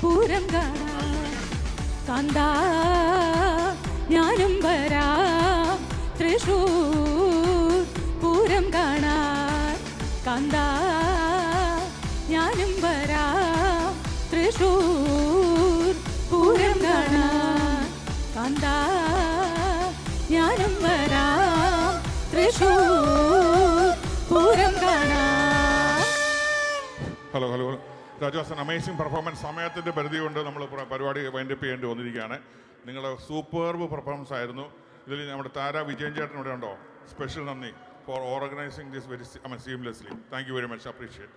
പൂരം കാണാൻ കാന്ത ഞാനും വരാം തൃശ്ശൂർ പൂരം കാണാൻ കാന്ത ഞാനും വരാം തൃശ്ശൂർ പൂരം കാണാൻ കാന്ത ഞാനും വരാം തൃശ്ശൂർ പൂരം കാണാൻ. Hello hello Rajas, amazing performance. സമയത്തിൻ്റെ പരിധി കൊണ്ട് നമ്മൾ പരിപാടി വൈൻഡപ്പ് ചെയ്യേണ്ടി വന്നിരിക്കുകയാണ്. നിങ്ങളുടെ സൂപ്പർബ് പെർഫോമൻസ് ആയിരുന്നു. ഇതിൽ നമ്മുടെ താര വിജയൻ ചേട്ടൻ ഇവിടെ ഉണ്ടോ? സ്പെഷ്യൽ നന്ദി four organising this very seamlessly. Thank you very much. Appreciate.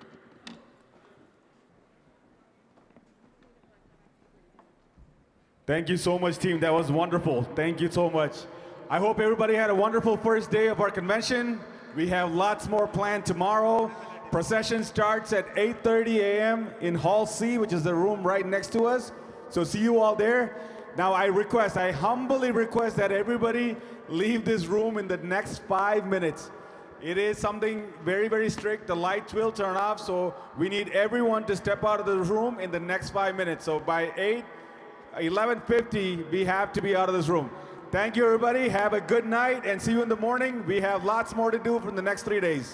Thank you so much, team. That was wonderful. Thank you so much. I hope everybody had a wonderful first day of our convention. We have lots more planned tomorrow. Procession starts at 8:30 a.m. in Hall C, which is the room right next to us. So see you all there. Now I humbly request that everybody leave this room in the next 5 minutes. It is something very, very strict. The lights will turn off, so we need everyone to step out of the room in the next 5 minutes. So by 11:50, we have to be out of this room. Thank you, everybody. Have a good night and see you in the morning. We have lots more to do for the next 3 days.